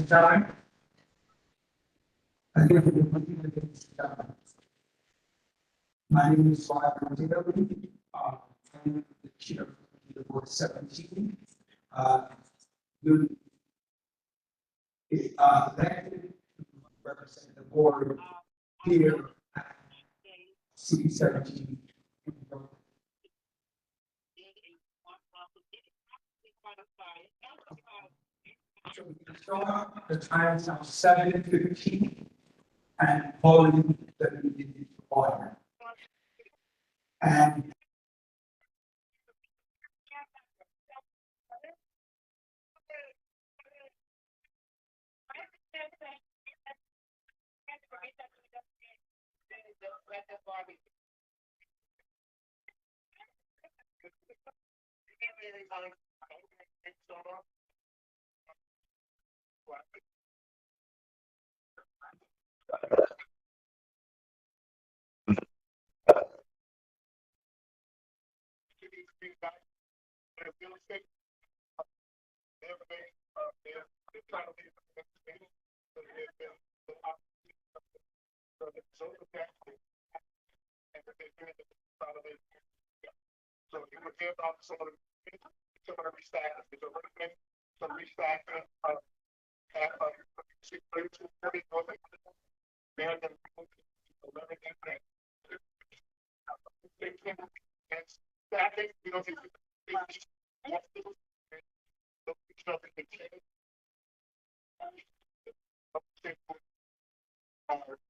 Time. My name is Bob Taylor. I'm the chair of the board 17. You elected to represent the board here at C17. The time is now 7:15 and calling the meeting to order. And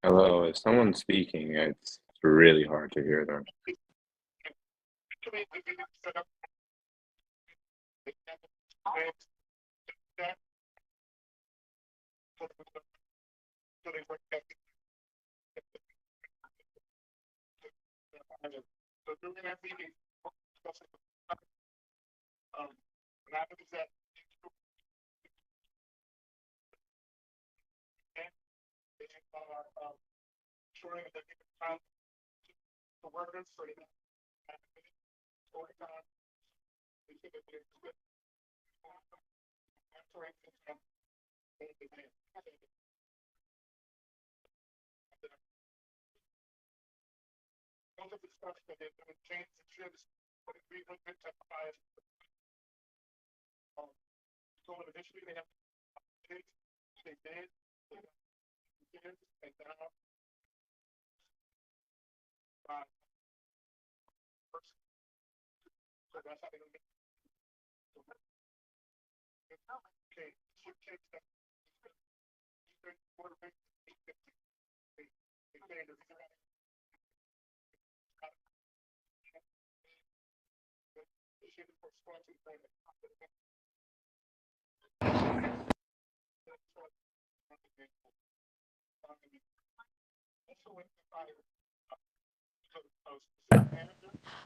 Hello, is someone speaking? It's really hard to hear them.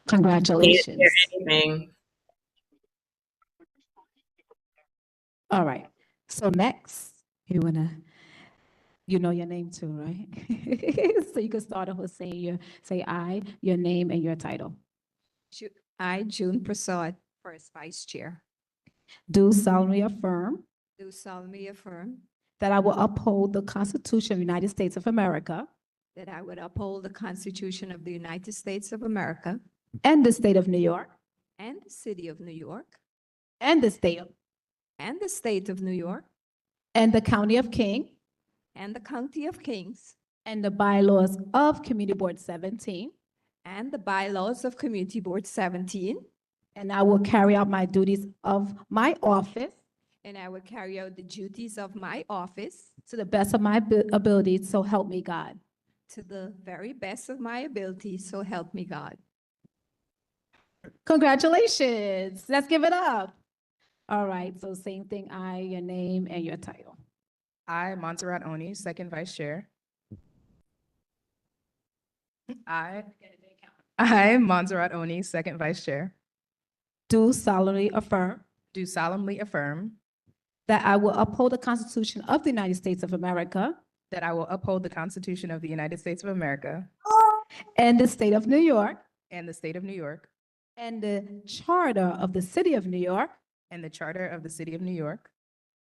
Congratulations. Anything. All right. So next, you know your name too, right? So you can start off with saying say I, your name and your title. I, June Prasad, first Vice Chair, Do solemnly affirm do solemnly affirm that I will uphold the Constitution of the United States of America that I would uphold the Constitution of the United States of America and the state of New York and the City of New York and the state and the State of New York and the county of King and the County of Kings and the bylaws of Community Board 17, and the bylaws of Community Board 17, and I will carry out my duties of my office and I will carry out the duties of my office to the best of my ability, so help me God. to the very best of my ability, so help me God. Congratulations. Let's give it up. All right, so same thing, I, your name and your title. I, Montserrat Oni, second vice chair. I, Montserrat Oni, second vice chair, Do solemnly affirm do solemnly affirm that I will uphold the Constitution of the United States of America that I will uphold the Constitution of the United States of America and the state of New York and the state of New York and the charter of the city of New York and the charter of the city of New York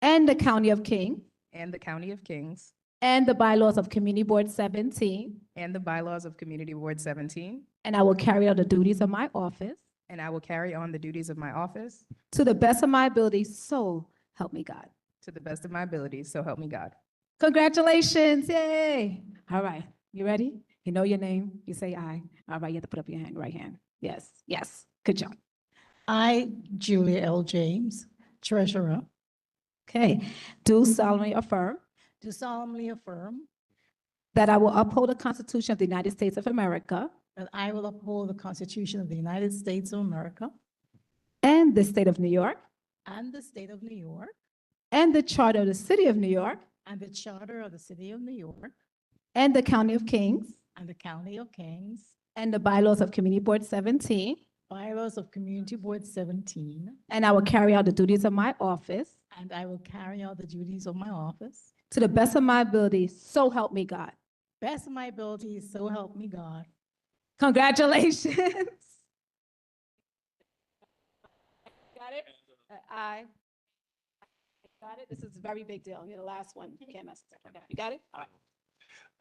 and the county of King and the county of Kings and the bylaws of Community Board 17, and the bylaws of Community Board 17, and I will carry out the duties of my office and I will carry on the duties of my office to the best of my ability, so help me God. to the best of my abilities, so help me God. Congratulations, yay. All right, you ready? You know your name, you say I. All right, you have to put up your hand, right hand. Yes, yes, good job. I, Julia L. James, Treasurer, Okay, do solemnly affirm do solemnly affirm that I will uphold the Constitution of the United States of America that I will uphold the Constitution of the United States of America and the state of New York and the state of New York and the charter of the city of New York and the charter of the city of New York and the county of Kings and the county of Kings, and the bylaws of Community Board 17, bylaws of Community Board 17, and I will carry out the duties of my office and I will carry out the duties of my office to the best of my ability, so help me God. best of my ability, so help me God. Congratulations. Got it? I. Got it? This is a very big deal. You're the last one. You can't mess it up. Okay, you got it? All right.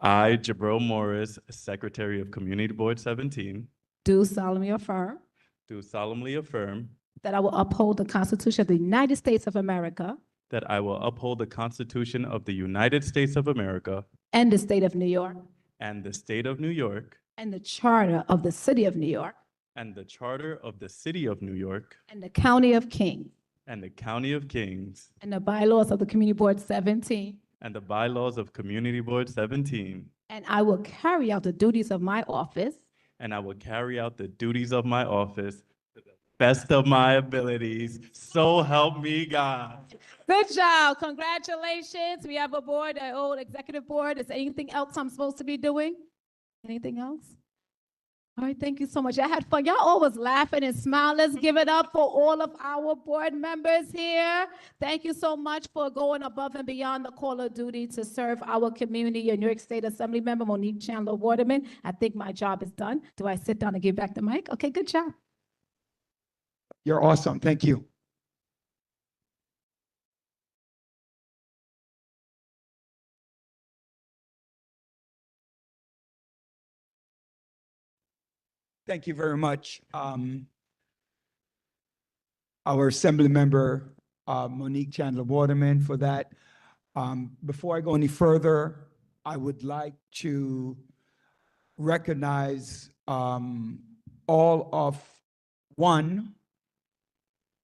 I, Jabril Morris, Secretary of Community Board 17, Do solemnly affirm do solemnly affirm that I will uphold the Constitution of the United States of America that I will uphold the Constitution of the United States of America and the state of New York and the state of New York and the charter of the city of New York and the charter of the city of New York and the county of King and the county of Kings and the bylaws of the Community Board 17, and the bylaws of Community Board 17, and I will carry out the duties of my office and I will carry out the duties of my office to the best of my abilities. So help me God. Good job. Congratulations. We have a board, an old executive board. Is there anything else I'm supposed to be doing? Anything else? All right, thank you so much. I had fun. Y'all always laughing and smiling. Let's give it up for all of our board members here. Thank you so much for going above and beyond the call of duty to serve our community. Your New York State Assembly member, Monique Chandler Waterman. I think my job is done. Do I sit down and give back the mic? Okay, good job. You're awesome. Thank you. Thank you very much. Our Assembly Member, Monique Chandler Waterman, for that. Before I go any further, I would like to recognize all of one.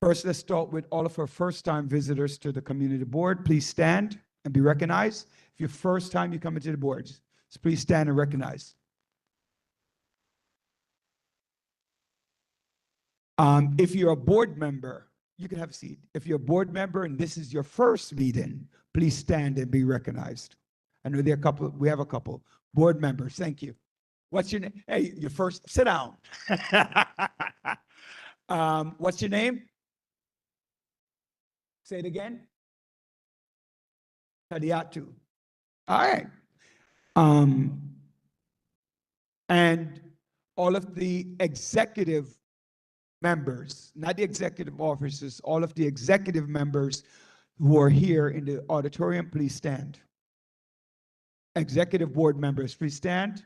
First, let's start with all of our first-time visitors to the community board. Please stand and be recognized. If you're first time you come into the boards, please stand and recognize. If you're a board member, you can have a seat. If you're a board member and this is your first meeting, please stand and be recognized. I know there are a couple, we have a couple. Board members, thank you. What's your name? Hey, your first, sit down. What's your name? Say it again. Tadiatu. All right. And all of the executive members, not the executive officers, all of the executive members who are here in the auditorium, please stand. Executive board members, please stand.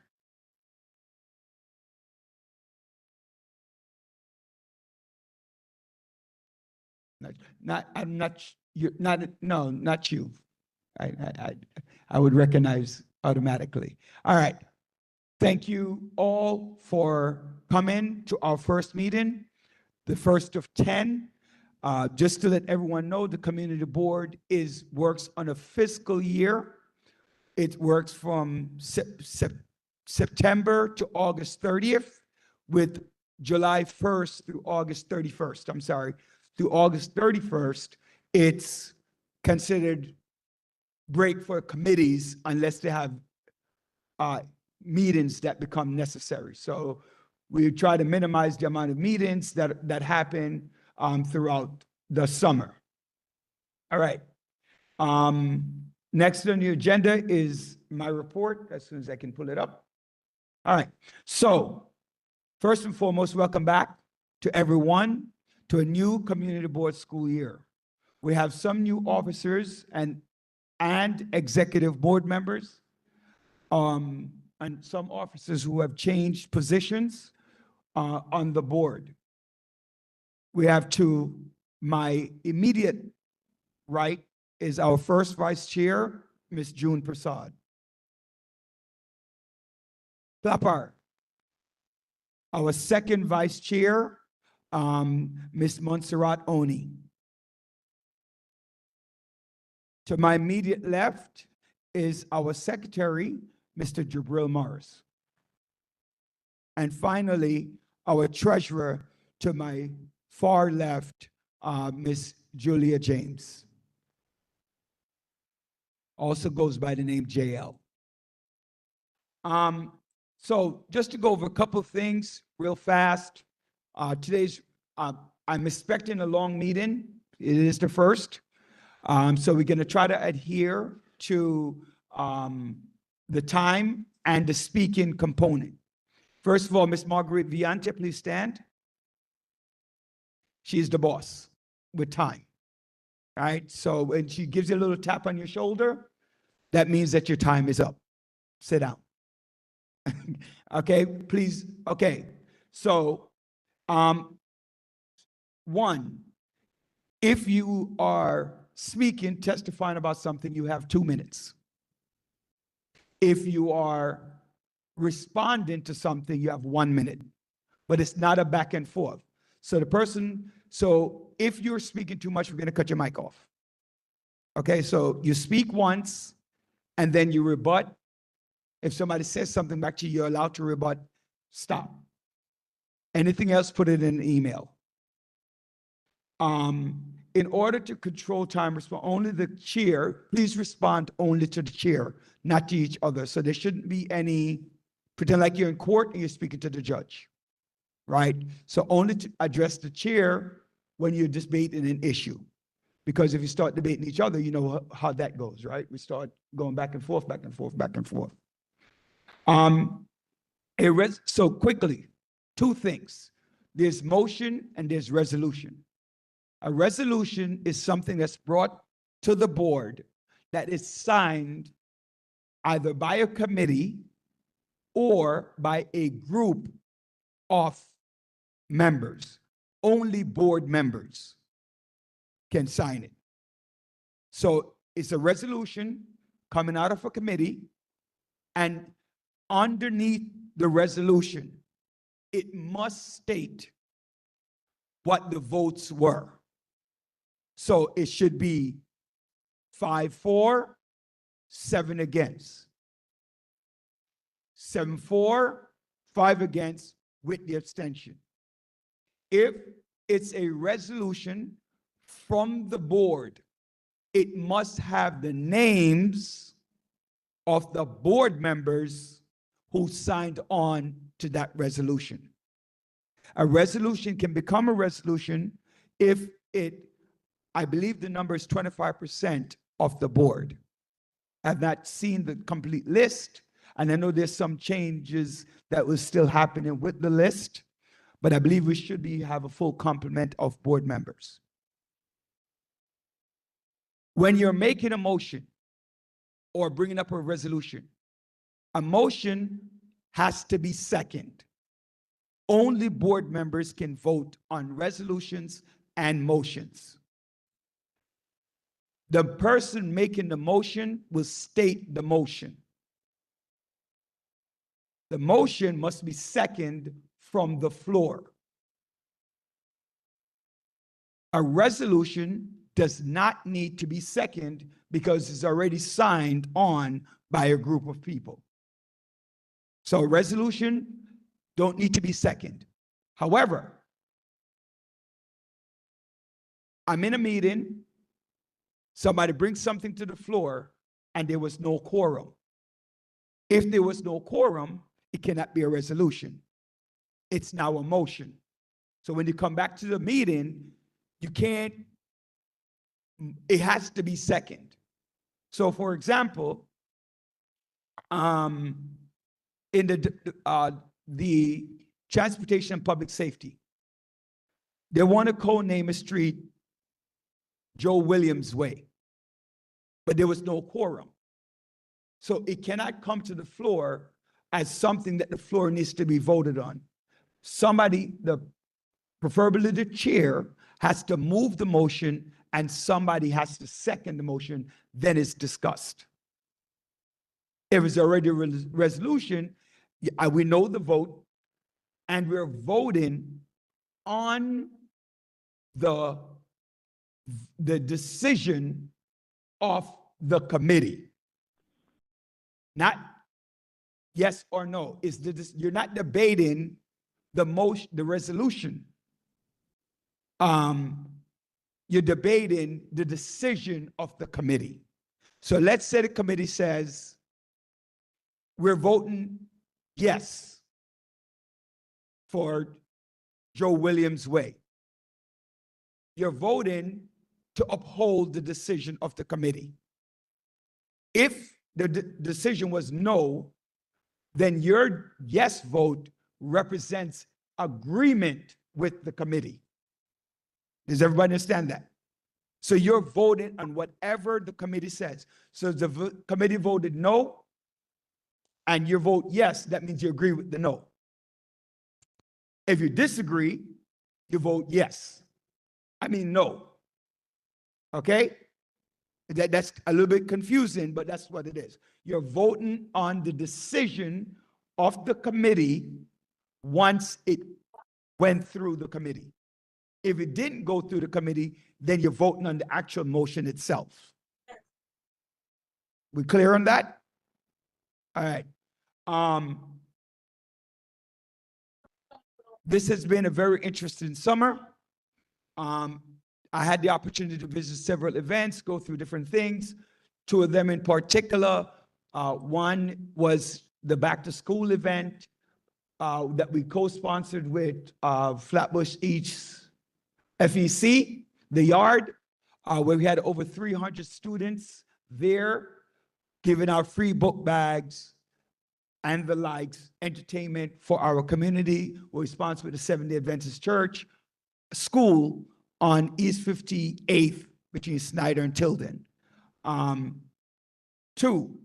I'm not, you're not, no, not you. I would recognize automatically. All right. Thank you all for coming to our first meeting, the first of 10. Just to let everyone know, the community board works on a fiscal year. It works from September to August 30th, with July 1st through August 31st. I'm sorry, through August 31st, it's considered break for committees unless they have meetings that become necessary. So we try to minimize the amount of meetings that happen throughout the summer. All right. Next on the agenda is my report, as soon as I can pull it up. All right. So first and foremost, welcome back to everyone to a new community board school year. We have some new officers and executive board members, and some officers who have changed positions on the board. We have to my immediate right is our first vice chair, Ms. June Prasad. Clapper. Our second vice chair, Ms. Montserrat Oni. To my immediate left is our secretary, Mr. Jabril Morris. And finally, our treasurer to my far left, Ms. Julia James. Also goes by the name JL. So just to go over a couple of things real fast. I'm expecting a long meeting. It is the first. So we're going to try to adhere to the time and the speaking component. First of all, Ms. Marguerite Viante, please stand. She's the boss with time. All right. So when she gives you a little tap on your shoulder, that means that your time is up. Sit down. Okay, please. Okay. So, one, if you are speaking, testifying about something, you have 2 minutes. If you are responding to something, you have 1 minute, but it's not a back and forth. So if you're speaking too much, we're going to cut your mic off. Okay, so you speak once and then you rebut. If somebody says something back to you, you're allowed to rebut. Stop. Anything else, put it in an email. In order to control time, only the chair, please respond only to the chair, not to each other. So there shouldn't be any, pretend like you're in court and you're speaking to the judge, right? So only to address the chair when you're debating an issue. Because if you start debating each other, you know how that goes, right? We start going back and forth, back and forth, back and forth. So quickly, 2 things. There's motion and there's resolution. A resolution is something that's brought to the board that is signed either by a committee or by a group of members. Only board members can sign it. So it's a resolution coming out of a committee, and underneath the resolution, it must state what the votes were. So it should be 5 for, 7 against. 7 for, 5 against with the abstention. If it's a resolution from the board, it must have the names of the board members who signed on to that resolution. A resolution can become a resolution if I believe the number is 25% of the board. I've not seen the complete list, and I know there's some changes that was still happening with the list, but I believe we should have a full complement of board members. When you're making a motion or bringing up a resolution, a motion has to be seconded. Only board members can vote on resolutions and motions. The person making the motion will state the motion. The motion must be seconded from the floor. A resolution does not need to be seconded because it's already signed on by a group of people. So a resolution don't need to be seconded. However, I'm in a meeting, somebody brings something to the floor, and there was no quorum. If there was no quorum, it cannot be a resolution. It's now a motion. So when you come back to the meeting, you can't, it has to be second. So for example, in the Transportation and Public Safety, they want to co-name a street Joe Williams Way, but there was no quorum. So it cannot come to the floor as something that the floor needs to be voted on. Somebody, preferably the chair, has to move the motion and somebody has to second the motion, then it's discussed. If it's already a resolution, we know the vote, and we're voting on the decision of the committee. Not yes or no. You're not debating the motion, the resolution. You're debating the decision of the committee. So let's say the committee says, we're voting yes for Joe Williams Way. You're voting to uphold the decision of the committee. If the decision was no, then your yes vote represents agreement with the committee. Does everybody understand that? So you're voting on whatever the committee says. So the committee voted no, and you vote yes, that means you agree with the no. If you disagree, you vote yes. I mean no. Okay? That's a little bit confusing, but that's what it is. You're voting on the decision of the committee once it went through the committee. If it didn't go through the committee, then you're voting on the actual motion itself. We clear on that? All right. This has been a very interesting summer. I had the opportunity to visit several events, go through different things. Two of them in particular, one was the back to school event that we co-sponsored with Flatbush East FEC, the Yard, where we had over 300 students there giving out free book bags and the likes, entertainment for our community. We're sponsored with the Seventh-day Adventist Church School on East 58th between Snyder and Tilden. Two,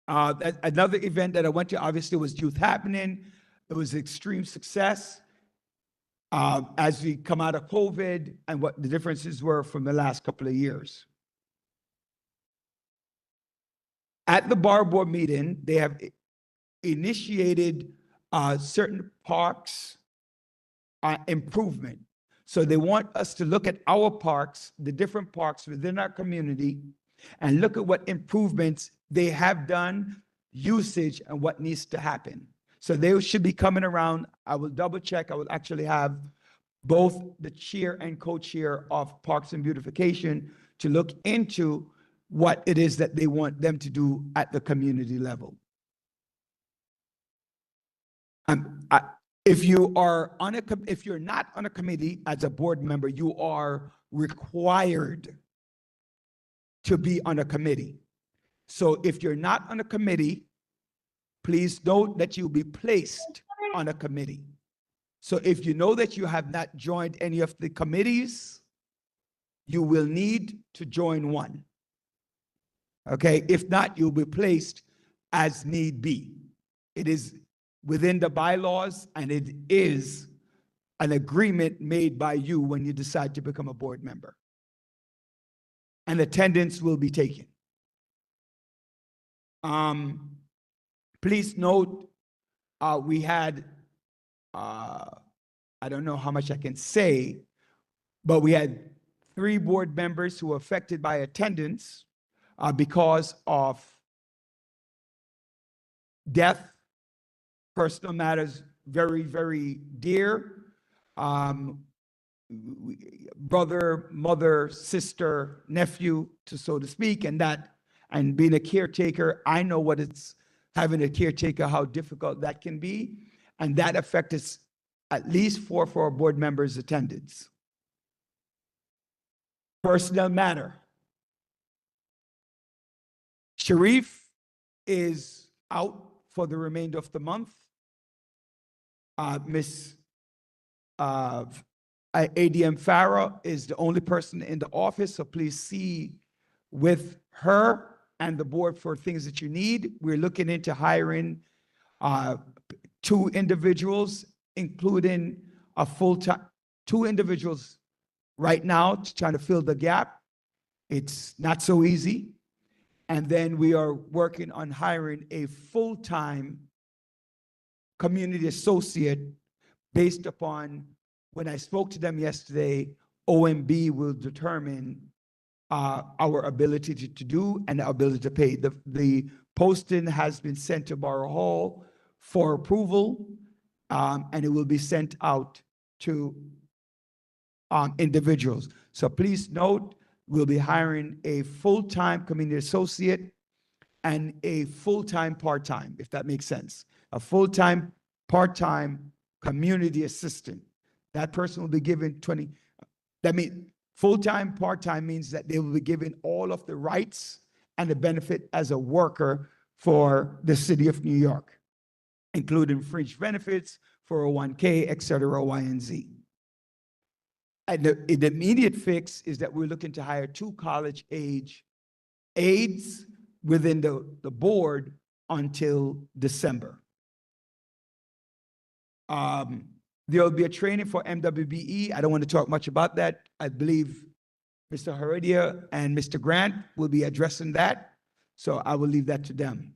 another event that I went to obviously was Youth Happening. It was extreme success as we come out of COVID and what the differences were from the last couple of years. At the bar board meeting, they have initiated certain parks improvement. So they want us to look at our parks, the different parks within our community, and look at what improvements they have done, usage, and what needs to happen. So they should be coming around. I will double check. I will actually have both the chair and co-chair of Parks and Beautification to look into what it is that they want them to do at the community level. If you are on if you're not on a committee as a board member, you are required to be on a committee. So if you're not on a committee, please note that you'll be placed on a committee. So if you know that you have not joined any of the committees, you will need to join one. Okay, if not, you'll be placed as need be. It is within the bylaws, and it is an agreement made by you when you decide to become a board member. And attendance will be taken. Please note, we had, I don't know how much I can say, but we had 3 board members who were affected by attendance because of death, personal matters, very, very dear. Brother, mother, sister, nephew, so to speak, and being a caretaker, I know what it's having a caretaker, how difficult that can be. And that affected at least 4 of our board members' attendance. Personnel matter. Sharif is out for the remainder of the month. Miss ADM Farah is the only person in the office, so please see with her and the board for things that you need. We're looking into hiring 2 individuals, including a full-time, 2 individuals right now trying to fill the gap. It's not so easy. And then we are working on hiring a full-time community associate based upon, when I spoke to them yesterday, OMB will determine our ability to do and our ability to pay. The posting has been sent to Borough Hall for approval, and it will be sent out to individuals. So please note, we'll be hiring a full-time community associate and a full-time part-time, if that makes sense. A full-time, part-time community assistant. That person will be given full-time, part-time means that they will be given all of the rights and the benefit as a worker for the city of New York, including fringe benefits, 401k, et cetera, Y and Z. And the immediate fix is that we're looking to hire 2 college-age aides within the board until December. There will be a training for MWBE. I don't want to talk much about that. I believe Mr. Heredia and Mr. Grant will be addressing that, so I will leave that to them.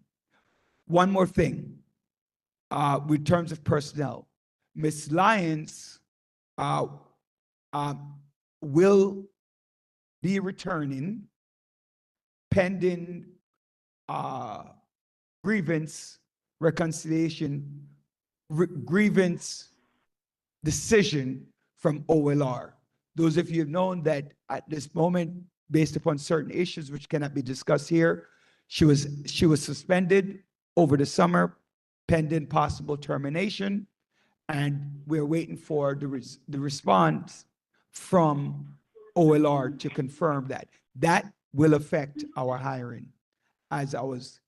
One more thing, with terms of personnel. Ms. Lyons will be returning pending grievance reconciliation, grievance decision from OLR. Those of you have known that at this moment, based upon certain issues which cannot be discussed here, she was suspended over the summer pending possible termination, and we're waiting for the response from OLR to confirm that. That will affect our hiring, as I was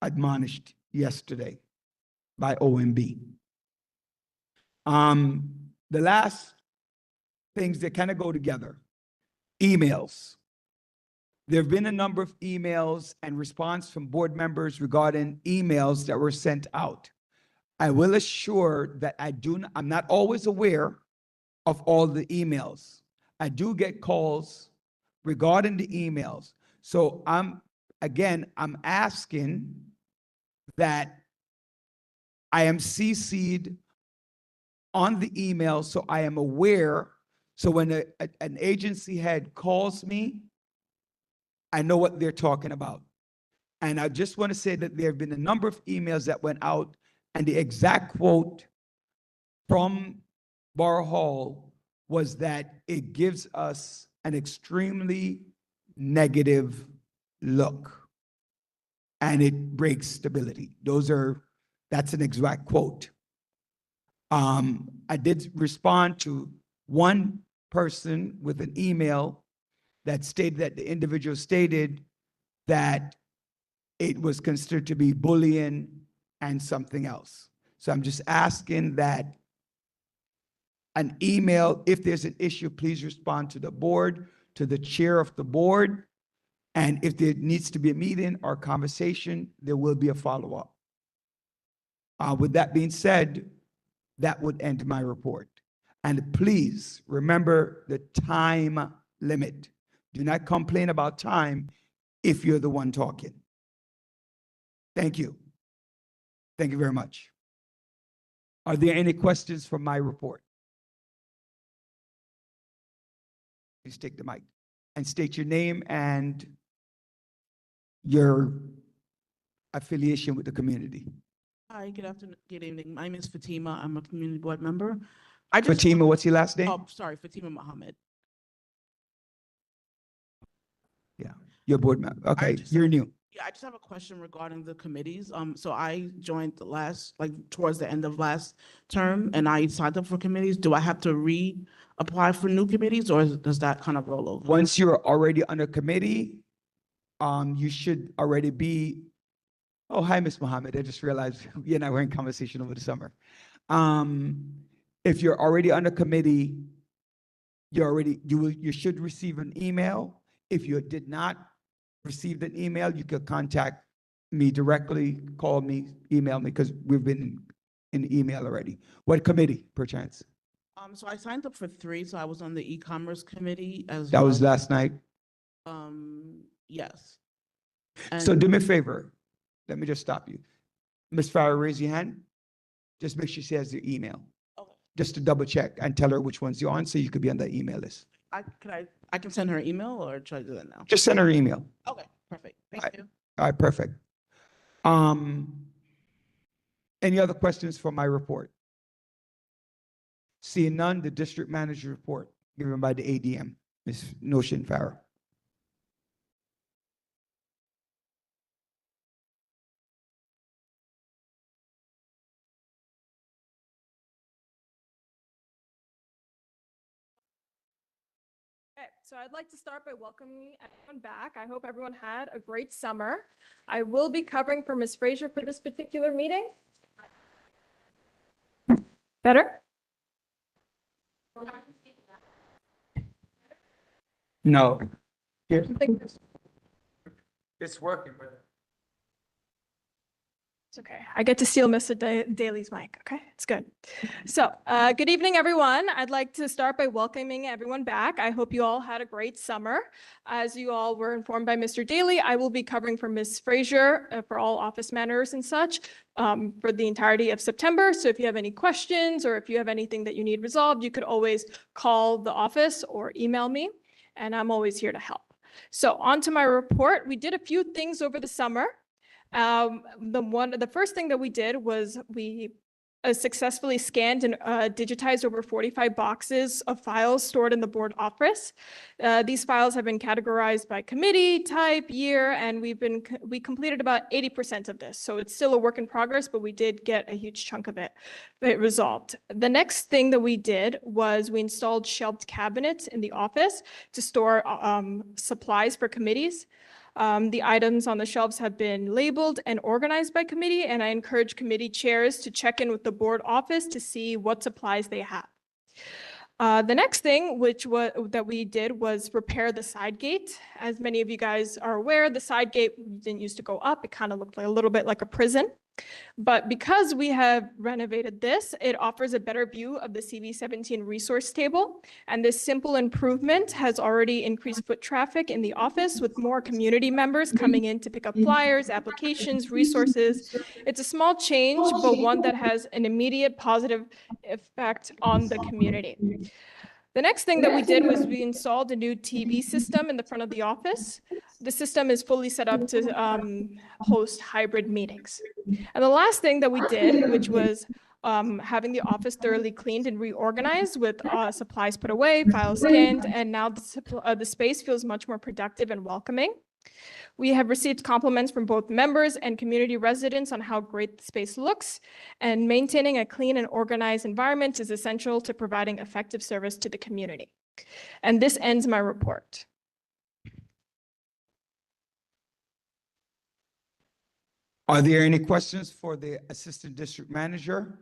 admonished yesterday by OMB. The last things that kind of go together, emails. There have been a number of emails and response from board members regarding emails that were sent out. I will assure that I'm not always aware of all the emails. I do get calls regarding the emails. So I'm asking that I am CC'd on the email so I am aware. So when an agency head calls me, I know what they're talking about. And I just want to say that there have been a number of emails that went out, and the exact quote from Borough Hall was that it gives us an extremely negative look and it breaks stability. That's an exact quote. I did respond to one person with an email that stated that the individual stated that it was considered to be bullying and something else. So I'm just asking that an email, if there's an issue, please respond to the board, to the chair of the board. And if there needs to be a meeting or conversation, there will be a follow-up. With that being said, that would end my report. And please remember the time limit. Do not complain about time if you're the one talking. Thank you. Thank you very much. Are there any questions from my report? Please take the mic and state your name and your affiliation with the community. Hi, good afternoon, good evening. My name is Fatima. I'm a community board member. I just, Fatima, what's your last name? oh, sorry, Fatima Mohammed. Your board member. Okay, just- you're new. Yeah, I just have a question regarding the committees. So I joined towards the end of last term, and I signed up for committees. Do I have to apply for new committees, or does that kind of roll over? Once you're already on a committee, you should already be, oh, hi, Ms. Mohammed. I just realized you and I were in conversation over the summer. If you're already on a committee, you should receive an email. If you did not receive an email, you could contact me directly, call me, email me, because we've been in email already. What committee, perchance? So I signed up for 3, so I was on the e-commerce committee as That was well. last night. Yes. So And- do me a favor. Let me just stop you. Ms. Farah, raise your hand. Just make sure she has your email, Okay. just to double check and tell her which ones you're on so you could be on the email list. I can send her an email, or should I do that now? Just send her an email. Okay, perfect. Thank you. All right, perfect. Any other questions for my report? Seeing none, the district manager report given by the ADM, Ms. Noshin Farah. Okay, so I'd like to start by welcoming everyone back. I hope everyone had a great summer. I will be covering for Ms. Frazier for this particular meeting. Better? No. I think It's working, brother. It's okay. I get to steal Mr. Daly's mic. Okay, it's good. So, good evening, everyone. I'd like to start by welcoming everyone back. I hope you all had a great summer. As you all were informed by Mr. Daly, I will be covering for Ms. Frazier for all office matters and such for the entirety of September. So if you have any questions or if you have anything that you need resolved, you could always call the office or email me, and I'm always here to help. So on to my report. We did a few things over the summer. The first thing that we did was we successfully scanned and digitized over 45 boxes of files stored in the board office. These files have been categorized by committee, type, year, and we completed about 80% of this. So it's still a work in progress, but we did get a huge chunk of it resolved. The next thing that we did was we installed shelved cabinets in the office to store supplies for committees. The items on the shelves have been labeled and organized by committee, and I encourage committee chairs to check in with the board office to see what supplies they have. The next thing that we did was repair the side gate. As many of you guys are aware, the side gate didn't used to go up. It kind of looked like a little bit like a prison. But because we have renovated this, it offers a better view of the CV17 resource table. And this simple improvement has already increased foot traffic in the office with more community members coming in to pick up flyers, applications, resources. It's a small change, but one that has an immediate positive effect on the community. The next thing that we did was we installed a new TV system in the front of the office. The system is fully set up to host hybrid meetings. And the last thing that we did, which was having the office thoroughly cleaned and reorganized with supplies put away, files scanned, and now the space feels much more productive and welcoming. We have received compliments from both members and community residents on how great the space looks, and maintaining a clean and organized environment is essential to providing effective service to the community. And this ends my report. Are there any questions for the Assistant District Manager?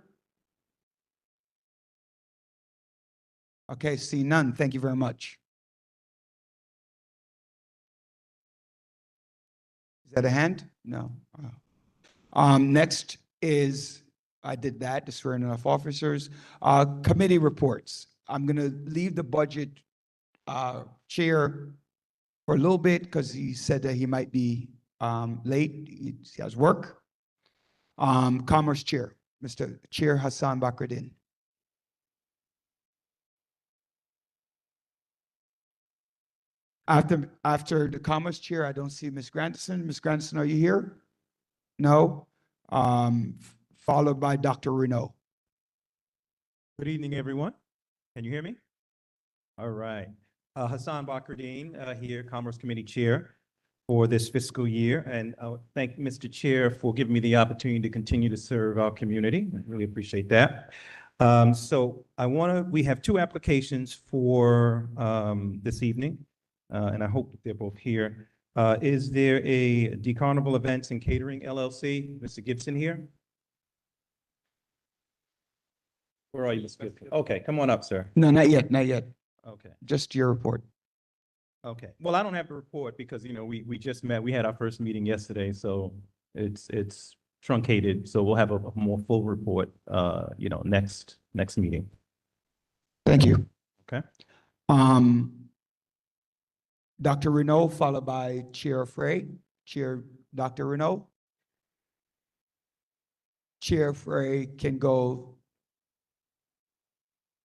Okay, see none. Thank you very much. Is that a hand? No. Next is, I did that, the swearing of officers. Committee reports. I'm going to leave the budget chair for a little bit because he said that he might be late. He has work. Commerce Chair, Mr. Chair Hassan Bakruddin. After the Commerce Chair, I don't see Ms. Grandison. Ms. Grandison, are you here? No. Followed by Dr. Renault. Good evening, everyone. Can you hear me? All right. Hassan Bakruddin here, Commerce Committee Chair for this fiscal year. And I thank Mr. Chair for giving me the opportunity to continue to serve our community. I really appreciate that. We have two applications for this evening, and I hope they're both here. Is there a DeCarnival Events and Catering LLC? Mr. Gibson here? Where are you, Mr. Gibson? Okay, come on up, sir. No, not yet, not yet. Okay. Just your report. Okay. Well, I don't have a report because, you know, we just met. We had our first meeting yesterday, so it's truncated. So we'll have a more full report, you know, next meeting. Thank you. Okay. Dr. Renault, followed by Chair Frey. Chair Dr. Renault. Chair Frey can go.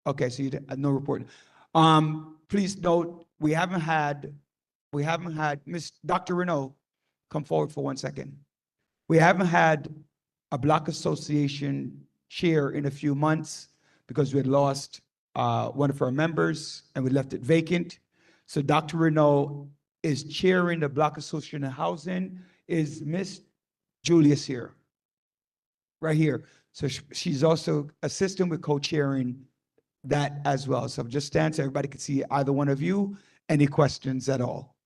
Okay, so you no report. Please note, we haven't had Miss Dr. Renault, come forward for 1 second. We haven't had a Block Association chair in a few months because we had lost one of our members and we left it vacant. So Dr. Renault is chairing the Block Association of Housing. Is Miss Julius here? Right here. So she's also assisting with co-chairing that as well. So just stand so everybody can see either one of you. Any questions at all?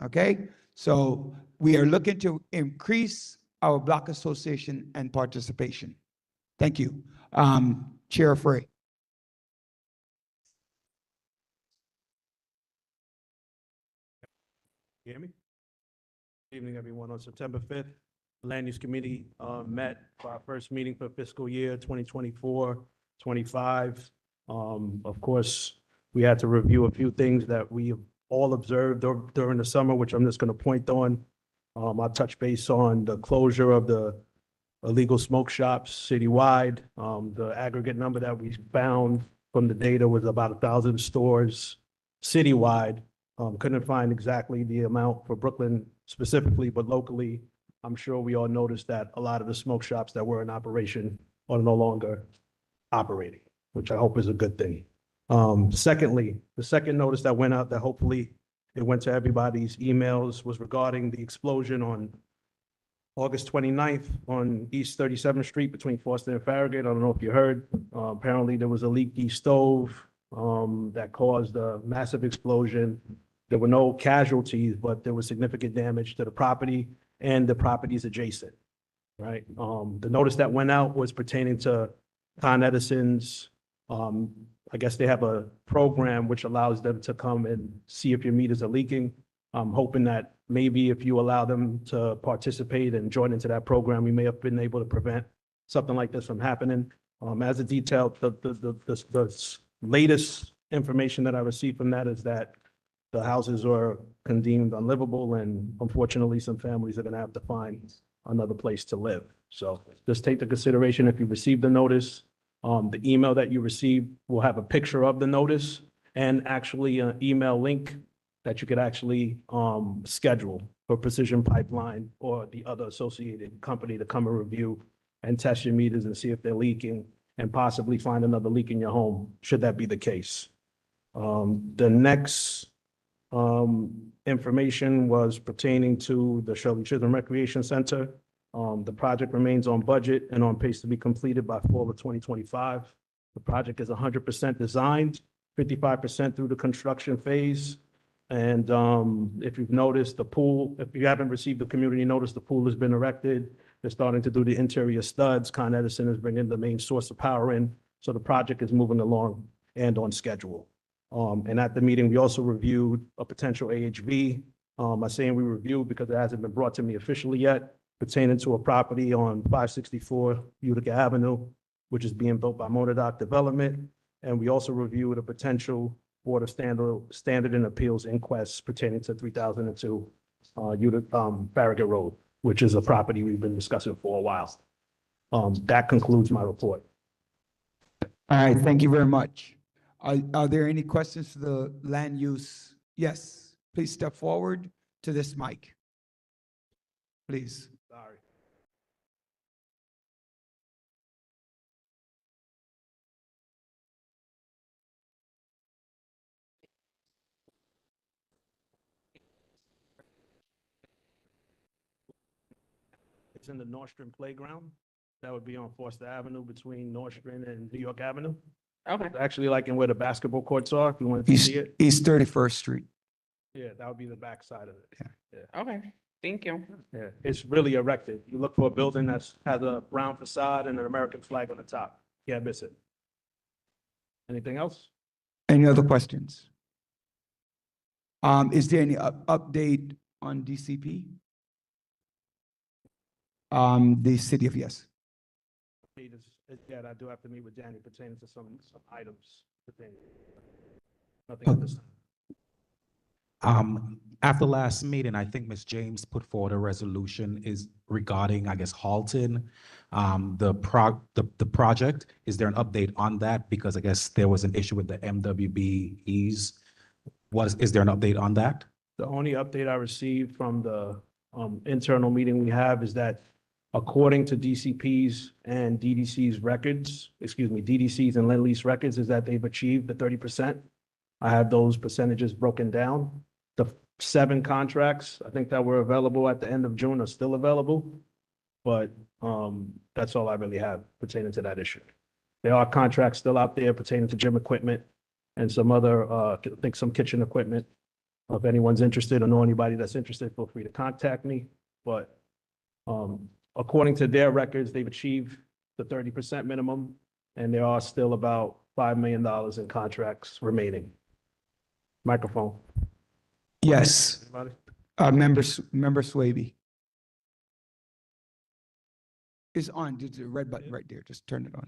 Okay, so we are looking to increase our Block Association and participation. Thank you. Chair Frey. Hear me? Good evening, everyone. On September 5th, the Land Use Committee met for our first meeting for fiscal year 2024-25. Of course, we had to review a few things that we all observed during the summer, which I'm just going to point on. I'll touch base on the closure of the illegal smoke shops citywide. The aggregate number that we found from the data was about 1,000 stores citywide. Couldn't find exactly the amount for Brooklyn specifically, but locally, I'm sure we all noticed that a lot of the smoke shops that were in operation are no longer operating, which I hope is a good thing. Secondly, the second notice that went out that hopefully it went to everybody's emails was regarding the explosion on August 29th on East 37th Street between Foster and Farragut. I don't know if you heard. Apparently there was a leaky stove that caused a massive explosion. There were no casualties, but there was significant damage to the property and the properties adjacent, right? The notice that went out was pertaining to Con Edison's, I guess they have a program which allows them to come and see if your meters are leaking. I'm hoping that maybe if you allow them to participate and join into that program, we may have been able to prevent something like this from happening. As a detail, the latest information that I received from that is that the houses are deemed unlivable, and unfortunately, some families are going to have to find another place to live. So just take into consideration if you receive the notice. The email that you received will have a picture of the notice and actually an email link that you could actually schedule for Precision Pipeline or the other associated company to come and review and test your meters and see if they're leaking and possibly find another leak in your home, should that be the case. The next Information was pertaining to the Shirley Chisholm Recreation Center. The project remains on budget and on pace to be completed by fall of 2025. The project is 100% designed, 55% through the construction phase. And if you've noticed, the pool, if you haven't received the community notice, the pool has been erected. They're starting to do the interior studs. Con Edison is bringing the main source of power in. So the project is moving along and on schedule. And at the meeting, we also reviewed a potential AHV. I'm saying we reviewed because it hasn't been brought to me officially yet, pertaining to a property on 564 Utica Avenue, which is being built by Monodoc Development. And we also reviewed a potential Board of Standard and Appeals inquest pertaining to 3002 Farragut Road, which is a property we've been discussing for a while. That concludes my report. All right, thank you very much. Are there any questions for the land use? Yes, please step forward to this mic. Please. Sorry. It's in the Nordstrom Playground. That would be on Foster Avenue between Nordstrom and New York Avenue. Okay. It's actually like in where the basketball courts are, if you wanted to East, see it. East 31st Street. Yeah, that would be the back side of it. Okay, thank you. Yeah, it's really erected. You look for a building has a brown facade and an American flag on the top. Can't miss it. Anything else? Any other questions? Is there any update on DCP? The city of yes. Yeah, I do have to meet with Danny pertaining to some items. Nothing at this time. After last meeting, I think Ms. James put forward a resolution is regarding, I guess, Halton, the project. Is there an update on that? Because I guess there was an issue with the MWBEs. Is there an update on that? The only update I received from the internal meeting we have is that according to DCP's and DDC's records, DDC's and Lend-Lease records, is that they've achieved the 30%. I have those percentages broken down. The 7 contracts, I think that were available at the end of June are still available. But that's all I really have pertaining to that issue. There are contracts still out there pertaining to gym equipment and some other, I think some kitchen equipment. If anyone's interested or know anybody that's interested, feel free to contact me. But according to their records, they've achieved the 30% minimum, and there are still about $5 million in contracts remaining. Microphone. Yes. Anybody? Member Swaby. It's on. There's a red button right there. Just turn it on.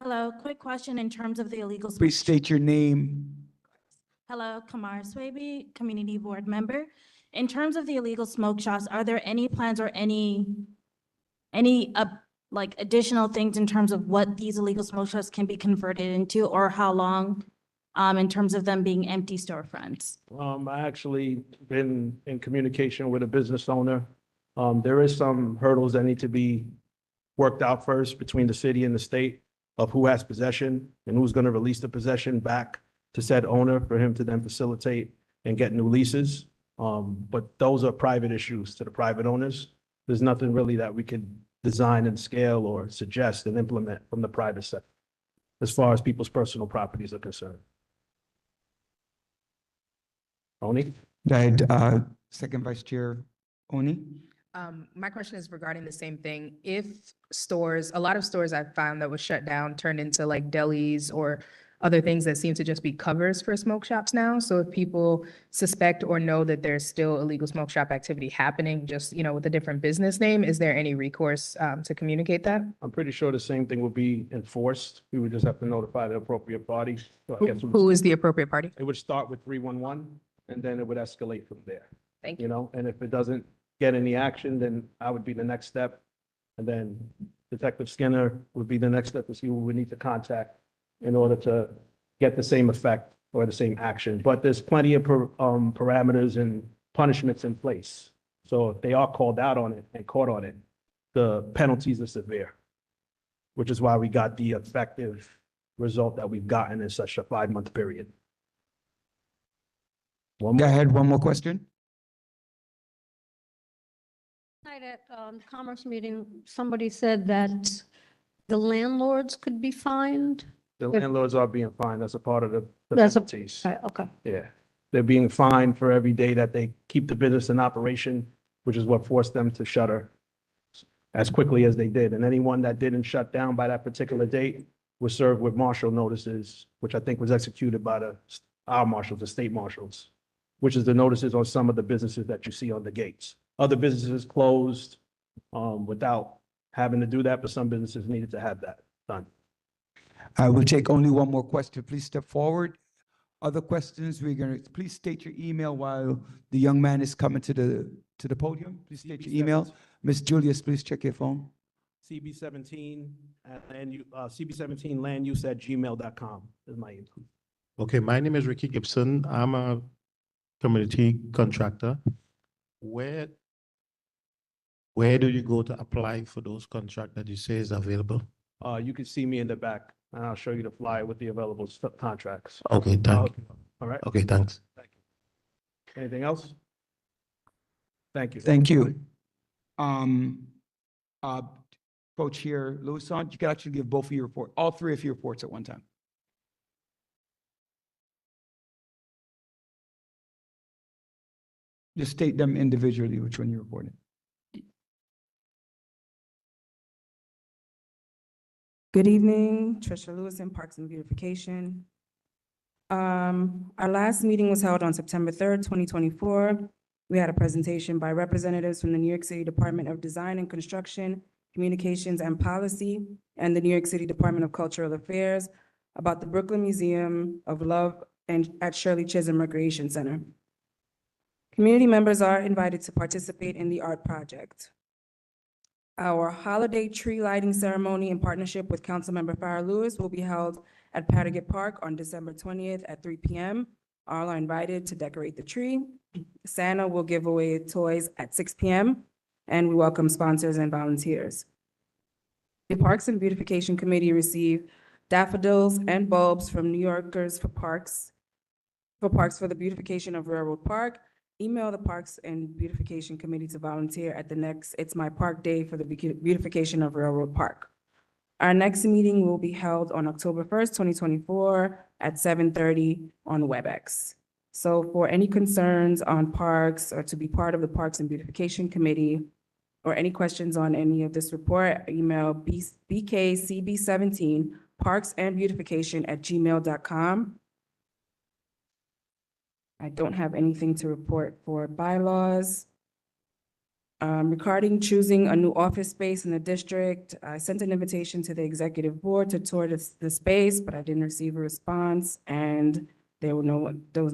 Hello, quick question in terms of the illegal. Please state your name. Hello, Kamar Swaby, Community Board Member. In terms of the illegal smoke shops, are there any plans or any like additional things in terms of what these illegal smoke shops can be converted into, or how long in terms of them being empty storefronts? I actually been in communication with a business owner. There is some hurdles that need to be worked out first between the city and the state of who has possession and who's going to release the possession back to said owner for him to then facilitate and get new leases. But those are private issues to the private owners. There's nothing really that we could design and scale or suggest and implement from the private sector as far as people's personal properties are concerned. Oni? Second Vice Chair Oni. My question is regarding the same thing. If stores, a lot of stores I've found that was shut down turned into like delis or other things that seem to just be covers for smoke shops now. So if people suspect or know that there's still illegal smoke shop activity happening, just, with a different business name, is there any recourse to communicate that? I'm pretty sure the same thing would be enforced. We would just have to notify the appropriate party. So I guess Who is the appropriate party? it would start with 311 and then it would escalate from there. Thank you. And if it doesn't get any action, then I would be the next step. And then Detective Skinner would be the next step to see who we need to contact in order to get the same effect or the same action. But there's plenty of parameters and punishments in place. So if they are called out on it and caught on it, the penalties are severe, which is why we got the effective result that we've gotten in such a 5-month period. One Go more. ahead, one more question. Night at Commerce meeting, somebody said that the landlords could be fined. The landlords are being fined. That's a part of the That's a- penalties. Okay. Yeah. They're being fined for every day that they keep the business in operation, which is what forced them to shutter as quickly as they did. And anyone that didn't shut down by that particular date was served with marshal notices, which I think was executed by our marshals, the state marshals, which is the notices on some of the businesses that you see on the gates. Other businesses closed without having to do that, but some businesses needed to have that done. I will take only one more question. Please step forward. Other questions, we're gonna, please state your email while the young man is coming to the podium. Please state your email. Ms. Julius, please check your phone. CB17 CB17landuse@gmail.com is my email. Okay, my name is Ricky Gibson. I'm a community contractor. Where do you go to apply for those contracts that you say is available? You can see me in the back, and I'll show you the flyer with the available contracts. Okay, thank you. All right. Okay, thanks. Anything else? Thank you. Thank you. Co-Chair Louison, you can actually give both of your report, all three of your reports at one time. Just state them individually, which one you reported. Good evening, Trisha Lewison, Parks and Beautification. Our last meeting was held on September 3rd, 2024. We had a presentation by representatives from the New York City Department of Design and Construction, Communications and Policy, and the New York City Department of Cultural Affairs about the Brooklyn Museum of Love and at Shirley Chisholm Recreation Center. Community members are invited to participate in the art project. Our holiday tree lighting ceremony in partnership with Councilmember Farah Lewis will be held at Padgett Park on December 20th at 3 p.m. All are invited to decorate the tree. Santa will give away toys at 6 p.m. and we welcome sponsors and volunteers. The Parks and Beautification Committee received daffodils and bulbs from New Yorkers for Parks for the beautification of Railroad Park. Email the Parks and Beautification Committee to volunteer at the next It's My Park Day for the beautification of Railroad Park. Our next meeting will be held on October 1st, 2024 at 7:30 on WebEx. So for any concerns on parks or to be part of the Parks and Beautification Committee or any questions on any of this report, email BKCB17 parksandbeautification@gmail.com. I don't have anything to report for bylaws. Regarding choosing a new office space in the district, I sent an invitation to the executive board to tour the space, but I didn't receive a response and there was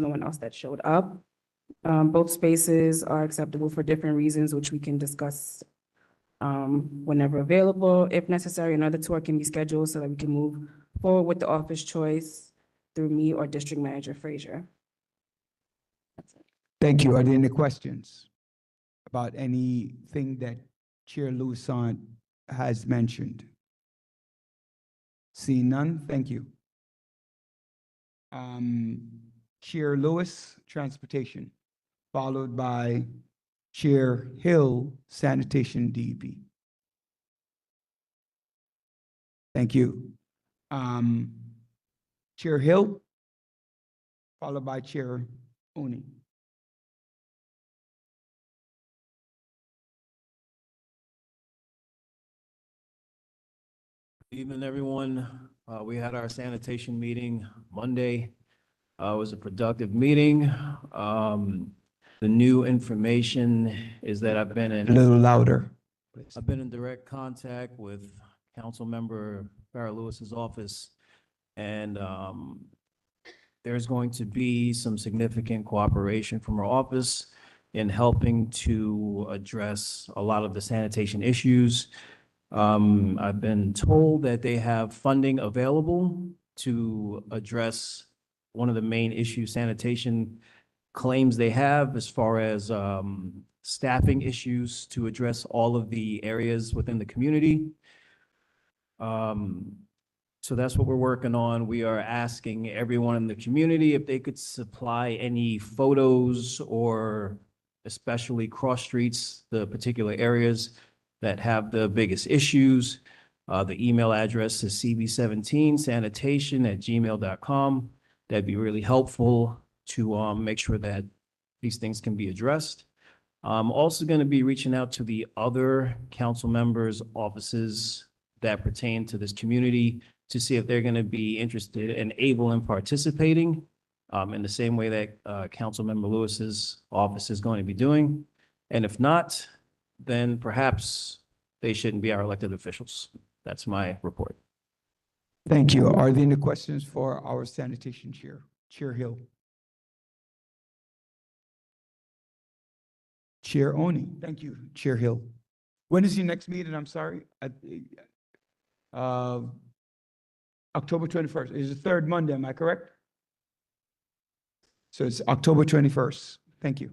no one else that showed up. Both spaces are acceptable for different reasons, which we can discuss whenever available. If necessary, another tour can be scheduled so that we can move forward with the office choice through me or District Manager Frazier. Thank you. Are there any questions about anything that Chair Louison has mentioned? Seeing none, thank you. Chair Lewis, Transportation, followed by Chair Hill, Sanitation, DEP. Thank you. Chair Hill, followed by Chair Oni. Evening, everyone. We had our sanitation meeting Monday. It was a productive meeting. The new information is that I've been A little louder. in direct contact with Councilmember Farah Lewis's office, and there's going to be some significant cooperation from our office in helping to address a lot of the sanitation issues. I've been told that they have funding available to address one of the main issues sanitation claims they have as far as staffing issues to address all of the areas within the community. So that's what we're working on. We are asking everyone in the community if they could supply any photos or especially cross streets, the particular areas that have the biggest issues. The email address is cb17sanitation@gmail.com. That'd be really helpful to make sure that these things can be addressed. I'm also going to be reaching out to the other council members' offices that pertain to this community to see if they're going to be interested and able in participating in the same way that Councilmember Lewis's office is going to be doing. And if not, then perhaps they shouldn't be our elected officials. That's my report. Thank you. Are there any questions for our sanitation chair, Chair Hill? Chair Oni, thank you, Chair Hill. When is your next meeting? I'm sorry. October 21st. It's the third Monday, am I correct? So it's October 21st. Thank you.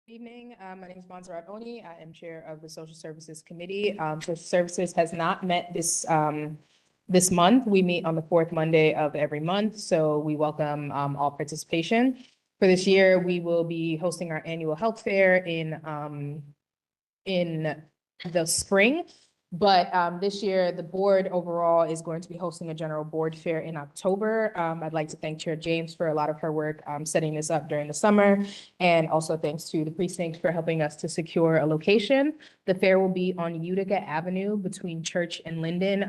Good evening. My name is Montserrat Oni. I am Chair of the Social Services Committee. Social Services has not met this month. We meet on the fourth Monday of every month, so we welcome all participation. For this year, we will be hosting our annual health fair in the spring. But this year, the board overall is going to be hosting a general board fair in October. I'd like to thank Chair James for a lot of her work setting this up during the summer. And also thanks to the precinct for helping us to secure a location. The fair will be on Utica Avenue between Church and Linden.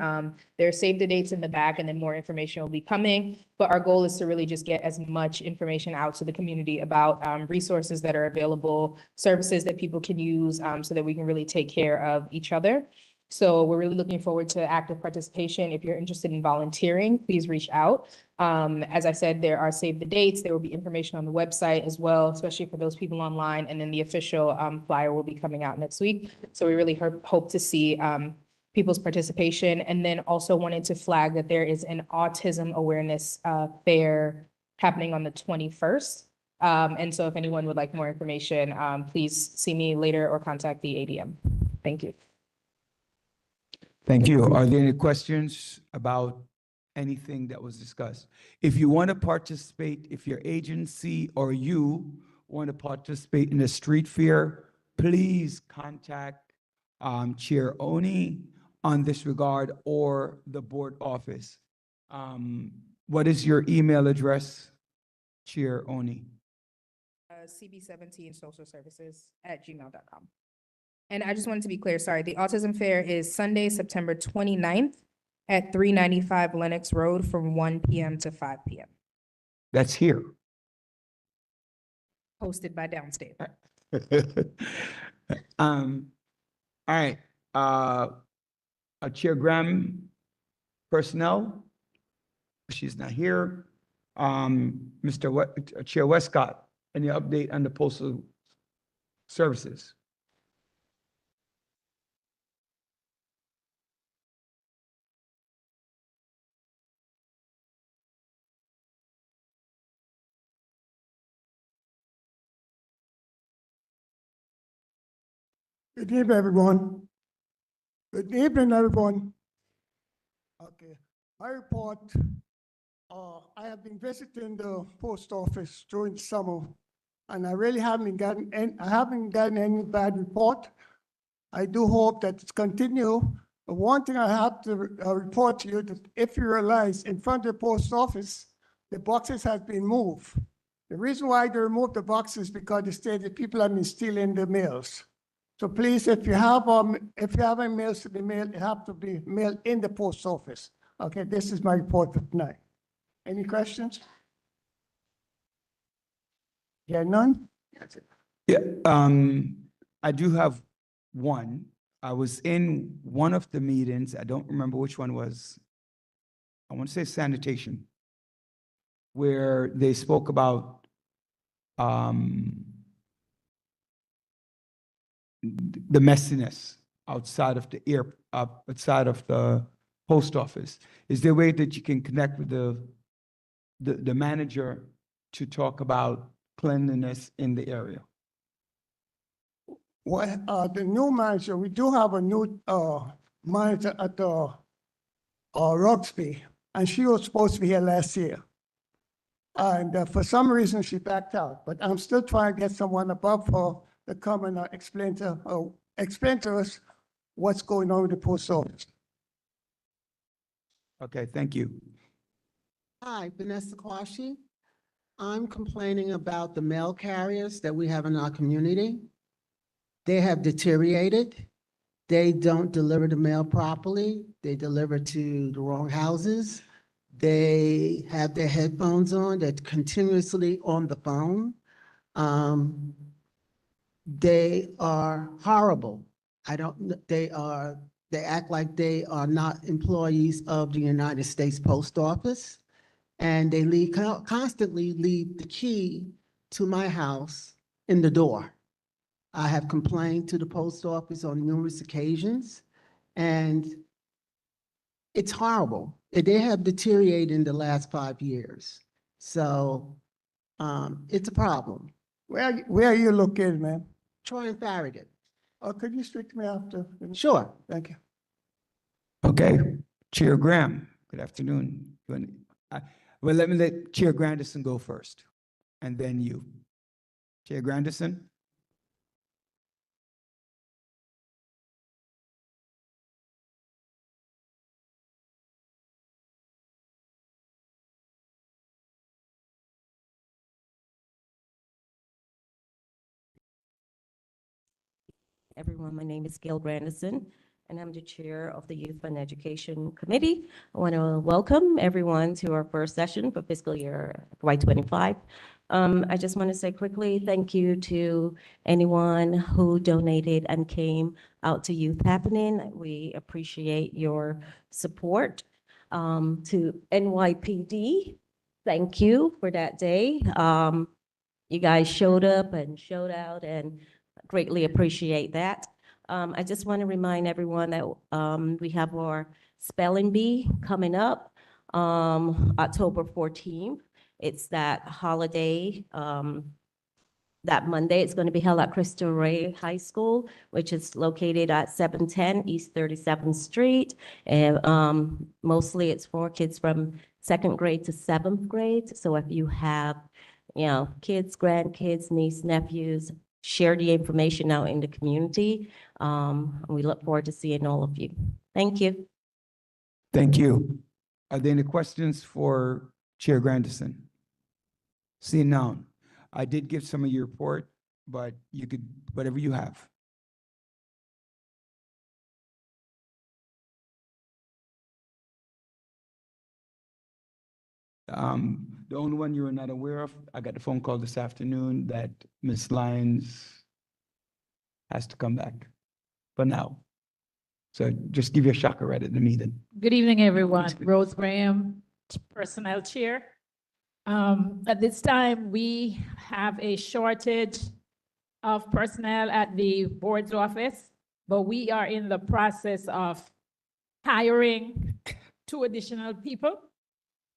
There are save the dates in the back and then more information will be coming. But our goal is to really just get as much information out to the community about resources that are available, services that people can use so that we can really take care of each other. So we're really looking forward to active participation. If you're interested in volunteering, please reach out. As I said, there are save the dates. There will be information on the website as well, especially for those people online. And then the official flyer will be coming out next week. So we really hope to see people's participation. And then also wanted to flag that there is an autism awareness fair happening on the 21st. And so if anyone would like more information, please see me later or contact the ADM. Thank you. Thank you. Are there any questions about anything that was discussed? If you want to participate, if your agency or you want to participate in the street fair, please contact Chair Oni on this regard or the board office. What is your email address, Chair Oni? cb17socialservices@gmail.com. And I just wanted to be clear, sorry, the Autism Fair is Sunday, September 29th at 395 Lenox Road from 1 p.m. to 5 p.m. That's here. Hosted by Downstate. All right, Chair Graham, personnel, she's not here. Chair Westcott, any update on the postal services? Good evening, everyone. Good evening, everyone. Okay, my report, I have been visiting the post office during the summer, and I really haven't gotten any bad report. I do hope that it's continue. But one thing I have to report to you, that if you realize in front of the post office, the boxes have been moved. The reason why they removed the boxes is because they say that people have been stealing the mails. So please, if you have any mails to be mailed, it have to be mailed in the post office. Okay, this is my report for tonight. Any questions? Yeah, none? Yeah, I do have one. I was in one of the meetings, I don't remember which one was, I want to say sanitation, where they spoke about the messiness outside of the outside of the post office. Is there a way that you can connect with the manager to talk about cleanliness in the area? Well, the new manager, we do have a new manager at the Roxby, and she was supposed to be here last year. And for some reason, she backed out, but I'm still trying to get someone above her to come and explain to us what's going on with the post office. Okay, thank you. Hi, Vanessa Quashi. I'm complaining about the mail carriers that we have in our community. They have deteriorated. They don't deliver the mail properly. They deliver to the wrong houses. They have their headphones on. They're continuously on the phone. They are horrible. They act like they are not employees of the United States Post Office. And they constantly leave the key to my house in the door. I have complained to the post office on numerous occasions, and it's horrible. They have deteriorated in the last 5 years. So it's a problem. Where are you located, ma'am? Troy and Farragut. Could you speak to me after? Sure. Thank you. Okay, Chair Graham, good afternoon. Well, let me let Chair Grandison go first, and then you. Chair Grandison? Everyone, my name is Gail Grandison, and I'm the chair of the Youth and Education Committee. I want to welcome everyone to our first session for fiscal year FY25. I just want to say quickly, thank you to anyone who donated and came out to Youth Happening. We appreciate your support. To NYPD, thank you for that day. You guys showed up and showed out, and greatly appreciate that. I just want to remind everyone that we have our spelling bee coming up October 14th. It's that holiday, that Monday. It's going to be held at Cristo Rey High School, which is located at 710 East 37th Street. And mostly it's for kids from 2nd grade to 7th grade. So if you have, kids, grandkids, nieces, nephews, share the information out in the community. We look forward to seeing all of you. Thank you. Thank you. Are there any questions for Chair Grandison? Seeing none. I did give some of your report, but you could, whatever you have. The only one you were not aware of, I got a phone call this afternoon that Ms. Lyons has to come back for now. So just give you a shocker right at the meeting. Good evening, everyone. Rose Graham, Personnel Chair. At this time, we have a shortage of personnel at the board's office, but we are in the process of hiring 2 additional people,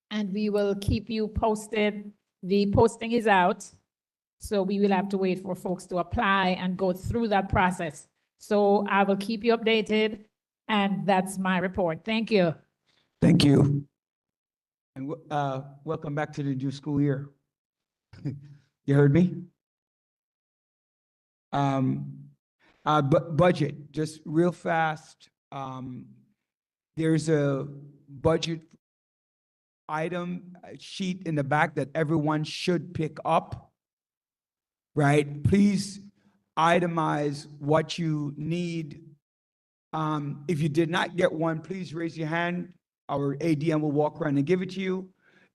and we will keep you posted. The posting is out, so we will have to wait for folks to apply and go through that process. So I will keep you updated, and that's my report. Thank you. Thank you. And welcome back to the new school year. You heard me? Budget, just real fast. There's a budget item sheet in the back that everyone should pick up, right? Please itemize what you need. If you did not get one, please raise your hand. Our ADM will walk around and give it to you.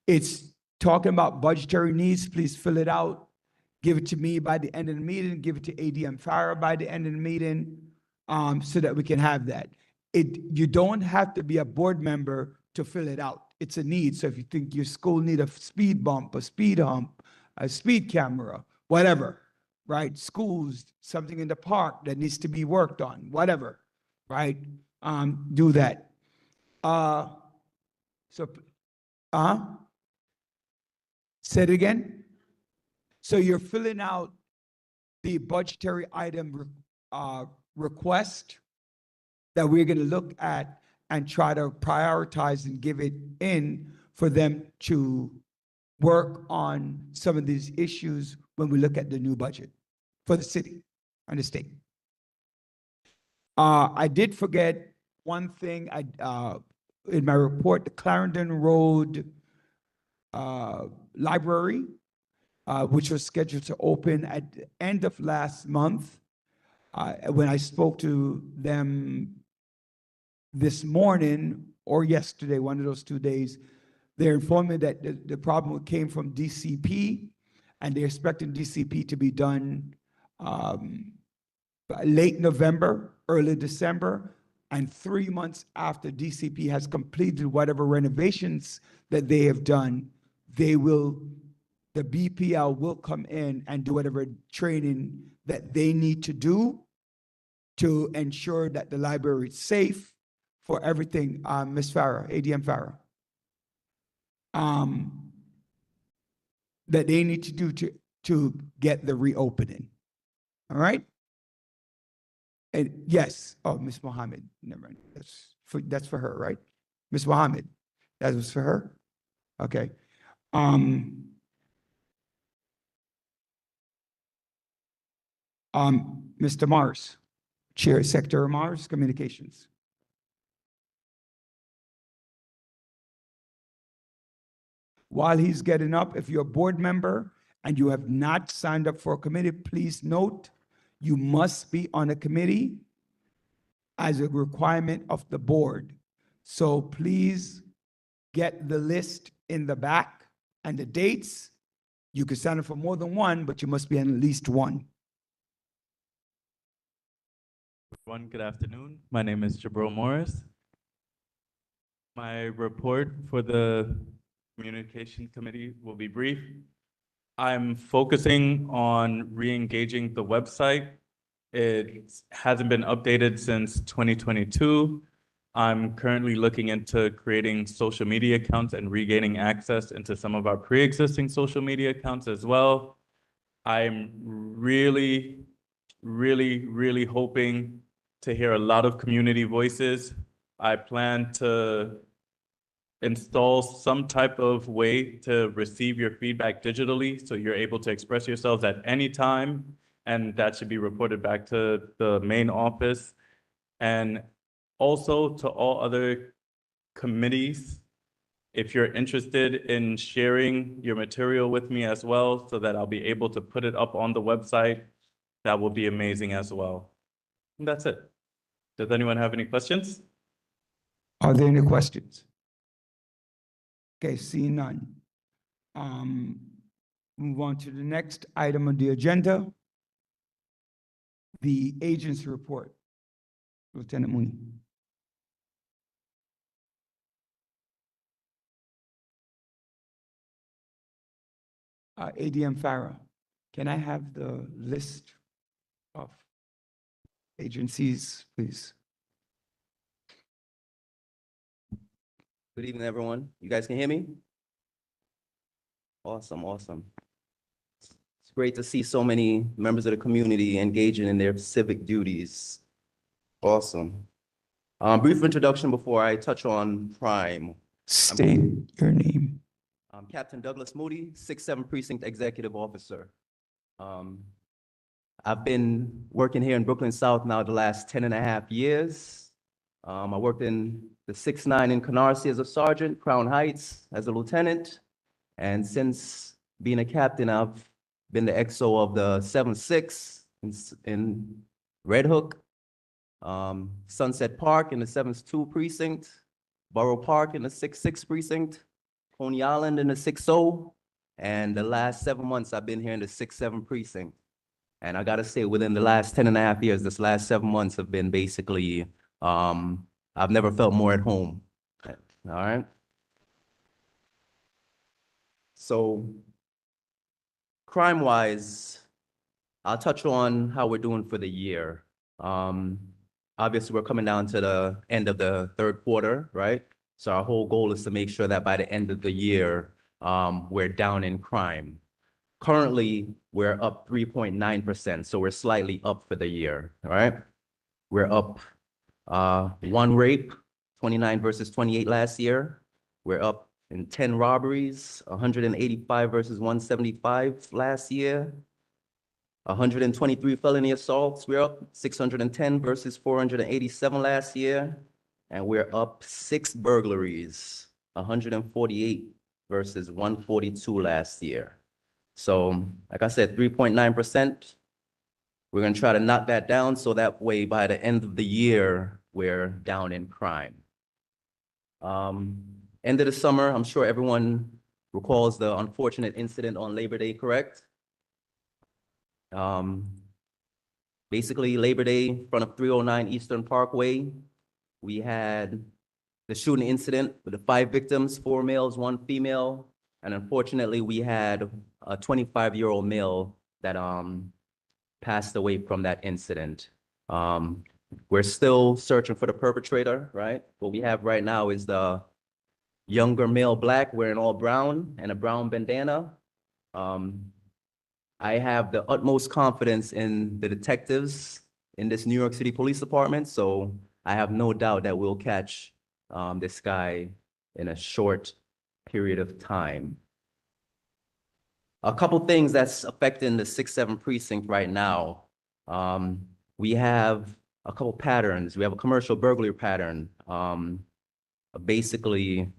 It's talking about budgetary needs. Please fill it out. Give it to me by the end of the meeting. Give it to ADM Farah by the end of the meeting, so that we can have that. You don't have to be a board member to fill it out. It's a need. So if you think your school need a speed bump, a speed hump, a speed camera, whatever, right? Schools, something in the park that needs to be worked on, whatever, right? Do that. Say it again. So you're filling out the budgetary item request that we're going to look at and try to prioritize and give it in for them to work on some of these issues when we look at the new budget for the city and the state. I did forget one thing in my report, the Clarendon Road Library, which was scheduled to open at the end of last month. When I spoke to them this morning or yesterday, one of those 2 days, they informed me that the problem came from DCP, and they're expecting DCP to be done late November, early December, and 3 months after DCP has completed whatever renovations that they have done, the BPL will come in and do whatever training that they need to do to ensure that the library is safe for everything, Ms. Farah, ADM Farah. That they need to do to get the reopening. All right? And yes, oh, Ms. Mohammed, never mind. That's for her, right? Ms. Mohammed, that was for her? Okay. Mr. Mars, Chair, Secretary Mars, Communications. While he's getting up, if you're a board member and you have not signed up for a committee, please note you must be on a committee as a requirement of the board. So please get the list in the back and the dates. You can sign up for more than one, but you must be on at least one. Everyone, good afternoon. My name is Jabril Morris. My report for the Communication Committee will be brief. I'm focusing on re-engaging the website. It hasn't been updated since 2022. I'm currently looking into creating social media accounts and regaining access into some of our pre-existing social media accounts as well. I'm really hoping to hear a lot of community voices. I plan to install some type of way to receive your feedback digitally so you're able to express yourselves at any time, and that should be reported back to the main office. And also to all other committees, if you're interested in sharing your material with me as well so that I'll be able to put it up on the website, that will be amazing as well. And that's it. Does anyone have any questions? Are there any questions? Okay, seeing none. Move on to the next item on the agenda. The agency report. Lieutenant Mooney. ADM Farah, can I have the list of agencies, please? Good evening, everyone. You guys can hear me? Awesome, awesome. It's great to see so many members of the community engaging in their civic duties. Awesome. Brief introduction before I touch on crime. State your name. I'm Captain Douglas Moody, 6th Precinct Executive Officer. I've been working here in Brooklyn South now the last 10.5 years. I worked in the 6-9 in Canarsie as a sergeant, Crown Heights as a lieutenant. And since being a captain, I've been the XO of the 7-6 in Red Hook, Sunset Park in the 7-2 precinct, Borough Park in the 6-6 precinct, Coney Island in the 6-0, and the last 7 months I've been here in the 6-7 precinct. And I gotta say, within the last 10.5 years, this last 7 months have been basically, I've never felt more at home. All right. So crime-wise, I'll touch on how we're doing for the year. Obviously, we're coming down to the end of the third quarter, right? So our whole goal is to make sure that by the end of the year, we're down in crime. Currently, we're up 3.9%, so we're slightly up for the year, all right? We're up 1 rape, 29 versus 28 last year. We're up in 10 robberies, 185 versus 175 last year. 123 felony assaults, we're up 610 versus 487 last year. And we're up 6 burglaries, 148 versus 142 last year. So, like I said, 3.9%. We're gonna try to knock that down so that way by the end of the year, we're down in crime. End of the summer, I'm sure everyone recalls the unfortunate incident on Labor Day, correct? Basically, Labor Day in front of 309 Eastern Parkway, we had the shooting incident with the 5 victims, 4 males, 1 female. And unfortunately, we had a 25-year-old male that passed away from that incident. We're still searching for the perpetrator, right? What we have right now is the younger male black wearing all brown and a brown bandana. I have the utmost confidence in the detectives in this New York City Police Department, so I have no doubt that we'll catch this guy in a short period of time. A couple things that's affecting the 6-7 precinct right now. We have a couple patterns. We have a commercial burglary pattern, basically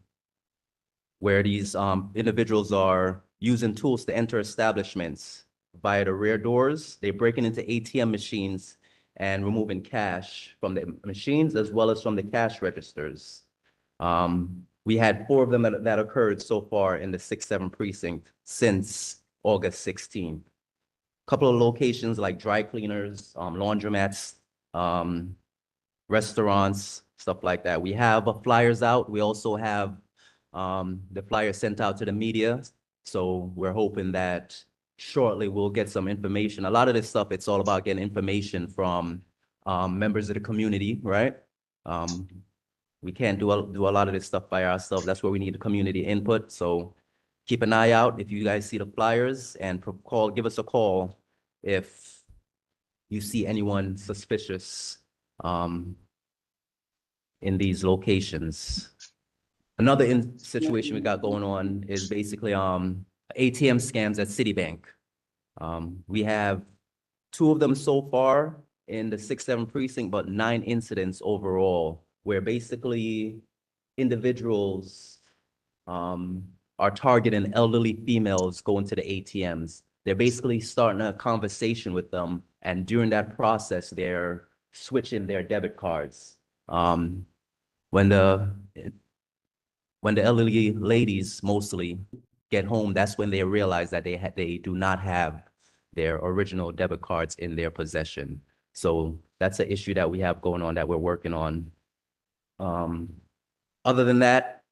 where these individuals are using tools to enter establishments via the rear doors. They're breaking into ATM machines and removing cash from the machines as well as from the cash registers. We had 4 of them that occurred so far in the 6-7 precinct since August 16th. A couple of locations like dry cleaners, laundromats, restaurants, stuff like that. We have flyers out. We also have the flyers sent out to the media. So we're hoping that shortly we'll get some information. A lot of this stuff, it's all about getting information from members of the community, right? We can't do a lot of this stuff by ourselves. That's where we need the community input. So keep an eye out if you guys see the flyers and give us a call if you see anyone suspicious in these locations. Another situation we got going on is basically ATM scams at Citibank. We have 2 of them so far in the 6-7 precinct, but 9 incidents overall, where basically individuals are targeting elderly females going to the ATMs. They're basically starting a conversation with them, and during that process, they're switching their debit cards. When the elderly ladies mostly get home, that's when they realize that they do not have their original debit cards in their possession. So that's an issue that we have going on that we're working on. Other than that,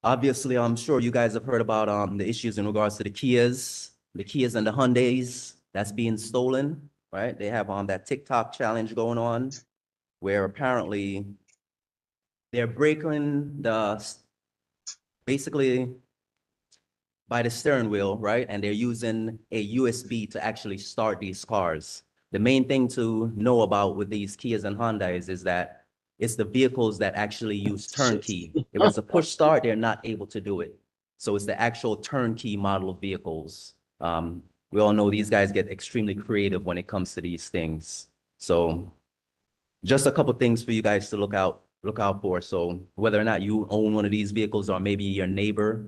obviously, I'm sure you guys have heard about the issues in regards to the Kias and the Hyundais that's being stolen, right? They have that TikTok challenge going on where apparently they're breaking basically by the steering wheel, right? And they're using a USB to actually start these cars. The main thing to know about with these Kias and Hyundais is that it's the vehicles that actually use turnkey. If it's a push start, they're not able to do it. So it's the actual turnkey model of vehicles. We all know these guys get extremely creative when it comes to these things. So just a couple things for you guys to look out for. So whether or not you own one of these vehicles or maybe your neighbor,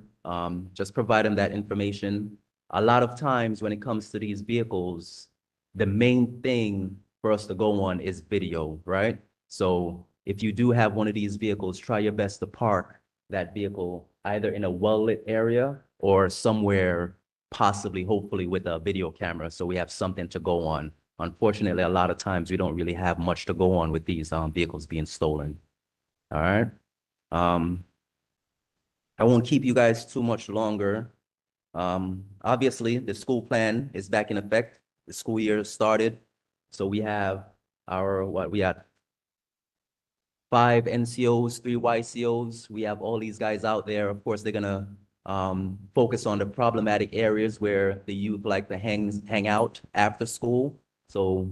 just provide them that information. A lot of times when it comes to these vehicles, the main thing for us to go on is video, right? So if you do have one of these vehicles, try your best to park that vehicle either in a well-lit area or somewhere possibly, hopefully with a video camera, so we have something to go on. Unfortunately, a lot of times we don't really have much to go on with these vehicles being stolen. All right. I won't keep you guys too much longer. Obviously, the school plan is back in effect. The school year started. So we have we had 5 NCOs, 3 YCOs. We have all these guys out there. Of course, they're gonna focus on the problematic areas where the youth like to hang out after school. So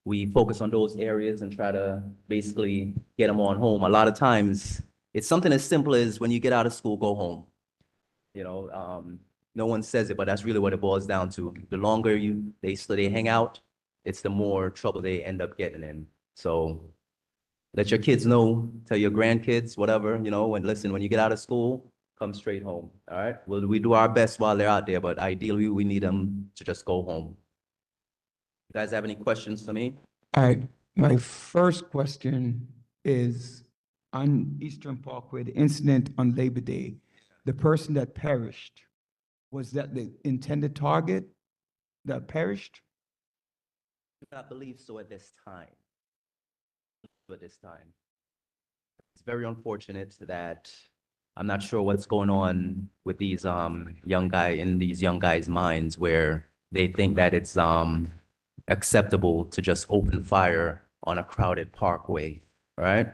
we focus on those areas and try to basically get them on home. A lot of times, it's something as simple as when you get out of school, go home. You know, no one says it, but that's really what it boils down to. The longer they hang out, it's the more trouble they end up getting in. So let your kids know, tell your grandkids, whatever, you know, and listen, when you get out of school, come straight home, all right? Well, we do our best while they're out there, but ideally, we need them to just go home. You guys have any questions for me? All right, my first question is on Eastern Parkway, the incident on Labor Day, the person that perished, was that the intended target that perished? I do not believe so at this time. At this time. It's very unfortunate that I'm not sure what's going on with these young guys' minds where they think that it's acceptable to just open fire on a crowded parkway, right?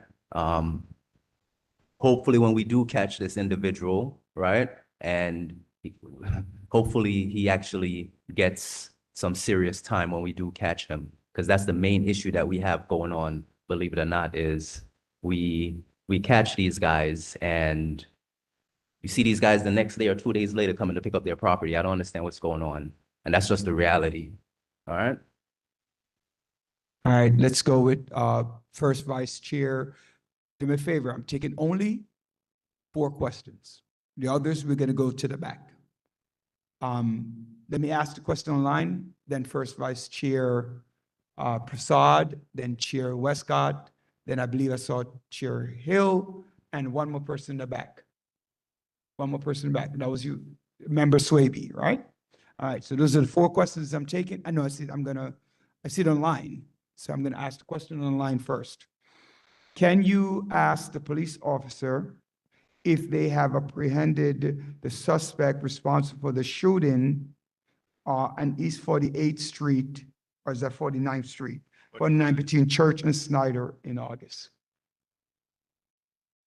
Hopefully when we do catch this individual, right? And hopefully he actually gets some serious time when we do catch him, because that's the main issue that we have going on, believe it or not, is we catch these guys and you see these guys the next day or 2 days later coming to pick up their property. I don't understand what's going on. And that's just the reality. All right? All right, let's go with first vice chair. Do me a favor, I'm taking only 4 questions. The others, we're gonna go to the back. Let me ask the question online, then first vice chair Prasad, then chair Westcott, then I believe I saw chair Hill, and one more person in the back. One more person in the back, that was you, member Swaby, right? All right, so those are the 4 questions I'm taking. I know I see it online, so I'm gonna ask the question online first. Can you ask the police officer if they have apprehended the suspect responsible for the shooting on East 48th Street, or is that 49th Street? 49 between Church and Snyder in August.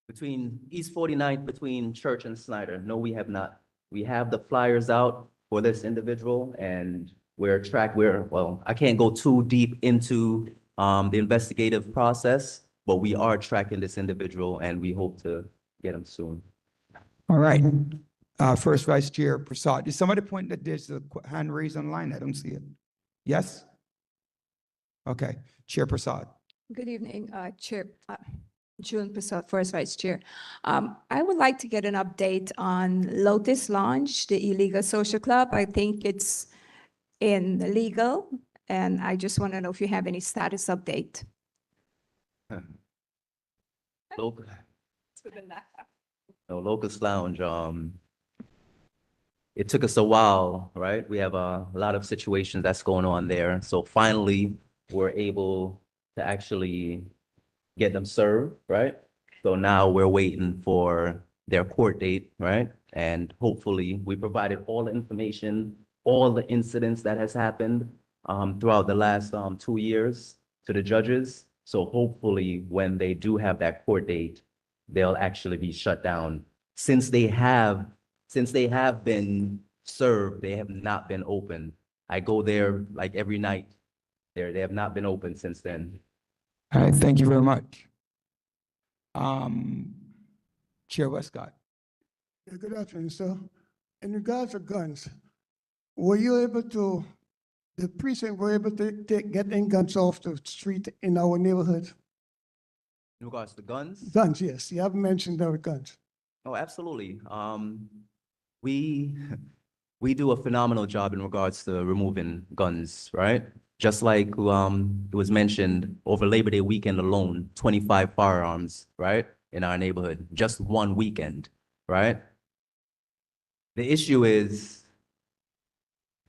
Between East 49th, between Church and Snyder, no, we have not. We have the flyers out for this individual and well, I can't go too deep into the investigative process, but we are tracking this individual and we hope to get him soon. All right. First Vice Chair Prasad, did somebody point that there's a hand raised online? I don't see it. Yes? Okay, Chair Prasad. Good evening, Chair, June Prasad, First Vice Chair. I would like to get an update on Lotus Lounge, the illegal social club. I think it's illegal, and I just want to know if you have any status update. Locust Lounge, it took us a while, right? We have a lot of situations that's going on there. So finally, we're able to actually get them served, right? So now we're waiting for their court date, right? And hopefully we provided all the information, all the incidents that has happened throughout the last 2 years to the judges. So hopefully when they do have that court date, they'll actually be shut down. Since they have been served, they have not been open. I go there like every night. They have not been open since then. All right, thank you very much. Chair Westcott. Yeah, good afternoon, sir. In regards to guns, the precinct were able to get any guns off the street in our neighborhood? In regards to guns? Guns, yes. You haven't mentioned our guns. Oh, absolutely. We do a phenomenal job in regards to removing guns, right? Just like it was mentioned, over Labor Day weekend alone, 25 firearms, right, in our neighborhood, just one weekend, right? The issue is,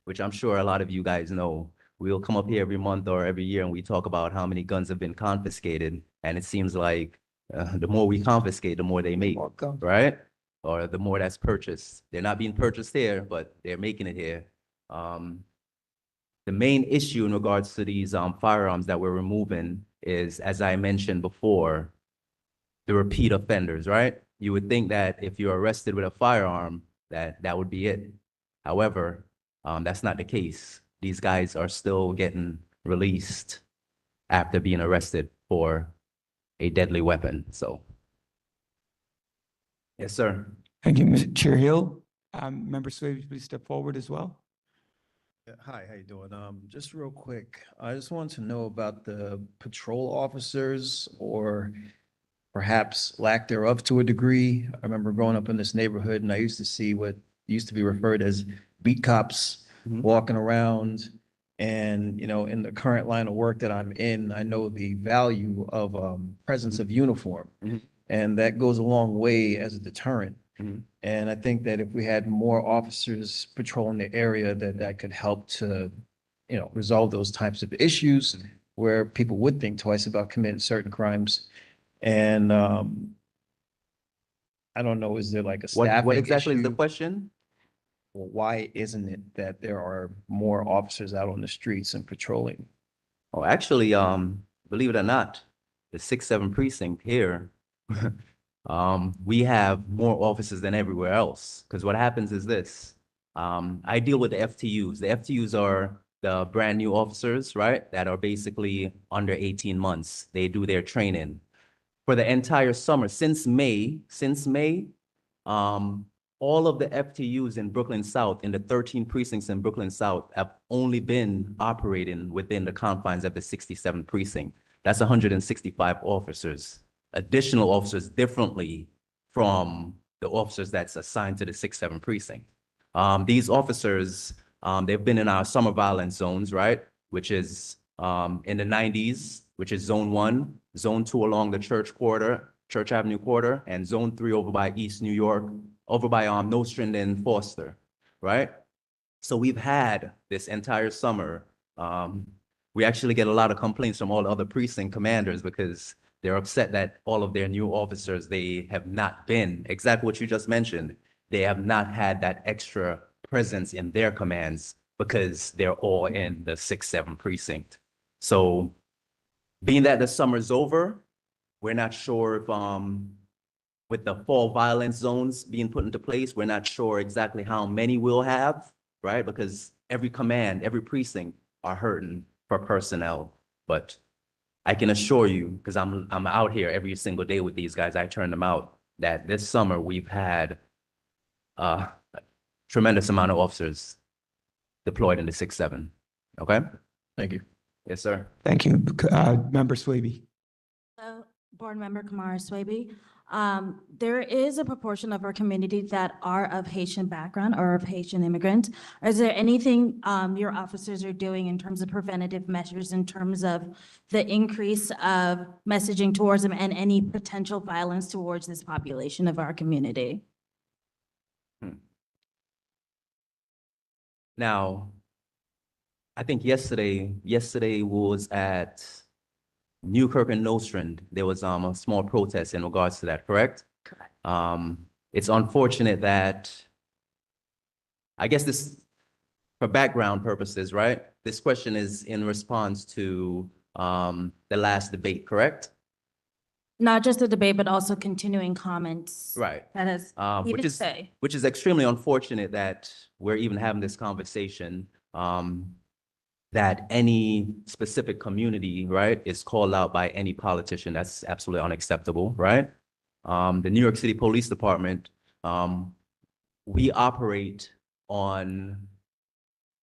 which I'm sure a lot of you guys know, we'll come up here every month or every year and we talk about how many guns have been confiscated. And it seems like the more we confiscate, the more they make, right? Or the more that's purchased. They're not being purchased here, but they're making it here. The main issue in regards to these firearms that we're removing is, as I mentioned before, the repeat offenders, right? You would think that if you're arrested with a firearm, that would be it. However, that's not the case. These guys are still getting released after being arrested for a deadly weapon. So, yes, sir. Thank you, Mr. Chair Hill. Member Swayze, please step forward as well. Yeah, hi, how you doing? Just real quick, I just want to know about the patrol officers or perhaps lack thereof to a degree. I remember growing up in this neighborhood and I used to see what used to be referred as beat cops walking around. And, you know, in the current line of work that I'm in, I know the value of presence of uniform. And that goes a long way as a deterrent. And I think that if we had more officers patrolling the area, that could help to, you know, resolve those types of issues where people would think twice about committing certain crimes. And I don't know, is there like a What staffing exactly is the issue? question? Well, why isn't it that there are more officers out on the streets and patrolling? Oh, actually, believe it or not, the 6-7 precinct here, we have more officers than everywhere else. Because what happens is this, I deal with the FTUs. The FTUs are the brand new officers, right? That are basically under 18 months. They do their training. For the entire summer, since May, all of the FTUs in Brooklyn South, in the 13 precincts in Brooklyn South, have only been operating within the confines of the 67th precinct. That's 165 officers, additional officers differently from the officers that's assigned to the 6-7 precinct. These officers, they've been in our summer violence zones, right? Which is in the 90s, which is zone 1, zone 2 along the Church Avenue corridor, and zone 3 over by East New York, over by Nostrand and Foster, right? So we've had this entire summer, we actually get a lot of complaints from all the other precinct commanders because they're upset that all of their new officers, they have not been, exactly what you just mentioned, they have not had that extra presence in their commands because they're all in the 6-7 precinct. So being that the summer's over, we're not sure if, with the fall violence zones being put into place, we're not sure exactly how many we'll have, right? Because every command, every precinct are hurting for personnel. But I can assure you, because I'm out here every single day with these guys, I turn them out, that this summer we've had a tremendous amount of officers deployed in the 6-7. Okay? Thank you. Yes, sir. Thank you. Member Swaby. Board Member Kamara Swaby. There is a proportion of our community that are of Haitian background or of Haitian immigrant. Is there anything your officers are doing in terms of preventative measures, in terms of the increase of messaging towards them and any potential violence towards this population of our community? Now, I think yesterday was at Newkirk and Nostrand. There was a small protest in regards to that, correct? Correct. It's unfortunate that, I guess this, for background purposes, right? This question is in response to the last debate, correct? Not just the debate, but also continuing comments. Right. That has Which is extremely unfortunate that we're even having this conversation, that any specific community, right, is called out by any politician. That's absolutely unacceptable, right? The New York City Police Department, we operate on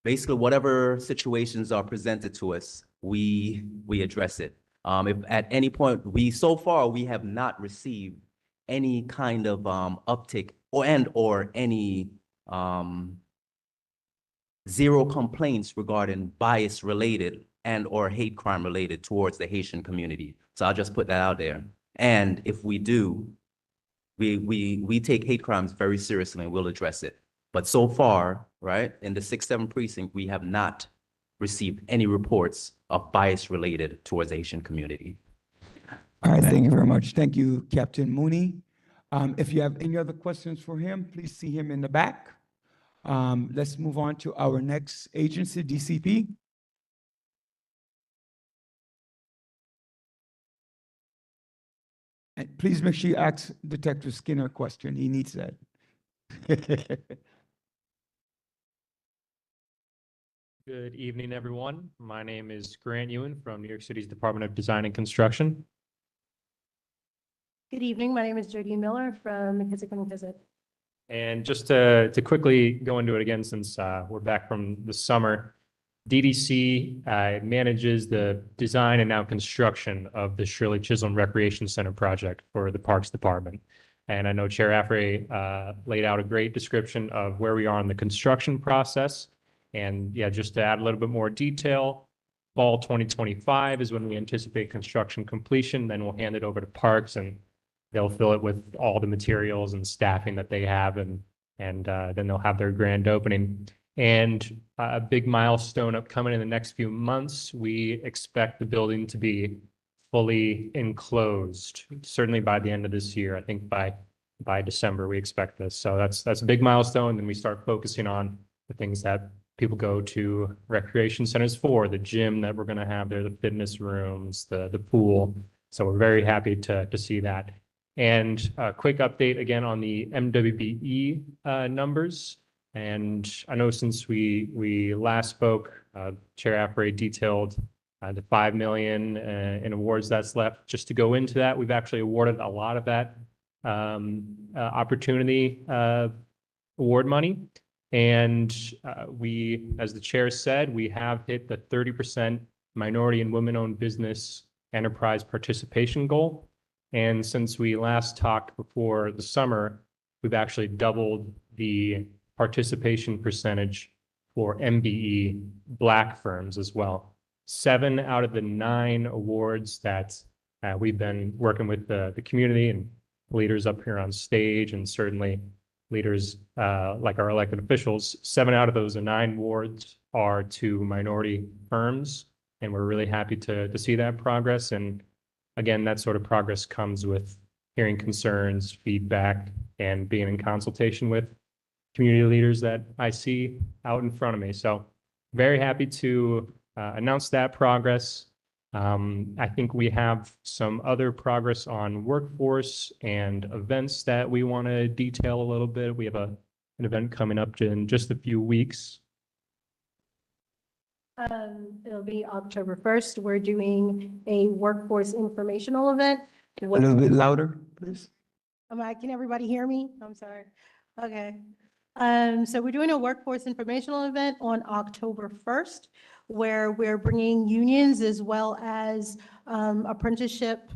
basically whatever situations are presented to us, we address it. If at any point, so far, we have not received any kind of uptick or any zero complaints regarding bias related and or hate crime related towards the Haitian community. So I'll just put that out there. And if we do, we take hate crimes very seriously and we'll address it. But so far, right, in the 6-7 precinct, we have not received any reports of bias related towards the Haitian community. All right, thank you very much. Thank you, Captain Mooney. If you have any other questions for him, please see him in the back. Let's move on to our next agency, DCP. And please make sure you ask Detective Skinner a question. He needs that. Good evening, everyone. My name is Grant Ewan from New York City's Department of Design and Construction. Good evening. My name is Jody Miller from McKissick and McKissick. And just to quickly go into it again, since we're back from the summer, DDC manages the design and now construction of the Shirley Chisholm Recreation Center project for the Parks Department. And I know Chair Affray laid out a great description of where we are in the construction process. And yeah, just to add a little bit more detail, fall 2025 is when we anticipate construction completion. Then we'll hand it over to Parks and they'll fill it with all the materials and staffing that they have, and then they'll have their grand opening. And a big milestone upcoming in the next few months, we expect the building to be fully enclosed, certainly by the end of this year. I think by December, we expect this. So that's a big milestone. Then we start focusing on the things that people go to recreation centers for, the gym that we're going to have there, the fitness rooms, the pool. So we're very happy to see that. And a quick update again on the MWBE numbers. And I know since we last spoke, Chair Affray detailed the $5 million in awards that's left. Just to go into that, we've actually awarded a lot of that opportunity award money. And we, as the chair said, we have hit the 30% minority and women-owned business enterprise participation goal. And since we last talked before the summer, we've actually doubled the participation percentage for MBE Black firms as well. 7 out of the 9 awards that we've been working with the community and leaders up here on stage, and certainly leaders like our elected officials, 7 out of those 9 awards are to minority firms. And we're really happy to see that progress. And again, that sort of progress comes with hearing concerns, feedback, and being in consultation with community leaders that I see out in front of me. So very happy to announce that progress. I think we have some other progress on workforce and events that we want to detail a little bit. We have an event coming up in just a few weeks. It'll be October 1st. We're doing a workforce informational event. A little bit louder, please. Can everybody hear me? I'm sorry. Okay. So we're doing a workforce informational event on October 1st, where we're bringing unions as well as apprenticeship,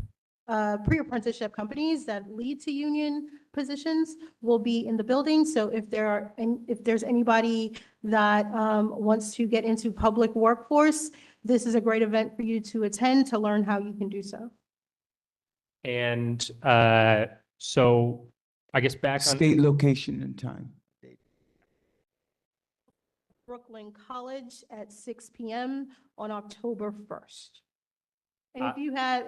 pre-apprenticeship companies that lead to union positions will be in the building. So if there's anybody that wants to get into public workforce, this is a great event for you to attend to learn how you can do so. And so I guess back on State, location, and time. Brooklyn College at 6 p.m. on October 1st. And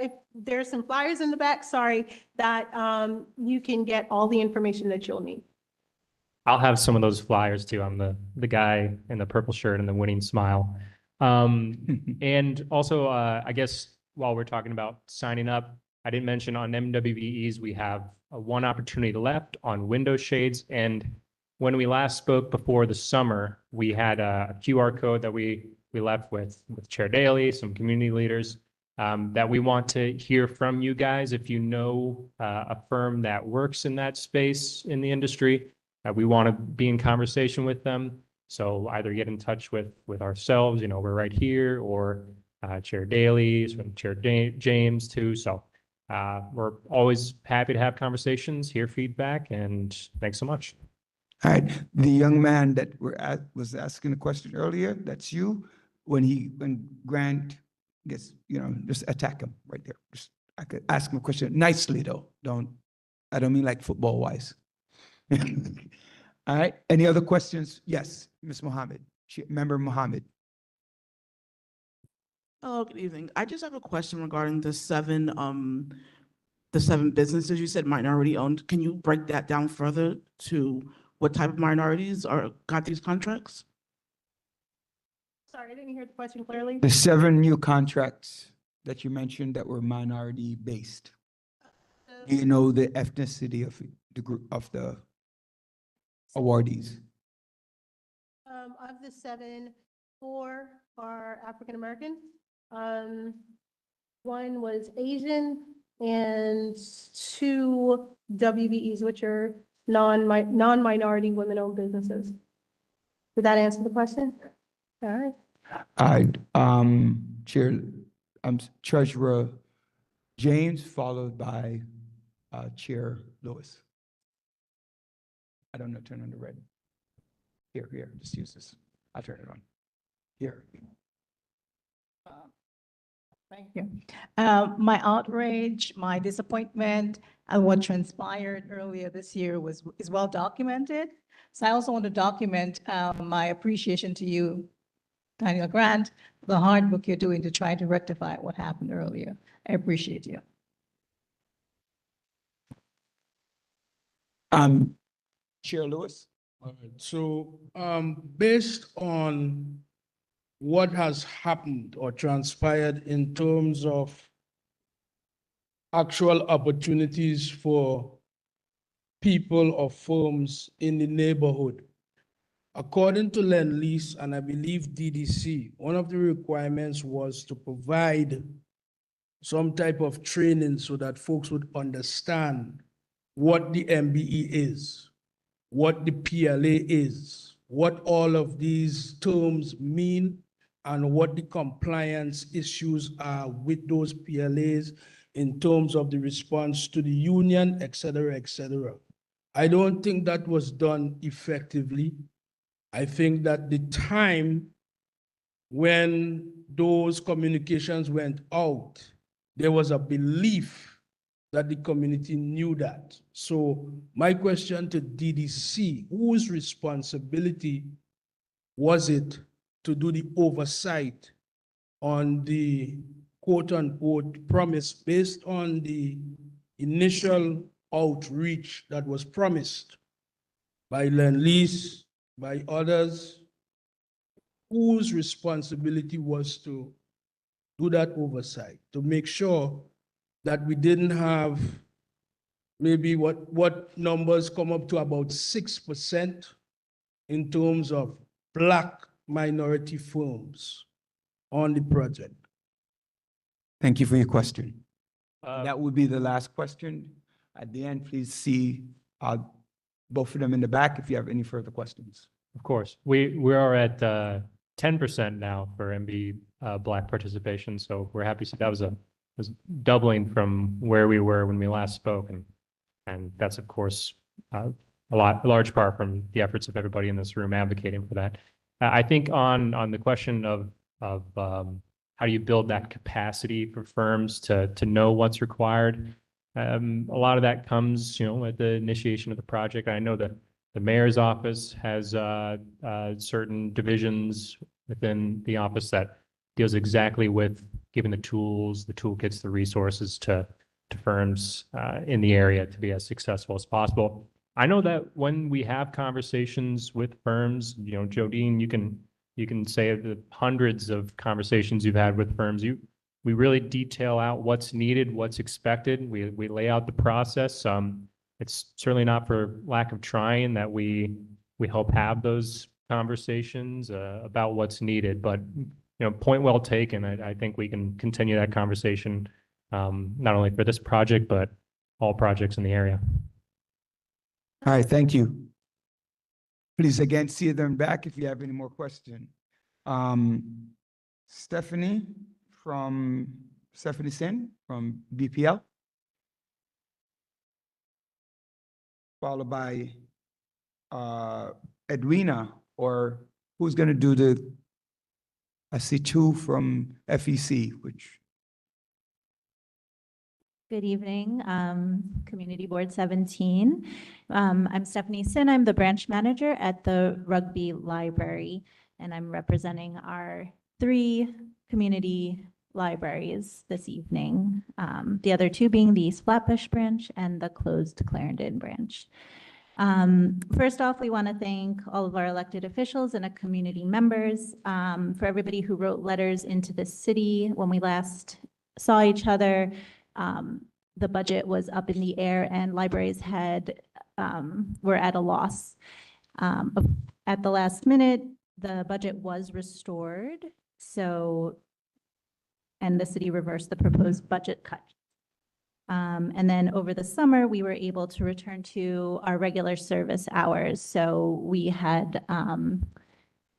if there's some flyers in the back, sorry, that you can get all the information that you'll need. I'll have some of those flyers too. I'm the guy in the purple shirt and the winning smile. And also, I guess while we're talking about signing up, I didn't mention on MWBEs, we have one opportunity left on window shades. And when we last spoke before the summer, we had a QR code that we left with Chair Daly, some community leaders, that we want to hear from you guys. If you know a firm that works in that space in the industry, we want to be in conversation with them. So either get in touch with ourselves, we're right here, or Chair Daly, Chair James too. So we're always happy to have conversations, hear feedback, and thanks so much. All right, the young man that was asking a question earlier, that's you. When Grant gets, just attack him right there. I could ask him a question nicely though. I don't mean like football wise. All right, any other questions? Yes, Ms. Mohammed, Member Mohammed. Hello, good evening. I just have a question regarding the seven businesses you said minority owned. Can you break that down further to what type of minorities got these contracts? Sorry, I didn't hear the question clearly. The 7 new contracts that you mentioned that were minority based. Do you know the ethnicity of the group of the awardees? Of the 7, 4 are African American. One was Asian and 2 WBEs, which are non-minority women-owned businesses. Did that answer the question? All right. Chair, Treasurer James, followed by Chair Lewis. I don't know, turn on the red. Here, just use this. I'll turn it on. Here. Thank you. My outrage, my disappointment, and what transpired earlier this year is well documented. So I also want to document my appreciation to you, Daniel Grant, the hard work you're doing to try to rectify what happened earlier. I appreciate you. Chair Lewis. All right, so based on what has happened or transpired in terms of actual opportunities for people or firms in the neighborhood, according to Lend-Lease and I believe DDC, one of the requirements was to provide some type of training so that folks would understand what the MBE is, what the PLA is, what all of these terms mean, and what the compliance issues are with those PLAs in terms of the response to the union, et cetera, et cetera. I don't think that was done effectively. I think that the time when those communications went out, there was a belief that the community knew that. So my question to DDC, whose responsibility was it to do the oversight on the quote unquote promise based on the initial outreach that was promised by Lend-Lease, by others, whose responsibility was to do that oversight, to make sure that we didn't have maybe what numbers come up to about 6% in terms of Black minority firms on the project. Thank you for your question. That would be the last question. At the end, please see both of them in the back if you have any further questions. Of course, we are at 10% now for MB Black participation, so we're happy. So that was doubling from where we were when we last spoke, and that's of course a large part from the efforts of everybody in this room advocating for that. I think on the question of how do you build that capacity for firms to know what's required, a lot of that comes, at the initiation of the project. I know that the mayor's office has certain divisions within the office that deals exactly with giving the tools, the toolkits, the resources to firms in the area to be as successful as possible. I know that when we have conversations with firms, Jodine, you can say the hundreds of conversations you've had with firms, we really detail out what's needed, what's expected. We lay out the process. It's certainly not for lack of trying that we hope have those conversations about what's needed, but point well taken. I think we can continue that conversation not only for this project, but all projects in the area. All right, thank you. Please again, see them back if you have any more questions. Stephanie Sin from BPL. Followed by Edwina, or who's going to do I see 2 from FEC, which. Good evening, Community Board 17. I'm Stephanie Sin. I'm the branch manager at the Rugby Library, and I'm representing our 3 community libraries this evening. The other 2 being the East Flatbush branch and the closed Clarendon branch. First off, we want to thank all of our elected officials and our community members for everybody who wrote letters into the city when we last saw each other. The budget was up in the air and libraries were at a loss. At the last minute, the budget was restored, so, and the city reversed the proposed budget cut. And then over the summer, we were able to return to our regular service hours. So we had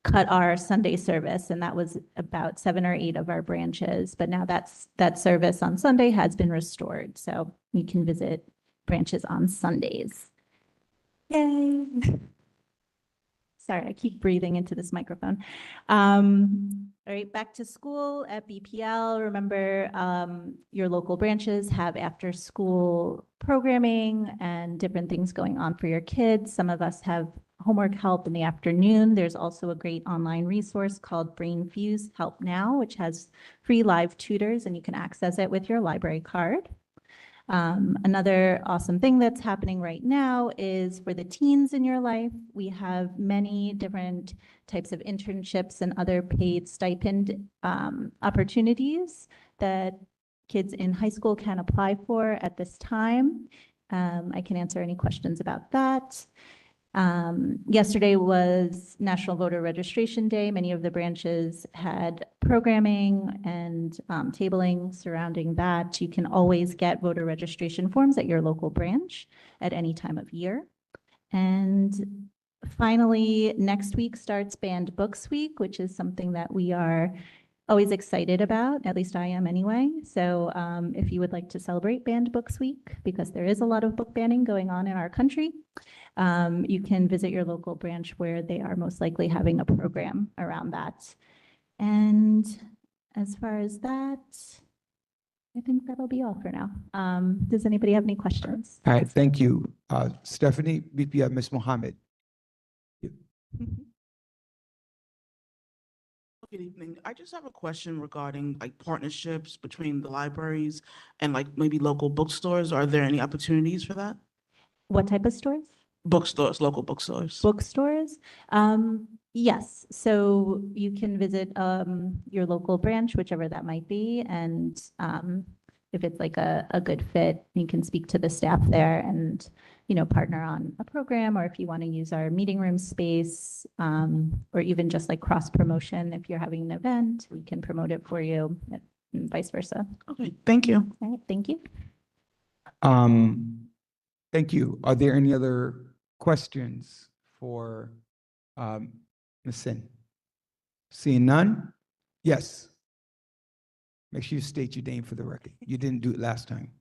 cut our Sunday service, and that was about 7 or 8 of our branches. But now that service on Sunday has been restored. So you can visit branches on Sundays. Yay. Sorry, I keep breathing into this microphone. All right, back to school at BPL. Remember, your local branches have after-school programming and different things going on for your kids. Some of us have homework help in the afternoon. There's also a great online resource called Brain Fuse Help Now, which has free live tutors, and you can access it with your library card. Another awesome thing that's happening right now is for the teens in your life, we have many different types of internships and other paid stipend opportunities that kids in high school can apply for at this time. I can answer any questions about that. Yesterday was National Voter Registration Day. Many of the branches had programming and tabling surrounding that. You can always get voter registration forms at your local branch at any time of year. And finally, next week starts Banned Books Week, which is something that we are always excited about, at least I am anyway. So if you would like to celebrate Banned Books Week, because there is a lot of book banning going on in our country, you can visit your local branch where they are most likely having a program around that. And as far as that, I think that'll be all for now. Does anybody have any questions? All right, thank you. Stephanie, BPL, Ms. Mohammed. Good evening. I just have a question regarding like partnerships between the libraries and like maybe local bookstores. Are there any opportunities for that? What type of stores? Bookstores, local bookstores. Bookstores? Yes, so you can visit your local branch, whichever that might be, and if it's like a good fit, you can speak to the staff there and, you know, partner on a program, or if you want to use our meeting room space, or even just like cross promotion. If you're having an event, we can promote it for you, and vice versa. Okay, thank you. All right, thank you. Thank you. Are there any other questions for Ms. Sin? Seeing none? Yes. Make sure you state your name for the record. You didn't do it last time.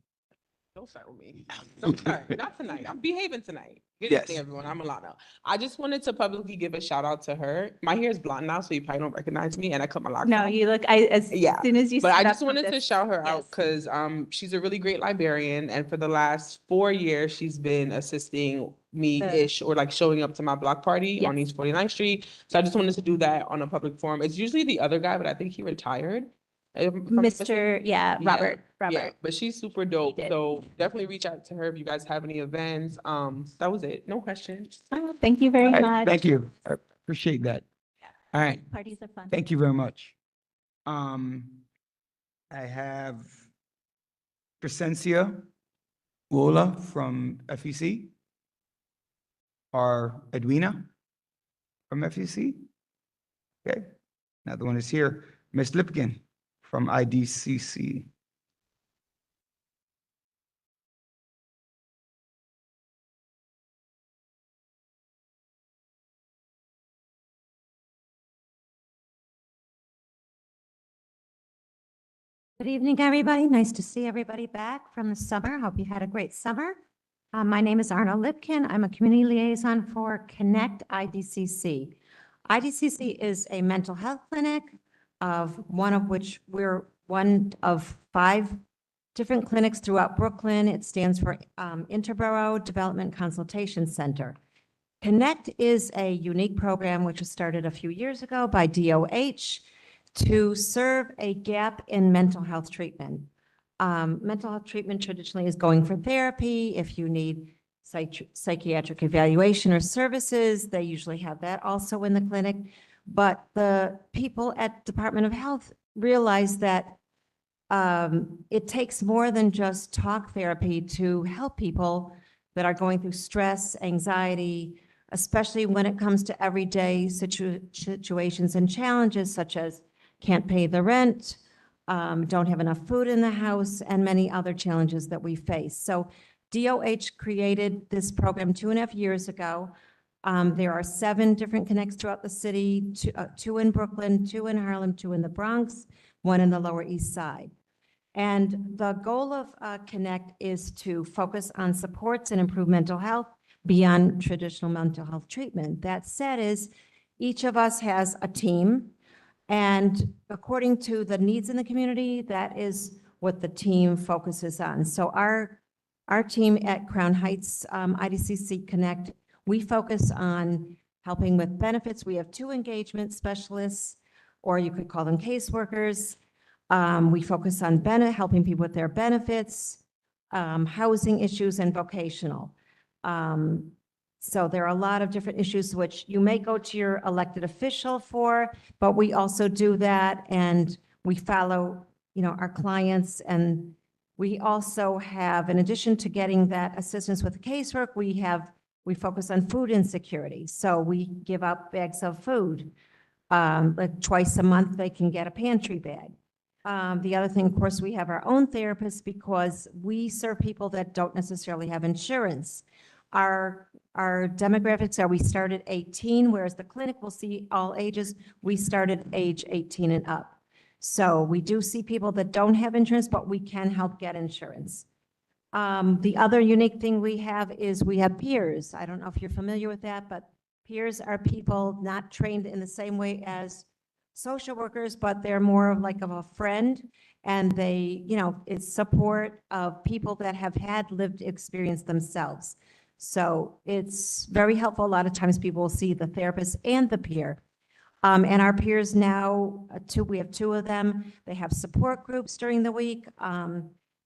Don't start with me. Don't start. Not tonight. I'm behaving tonight. Good Yes. evening, everyone. I'm Alana. I just wanted to publicly give a shout out to her. My hair is blonde now, so you probably don't recognize me, and I cut my locks No, off. you look, as soon as you But I stood up just from wanted to this- shout her out Yes. because she's a really great librarian, and for the last 4 years, she's been assisting me-ish or like showing up to my block party on East 49th Street. So I just wanted to do that on a public forum. It's usually the other guy, but I think he retired. Mr. Yeah, Robert. Yeah, but she's super dope. So definitely reach out to her if you guys have any events. That was it. No questions. Thank you very All right, much. thank you. I appreciate that. All right. Parties are fun. Thank you very much. I have Crescencia Wola from FEC. Or Edwina from FEC. Okay, another one is here. Ms. Lipkin from IDCC. Good evening, everybody. Nice to see everybody back from the summer. Hope you had a great summer. My name is Arna Lipkin. I'm a community liaison for Connect IDCC. IDCC is a mental health clinic one of which we're one of 5 different clinics throughout Brooklyn. It stands for Interborough Development Consultation Center. Connect is a unique program which was started a few years ago by DOH to serve a gap in mental health treatment. Mental health treatment traditionally is going for therapy. If you need psychiatric evaluation or services, they usually have that also in the clinic. But the people at Department of Health realize that it takes more than just talk therapy to help people that are going through stress, anxiety, especially when it comes to everyday situations and challenges such as can't pay the rent, don't have enough food in the house, and many other challenges that we face. So DOH created this program 2.5 years ago. There are 7 different connects throughout the city, 2 in Brooklyn, 2 in Harlem, 2 in the Bronx, 1 in the Lower East Side. And the goal of Connect is to focus on supports and improve mental health beyond traditional mental health treatment. That said is each of us has a team, and according to the needs in the community, that is what the team focuses on. So our team at Crown Heights IDCC Connect, we focus on helping with benefits. We have 2 engagement specialists, or you could call them caseworkers. We focus on helping people with their benefits, housing issues, and vocational. So there are a lot of different issues which you may go to your elected official for, but we also do that, and we follow, our clients. And we also have, in addition to getting that assistance with casework, we focus on food insecurity. So we give out bags of food. Like twice a month, they can get a pantry bag. The other thing, of course, we have our own therapists because we serve people that don't necessarily have insurance. Our demographics are, we start at 18, whereas the clinic will see all ages. We start at age 18 and up. So we do see people that don't have insurance, but we can help get insurance. The other unique thing we have is we have peers. I don't know if you're familiar with that, but peers are people not trained in the same way as social workers, but they're more of a friend, and they, it's support of people that have had lived experience themselves. So it's very helpful. A lot of times people will see the therapist and the peer. And our peers now, we have 2 of them. They have support groups during the week.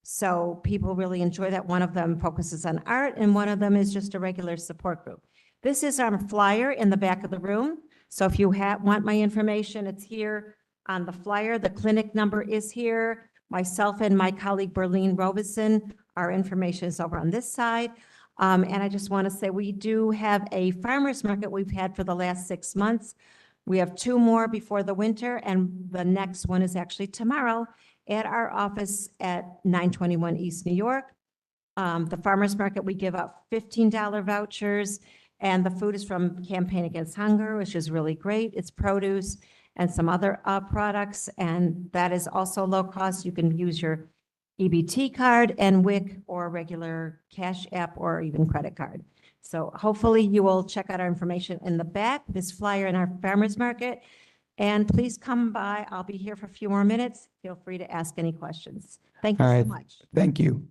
So people really enjoy that. One of them focuses on art, and one of them is just a regular support group. This is our flyer in the back of the room. So if you want my information, it's here on the flyer. The clinic number is here. Myself and my colleague Berlene Robeson, our information is over on this side. And I just want to say we do have a farmer's market we've had for the last 6 months. We have 2 more before the winter, and the next one is actually tomorrow at our office at 921 East New York. The farmer's market, we give out $15 vouchers, and the food is from Campaign Against Hunger, which is really great. It's produce and some other products, and that is also low cost. You can use your EBT card and WIC or regular Cash App or even credit card. So hopefully you will check out our information in the back, this flyer in our farmer's market. And please come by. I'll be here for a few more minutes. Feel free to ask any questions. Thank you All so right. much. Thank you.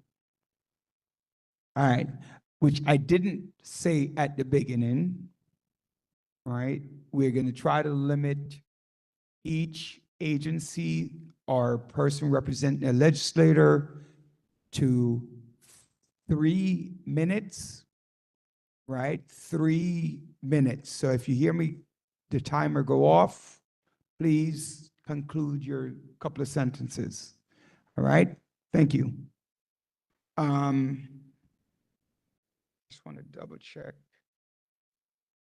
All right, which I didn't say at the beginning, all right? We're going to try to limit each agency or person representing a legislator to 3 minutes, right? 3 minutes. So if you hear me, the timer go off, please conclude your couple of sentences. All right? Thank you. Just want to double check.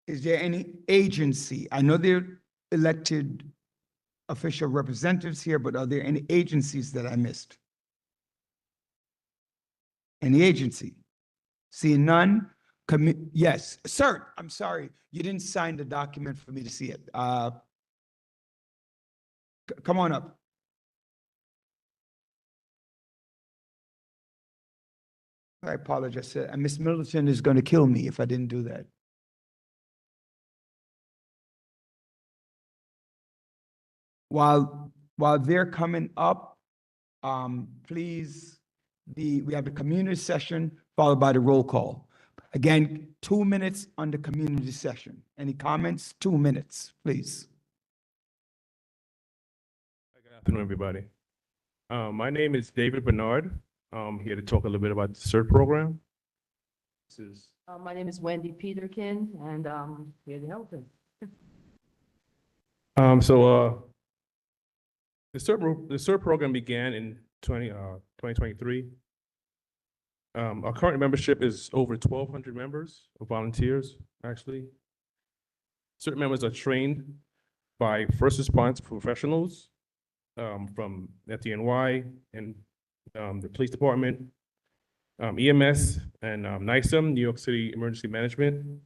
Is there any agency? I know they're elected official representatives here, but are there any agencies that I missed? Any agency? Seeing none? Yes, sir, I'm sorry. You didn't sign the document for me to see it. Come on up. I apologize. Miss Middleton is going to kill me if I didn't do that. While they're coming up, please, we have the community session followed by the roll call. Again, 2 minutes on the community session. Any comments? 2 minutes, please. Good afternoon, everybody. My name is David Bernard. I'm here to talk a little bit about the CERT program. My name is Wendy Peterkin, and here to help him. The CERT program began in 2023. Our current membership is over 1,200 members of volunteers, actually. CERT members are trained by first response professionals from FDNY and the police department, EMS, and NISM, New York City Emergency Management,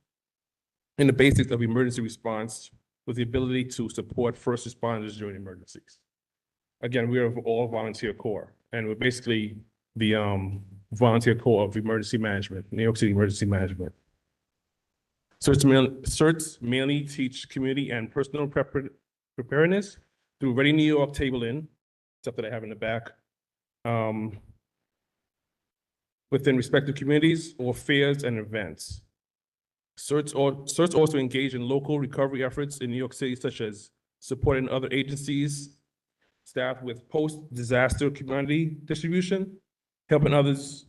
in the basics of emergency response with the ability to support first responders during emergencies. Again, we are all volunteer corps, and we're basically the volunteer corps of emergency management, New York City Emergency Management. CERTs mainly teach community and personal preparedness through Ready New York table in, stuff that I have in the back, within respective communities or fairs and events. CERTs also engage in local recovery efforts in New York City, such as supporting other agencies, staff with post-disaster community distribution, helping others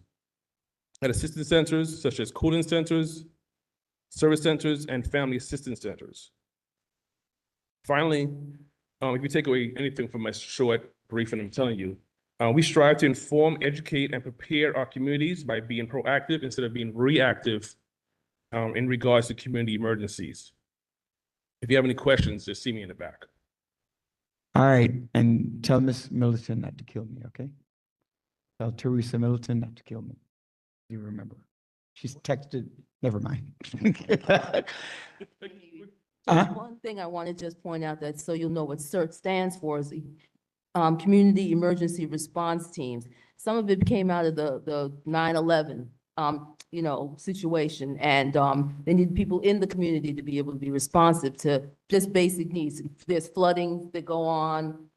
at assistance centers, such as cooling centers, service centers, and family assistance centers. Finally, if you take away anything from my short briefing I'm telling you, we strive to inform, educate, and prepare our communities by being proactive instead of being reactive in regards to community emergencies. If you have any questions, just see me in the back. All right, and tell Miss Middleton not to kill me, okay? Tell Teresa Middleton not to kill me. You remember? She's texted, never mind. One thing I want to just point out that so you'll know what CERT stands for is Community Emergency Response Teams. Some of it came out of the 9/11 situation, and they need people in the community to be able to be responsive to just basic needs. There's flooding that go on,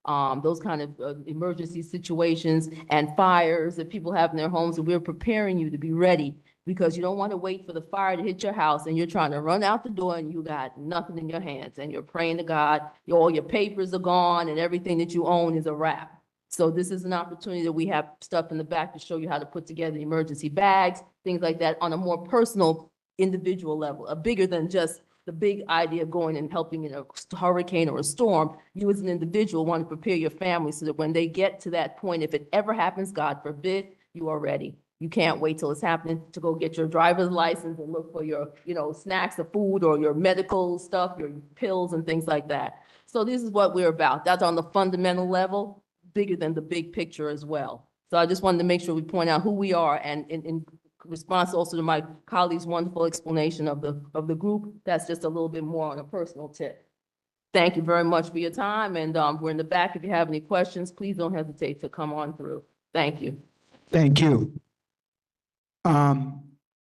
those kind of emergency situations, and fires that people have in their homes, and we're preparing you to be ready, because you don't want to wait for the fire to hit your house and you're trying to run out the door and you got nothing in your hands and you're praying to God, all your papers are gone and everything that you own is a wrap. So this is an opportunity that we have stuff in the back to show you how to put together emergency bags, things like that on a more personal, individual level, bigger than just the big idea of going and helping in a hurricane or a storm. You as an individual want to prepare your family so that when they get to that point, if it ever happens, God forbid, you are ready. You can't wait till it's happening to go get your driver's license and look for your, snacks or food or your medical stuff, your pills and things like that. So this is what we're about. That's on the fundamental level, bigger than the big picture as well. So I just wanted to make sure we point out who we are, and in response also to my colleague's wonderful explanation of the group, that's just a little bit more on a personal tip. Thank you very much for your time, and we're in the back. If you have any questions, please don't hesitate to come on through. Thank you. Thank you.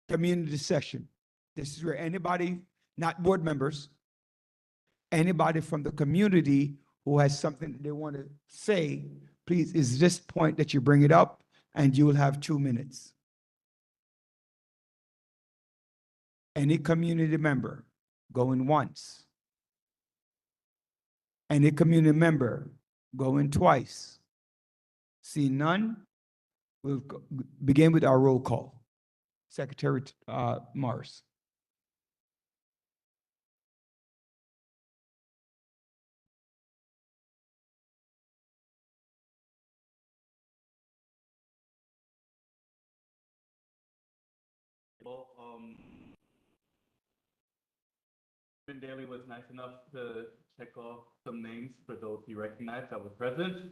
Community session. This is where anybody, not board members, anybody from the community who has something they want to say, please, is this point that you bring it up, and you will have 2 minutes. Any community member going once. Any community member going twice. See none, we'll begin with our roll call. Secretary Morris. Ben Daly was nice enough to check off some names for those he recognized that were present.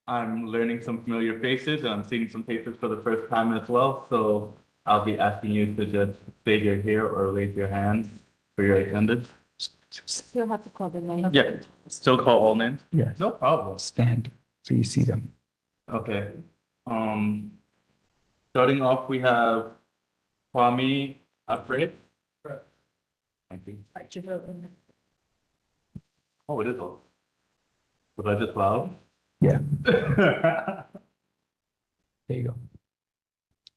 I'm learning some familiar faces, and I'm seeing some faces for the first time as well, so I'll be asking you to just say you're here or raise your hand for your attendance. Still have to call the name. Yeah, still call all names? Yes. No problem. Stand so you see them. Okay. Starting off, we have Kwame Afraid. Thank you. Oh, it is all. Was I just loud? Yeah. There you go.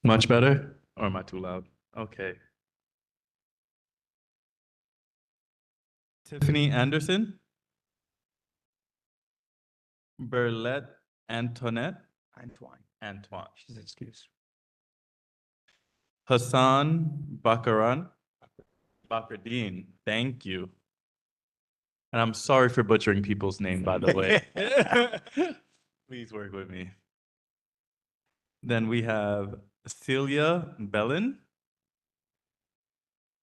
Much better? Or am I too loud? Okay. Tiffany Anderson. Berlette Antoinette. Antoine. She's excused. Hassan Bakardine. Thank you. And I'm sorry for butchering people's name, by the way. Please work with me. Then we have Celia Bellin.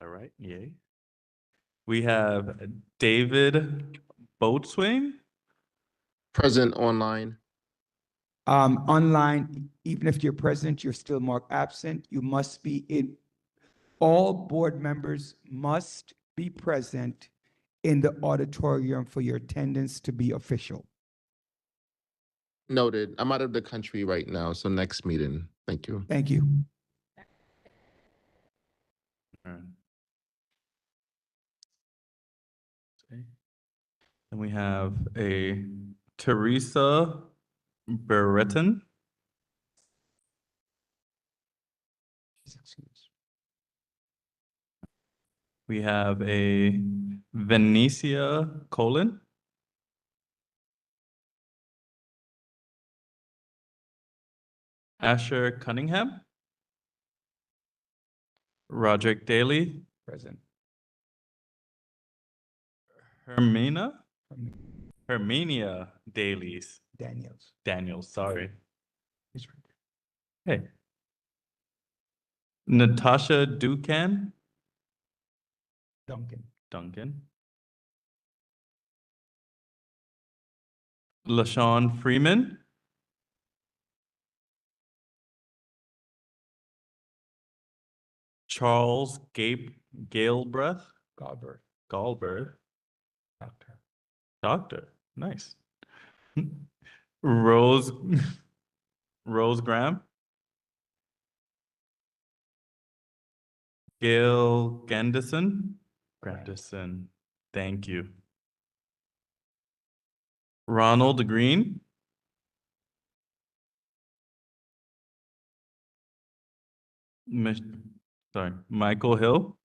All right, yay. We have David Boatswain. Present online. Online, even if you're present, you're still marked absent. You must be in, all board members must be present in the auditorium for your attendance to be official. Noted. I'm out of the country right now, so next meeting. Thank you. Thank you. And we have a Teresa Brereton. We have a Venetia Colon. Asher Cunningham. Roderick Daly. Present. Herminia Dailies. Daniels, sorry. Hey. Natasha Ducan. Duncan. LaShawn Freeman. Charles Galbraith. Galbraith. Doctor. Nice. Rose Graham. Gail Gandison. Thank you. Ronald Green. Michael Hill.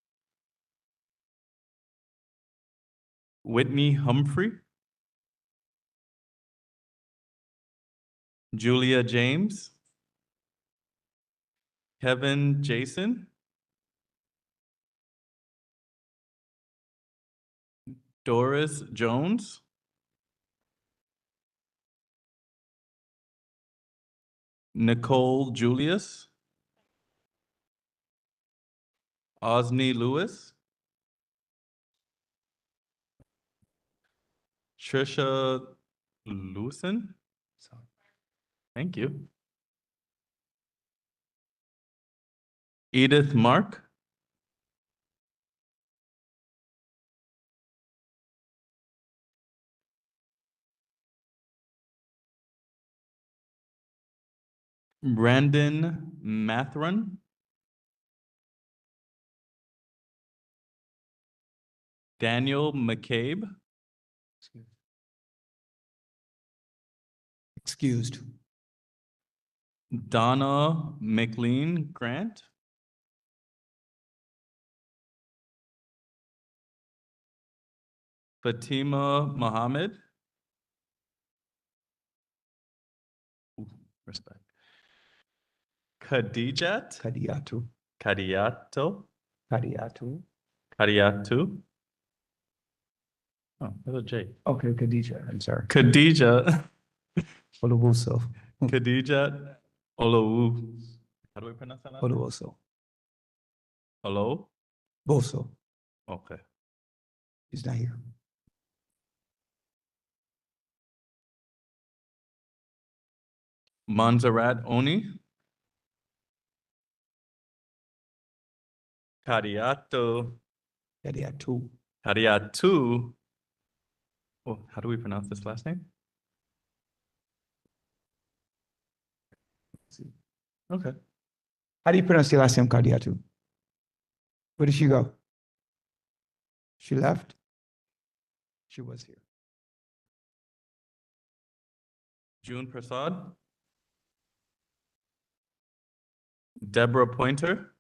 Whitney Humphrey. Julia James. Kevin Jason. Doris Jones. Nicole Julius. Osney Lewis. Trisha Lewison. Thank you. Edith Mark. Brandon Mathron. Daniel McCabe. Excused. Donna McLean Grant. Fatima Mohammed. Respect. Kadiatu. Oh, there's a J. Okay, Khadija, I'm sorry. Khadija. Olubuso. Khadija Olowu. How do we pronounce that? Olubuso. Hello? Boso. Okay. He's not here. Montserrat Oni. Kadiatu. Kadiatu. Oh, how do we pronounce this last name? Okay. How do you pronounce your last name, Kadiatu? Where did she go? She left? She was here. June Prasad. Deborah Pointer.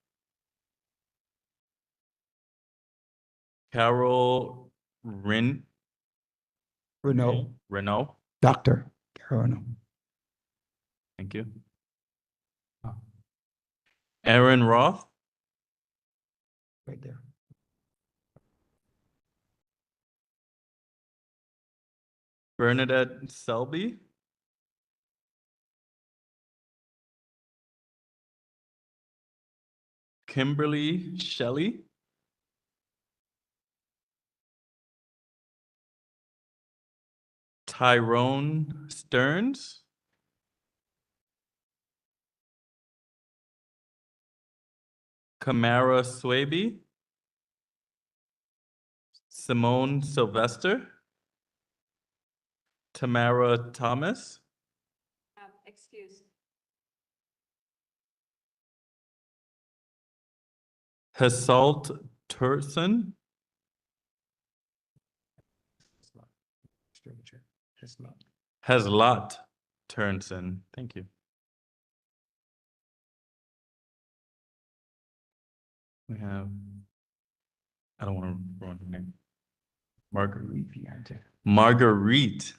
Carol Renault. Dr. Carol Renault. Thank you. Aaron Roth. Right there. Bernadette Selby. Kimberly Shelley. Tyrone Stearns. Kamara Swaby. Simone Sylvester. Tamara Thomas. Excuse. Hasalt Turson. Haslot Turnson. Thank you. We have, I don't want to ruin her name. Marguerite Viante. Marguerite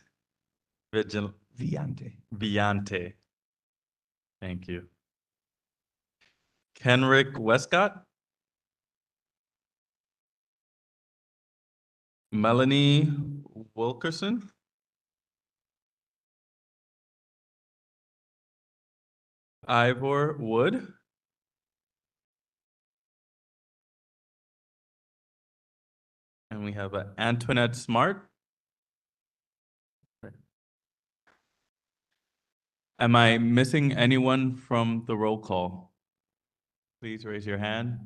Viante. Viante. Thank you. Kenrick Westcott. Melanie Wilkerson. Ivor Wood. And we have Antoinette Smart. Am I missing anyone from the roll call? Please raise your hand.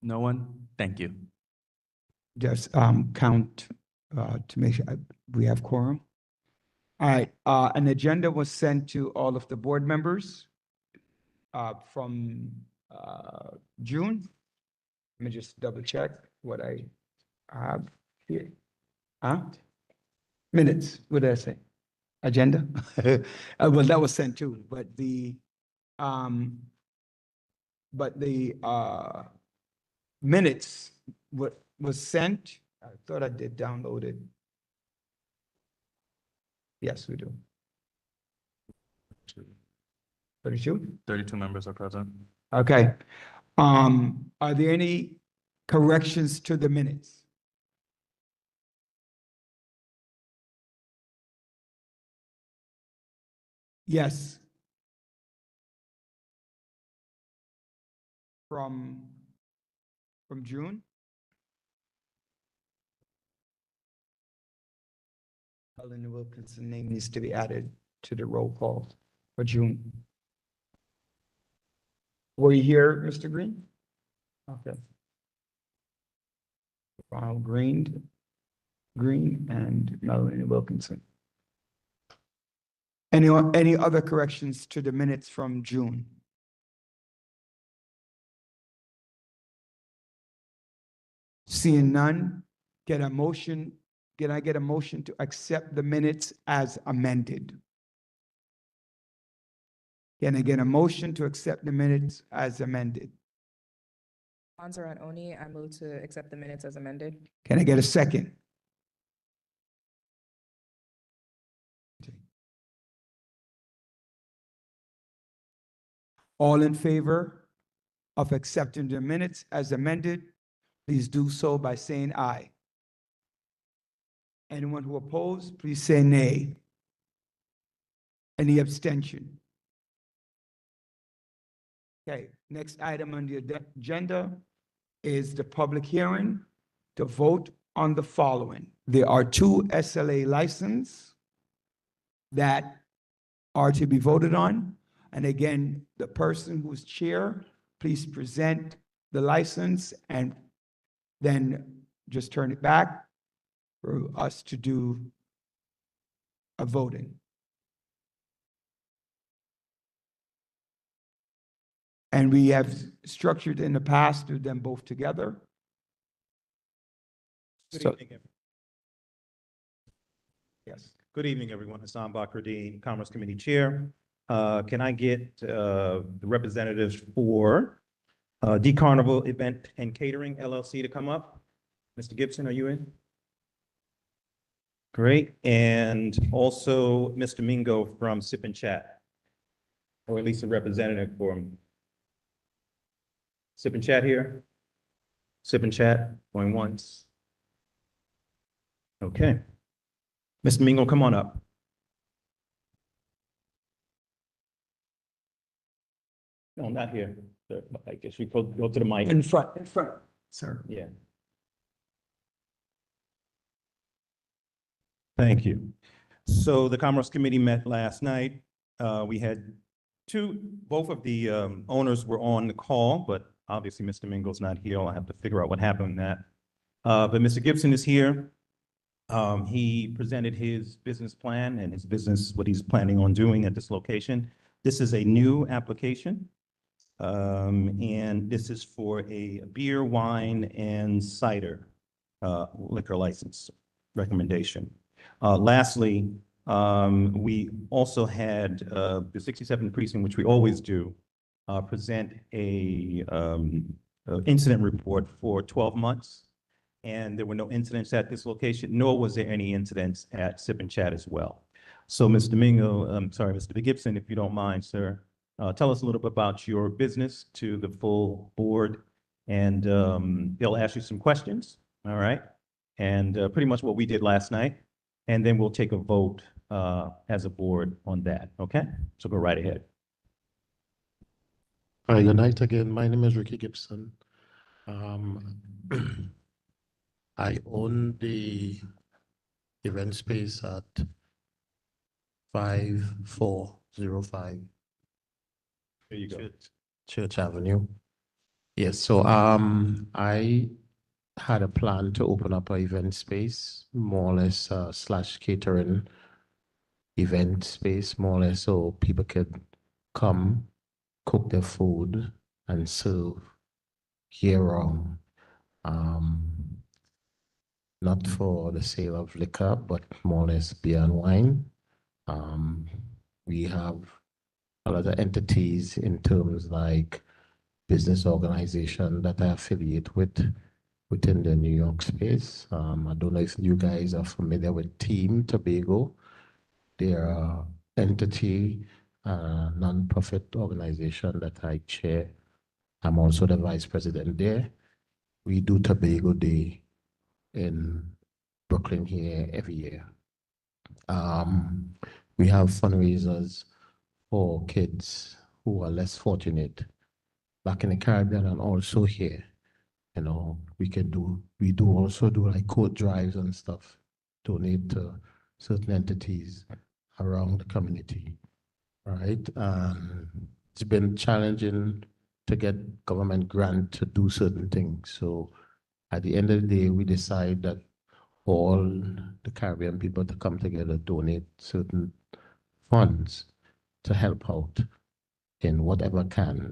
No one? Thank you. Just count to make sure we have quorum. All right, an agenda was sent to all of the board members from June. Let me just double check what I have here. Minutes, what did I say? Agenda? Well, that was sent too, but the minutes, what was sent, I thought I did download it. Yes, we do. 32? 32 members are present. Okay. Are there any corrections to the minutes? Yes. From June? Helen Wilkinson name needs to be added to the roll call for June. Were you here, Mr. Green? Okay. Ronald Green and Melanie Wilkinson. Any other corrections to the minutes from June? Seeing none, get a motion. Can I get a motion to accept the minutes as amended? Can I get a motion to accept the minutes as amended? Anzaran Oni, I move to accept the minutes as amended. Can I get a second? All in favor of accepting the minutes as amended, please do so by saying aye. Anyone who opposes, please say nay. Any abstention? Okay, next item on the agenda is the public hearing to vote on the following. There are two SLA licenses that are to be voted on. And again, the person who's chair, please present the license and then just turn it back for us to do a voting. And we have structured in the past to do them both together. Good So- evening. Yes. Good evening, everyone. Hassan Bakrdeen, Commerce Committee Chair. Can I get the representatives for D Carnival Event and Catering LLC to come up? Mr. Gibson, are you in? Great. And also Mr. Mingo from Sip and Chat, or at least a representative for him. Sip and Chat here? Sip and Chat, going once. Okay. Mr. Mingo, come on up. No, not here. I guess we go to the mic. In front, sir. Yeah. Thank you. So the Commerce Committee met last night. We had both of the owners were on the call, but obviously Mr. Mingo's not here. I'll have to figure out what happened with that. But Mr. Gibson is here. He presented his business plan and his business, what he's planning on doing at this location. This is a new application. And this is for a beer, wine, and cider liquor license recommendation. Lastly, we also had the 67th precinct, which we always do, present a incident report for 12 months. And there were no incidents at this location, nor was there any incidents at Sip and Chat as well. So Mr. Mr. Gibson, if you don't mind, sir, tell us a little bit about your business to the full board, and they'll ask you some questions, all right? And pretty much what we did last night, and then we'll take a vote as a board on that, okay? So go right ahead. Hi, good night again. My name is Ricky Gibson. I own the event space at 5405 There you go. Church Avenue. Yes, so I had a plan to open up an event space, more or less slash catering event space, more or less, so people could come, cook their food, and serve year round. Not for the sale of liquor, but more or less beer and wine. We have a lot of entities in terms like business organization that I affiliate with within the New York space. I don't know if you guys are familiar with Team Tobago. They're an entity, non-profit organization that I chair. I'm also the vice president there. We do Tobago Day in Brooklyn here every year. We have fundraisers for kids who are less fortunate back in the Caribbean and also here. You know, we do also do like coat drives and stuff, donate to certain entities around the community, right? It's been challenging to get government grant to do certain things. So at the end of the day, we decide that all the Caribbean people to come together, donate certain funds to help out in whatever they can.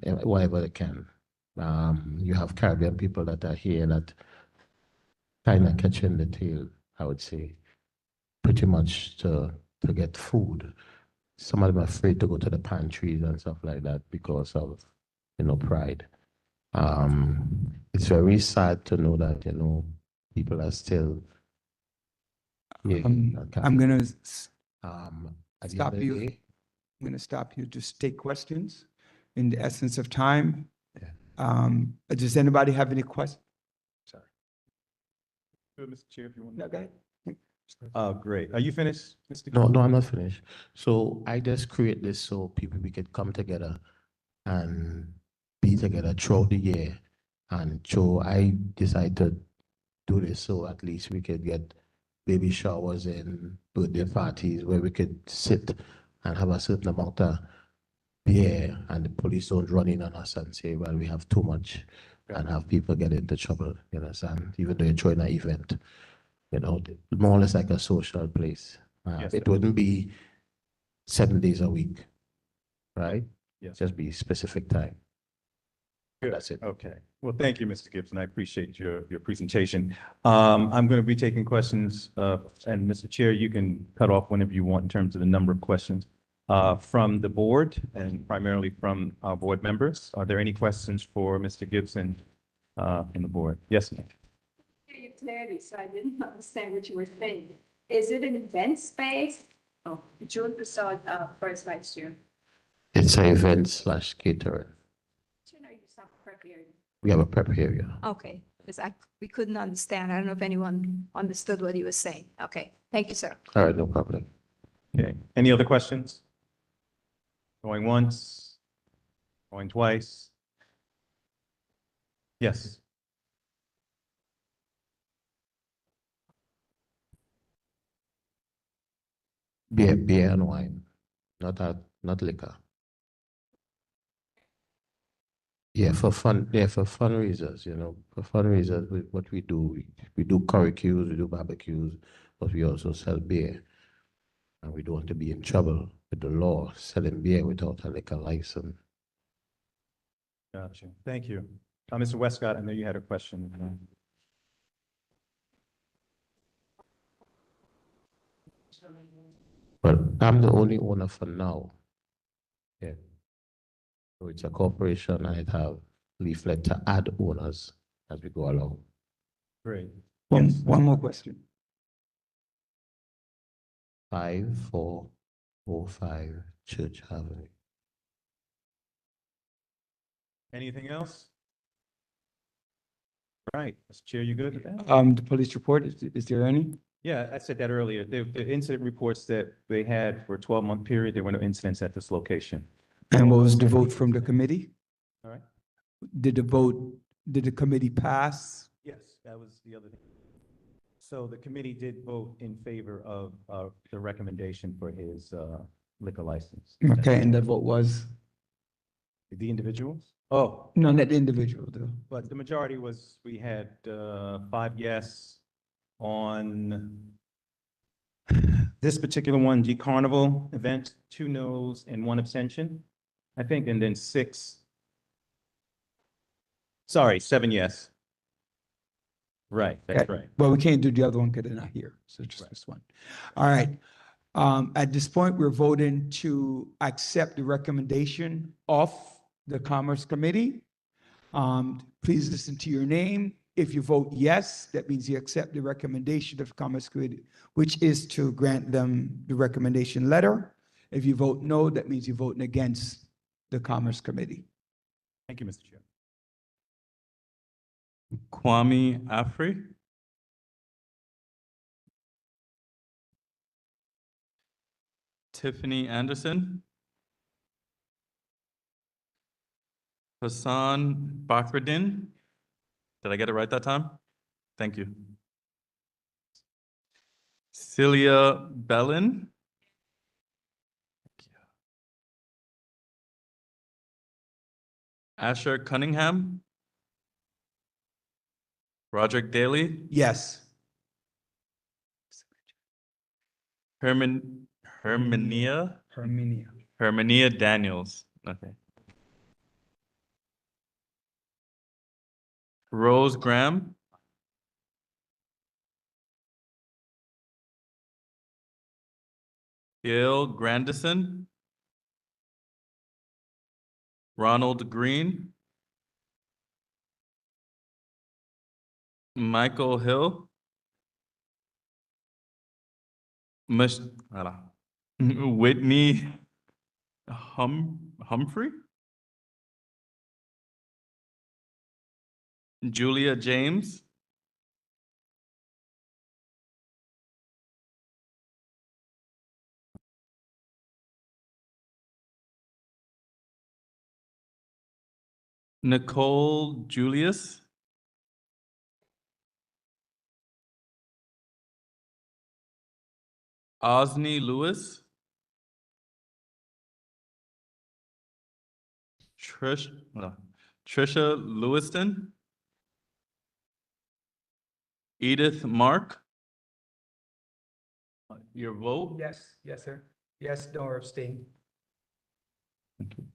You have Caribbean people that are here that kind of catching the tail, I would say, pretty much to get food. Some of them are afraid to go to the pantries and stuff like that because of, pride. It's very sad to know that, people are still. I'm gonna At the stop end of the you. day, I'm gonna stop you. Just take questions in the essence of time. Does anybody have any questions? Sorry. Good, Mr. Chair, if you want. No, go ahead. Great. Are you finished, Mr. No, I'm not finished. So I just create this so we could come together and be together throughout the year. And so I decided to do this so at least we could get baby showers and birthday parties where we could sit and have a certain amount of beer and the police don't run in on us and say, well, we have too much and have people get into trouble, you understand? Even though you're throwing an event, more or less like a social place. It wouldn't be 7 days a week, right? Yes. Just be specific time. Good. That's it. Okay. Well, thank you, Mr. Gibson. I appreciate your presentation. I'm going to be taking questions, and Mr. Chair, you can cut off whenever you want in terms of the number of questions from the board and primarily from our board members. Are there any questions for Mr. Gibson from the board? Yes, ma'am. Hear you clearly, so I didn't understand what you were saying. Is it an event space? Oh, June Prasad, first vice chair. It's an event slash catering. We have a prep area. Okay, because we couldn't understand. I don't know if anyone understood what he was saying. Okay, thank you, sir. All right, no problem. Okay. Any other questions? Going once? Going twice? Yes. Beer and wine, not liquor. Yeah, for fundraisers, for fundraisers, what we do, we do curricues, we do barbecues, but we also sell beer. And we don't want to be in trouble with the law selling beer without a liquor license. Gotcha. Thank you. Mr. Westcott, I know you had a question. But I'm the only owner for now. Yeah. So it's a corporation and it have leaflet to add owners as we go along. Great. One more question. 5405 Church Avenue. Anything else? Right, Mr. Chair, you good with that? The police report, is there any? Yeah, I said that earlier. The incident reports that they had for a 12-month period, there were no incidents at this location. And what was the vote from the committee? All right. Did the committee pass? Yes, that was the other thing. So the committee did vote in favor of the recommendation for his liquor license. Okay, and the vote was? The individuals? Oh, No, not the individual, though. but the majority was, we had 5 yes on this particular one, G Carnival event, 2 no's and 1 abstention, I think, and then 7 yes. Right, that's Okay. right. Well, we can't do the other one because they're not here, so just this one. All right. At this point, we're voting to accept the recommendation of the Commerce Committee. Please listen to your name. If you vote yes, that means you accept the recommendation of the Commerce Committee, which is to grant them the recommendation letter. If you vote no, that means you're voting against the Commerce Committee. Thank you, Mr. Chair. Kwame Afri. Tiffany Anderson. Hassan Bakruddin. Did I get it right that time? Thank you. Celia Bellin. Asher Cunningham. Roderick Daly. Yes. Herminia Daniels. Okay. Rose Graham. Gail Grandison. Ronald Green. Michael Hill. Whitney Humphrey. Julia James. Nicole Julius. Osney Lewis. Trisha Lewiston. Edith Mark. Your vote? Yes, yes, sir. Yes, no, or abstain. Thank you.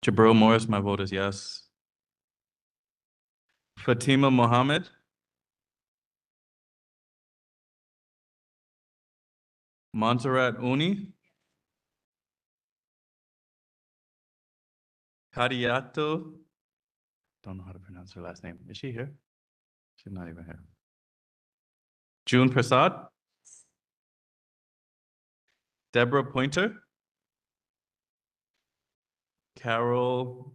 Jabril Morris, my vote is yes. Fatima Mohammed. Montserrat Uni. Kadiato. Don't know how to pronounce her last name. Is she here? She's not even here. June Prasad. Deborah Pointer. Carol.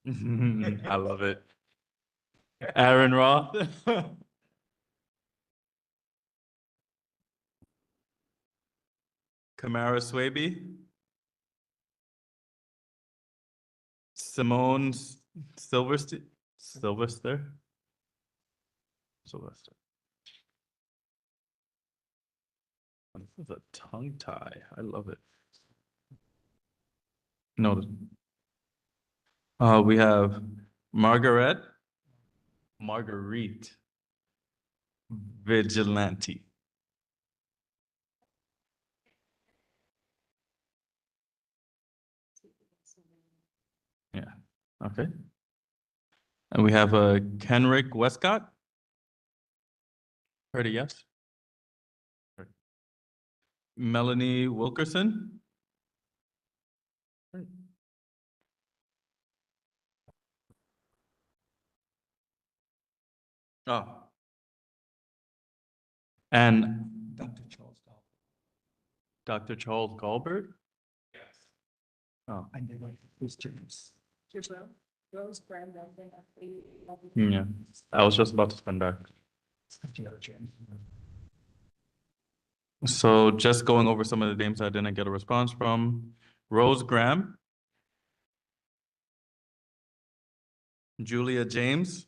I love it. Aaron Roth. Kamara Swaby. Simone Sylvester. This is a tongue tie. I love it. No. We have Marguerite Vigilante. Yeah, okay. And we have Kenrick Westcott. Heard a yes? Right. Melanie Wilkerson. Right. Oh. And Dr. Charles Galbert? Yes. Oh. I did like who's James. Yeah, I was just about to spend back. So just going over some of the names I didn't get a response from. Rose Graham. Julia James.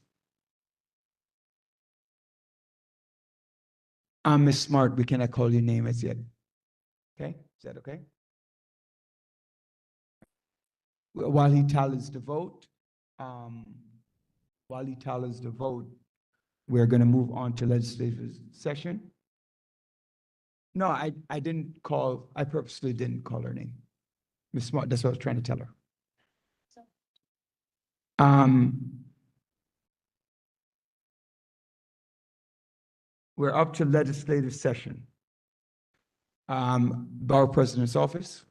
Miss Smart, we cannot call your name as yet. Okay, is that okay? While he tallies the vote, we're gonna move on to legislative session. No, I purposely didn't call her name. Miss Smart, that's what I was trying to tell her. We're up to legislative session. Borough President's Office.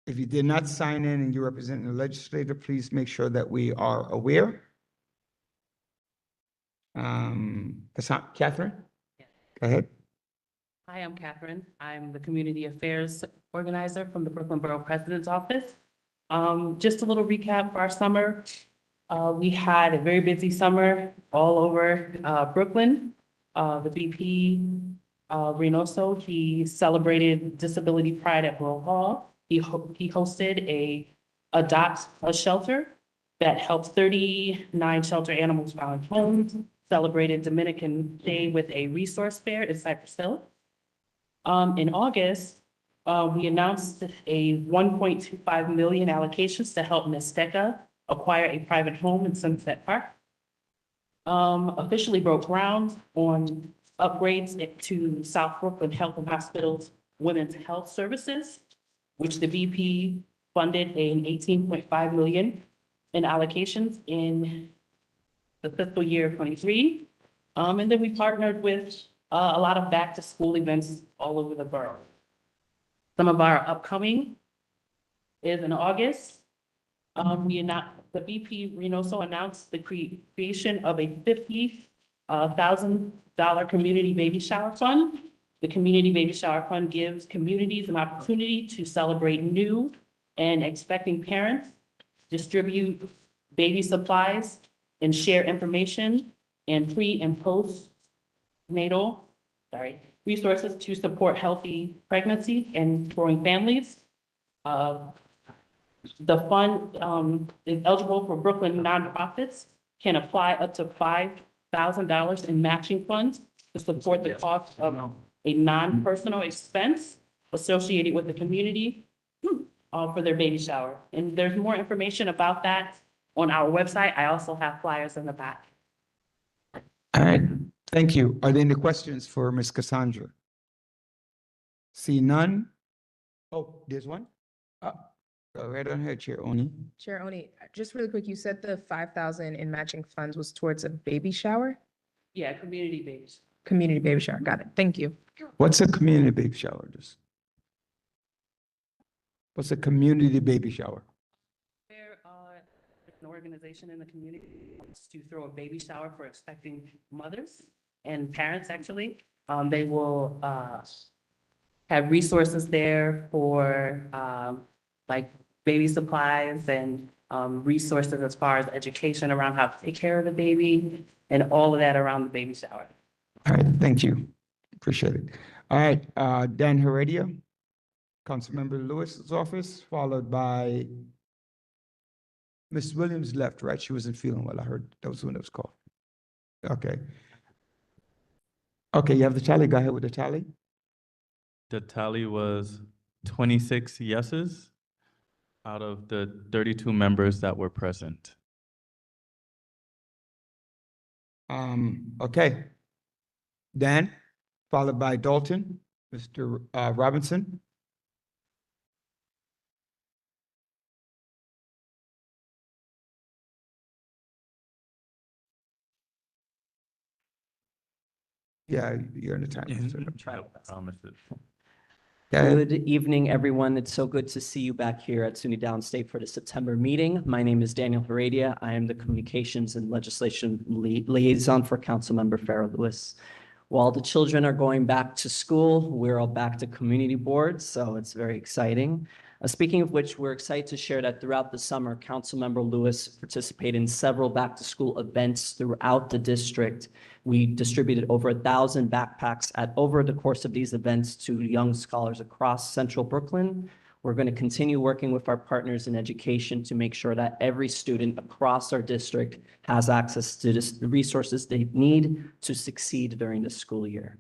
If you did not sign in and you're representing the legislator, please make sure that we are aware. Catherine? Go ahead. Hi, I'm Catherine. I'm the Community Affairs Organizer from the Brooklyn Borough President's Office. Just a little recap for our summer. We had a very busy summer all over Brooklyn. The VP, Reynoso, he celebrated Disability Pride at Borough Hall. He hosted a Adopt a Shelter that helped 39 shelter animals find homes, celebrated Dominican Day with a resource fair in Cypress Hill. In August, we announced a 1.25 million allocations to help Mesteca acquire a private home in Sunset Park. Officially broke ground on upgrades to South Brooklyn Health and Hospital's Women's Health Services, which the VP funded an 18.5 million in allocations in the fiscal year 23. And then we partnered with a lot of back to school events all over the borough. Some of our upcoming is in August. The VP Reynoso announced the creation of a $50,000 community baby shower fund. The community baby shower fund gives communities an opportunity to celebrate new and expecting parents, distribute baby supplies, and share information and pre and postnatal resources to support healthy pregnancy and growing families. The fund is eligible for Brooklyn nonprofits, can apply up to $5,000 in matching funds to support the cost of a non-personal expense associated with the community for their baby shower. And there's more information about that on our website. I also have flyers in the back. All right, thank you. Are there any questions for Ms. Cassandra? See none? Oh, there's one? Go right on ahead, Chair Oni. Chair Oni, just really quick, you said the 5,000 in matching funds was towards a baby shower? Yeah, community babies. Community baby shower, got it. Thank you. What's a community baby shower? What's a community baby shower? There an organization in the community wants to throw a baby shower for expecting mothers and parents, actually. They will have resources there for like baby supplies and resources as far as education around how to take care of the baby and all of that around the baby shower. All right, thank you. Appreciate it. All right, Dan Heredia, Councilmember Lewis's office, followed by Miss Williams left, right? She wasn't feeling well. I heard that was when it was called. Okay. Okay, you have the tally. Go ahead with the tally. The tally was 26 yeses out of the 32 members that were present. Okay. Dan, followed by Dalton, Mr. Robinson. Yeah, you're in the time. Promises. Good evening, everyone. It's so good to see you back here at SUNY Downstate for the September meeting. My name is Daniel Heredia. I am the Communications and Legislation Liaison for Councilmember Farrah Lewis. While the children are going back to school, we're all back to community boards, so it's very exciting. Speaking of which, we're excited to share that throughout the summer, Councilmember Lewis participated in several back-to-school events throughout the district. We distributed over 1,000 backpacks over the course of these events to young scholars across central Brooklyn. We're going to continue working with our partners in education to make sure that every student across our district has access to the resources they need to succeed during the school year.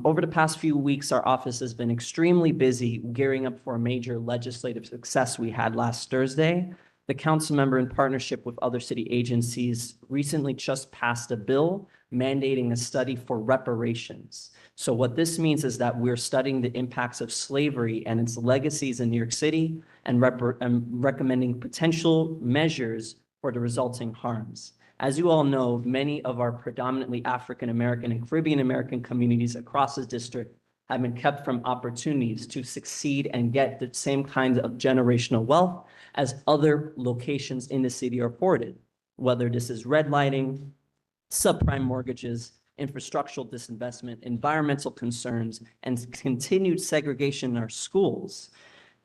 Over the past few weeks, our office has been extremely busy gearing up for a major legislative success we had last Thursday. The council member, in partnership with other city agencies, recently just passed a bill mandating a study for reparations. So what this means is that we're studying the impacts of slavery and its legacies in New York City and recommending potential measures for the resulting harms. As you all know, many of our predominantly African-American and Caribbean-American communities across the district have been kept from opportunities to succeed and get the same kind of generational wealth as other locations in the city are afforded, whether this is redlining, subprime mortgages, infrastructural disinvestment, environmental concerns, and continued segregation in our schools.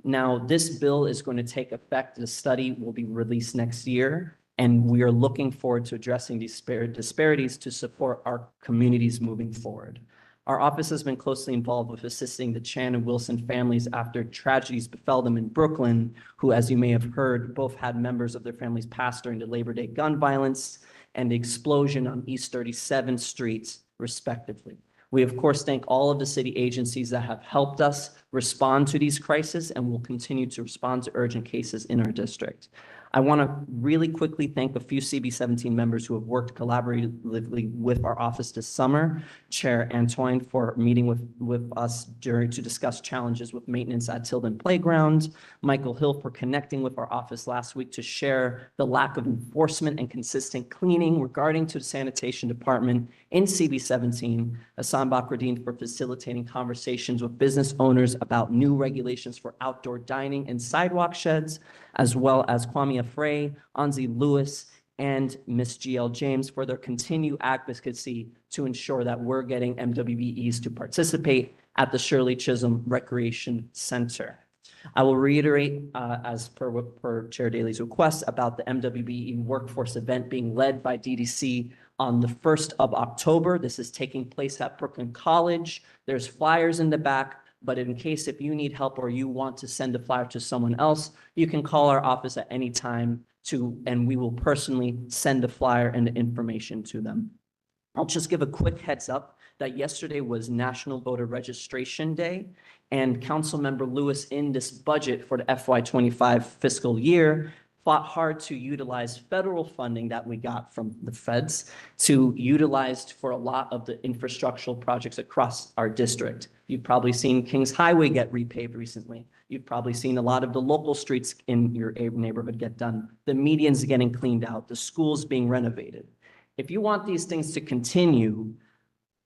Now, this bill is going to take effect. The study will be released next year, and we are looking forward to addressing these disparities to support our communities moving forward. Our office has been closely involved with assisting the Chan and Wilson families after tragedies befell them in Brooklyn, who, as you may have heard, both had members of their families pass during the Labor Day gun violence and the explosion on East 37th Street, respectively. We, of course, thank all of the city agencies that have helped us respond to these crises and will continue to respond to urgent cases in our district. I want to really quickly thank a few CB17 members who have worked collaboratively with our office this summer. Chair Antoine for meeting with us to discuss challenges with maintenance at Tilden Playground. Michael Hill for connecting with our office last week to share the lack of enforcement and consistent cleaning regarding to the sanitation department in CB17. Hassan Bakruddin for facilitating conversations with business owners about new regulations for outdoor dining and sidewalk sheds, as well as Kwame Afray, Anzi Lewis, and Miss GL James for their continued advocacy to ensure that we're getting MWBEs to participate at the Shirley Chisholm Recreation Center. I will reiterate, as per Chair Daley's request, about the MWBE workforce event being led by DDC on the 1st of October. This is taking place at Brooklyn College. There's flyers in the back. But in case if you need help or you want to send a flyer to someone else, you can call our office at any time and we will personally send the flyer and the information to them. I'll just give a quick heads up that yesterday was National Voter Registration Day, and Councilmember Lewis in this budget for the FY25 fiscal year fought hard to utilize federal funding that we got from the feds to utilize for a lot of the infrastructural projects across our district. You've probably seen Kings Highway get repaved recently. You've probably seen a lot of the local streets in your neighborhood get done. The medians getting cleaned out, the schools being renovated. If you want these things to continue,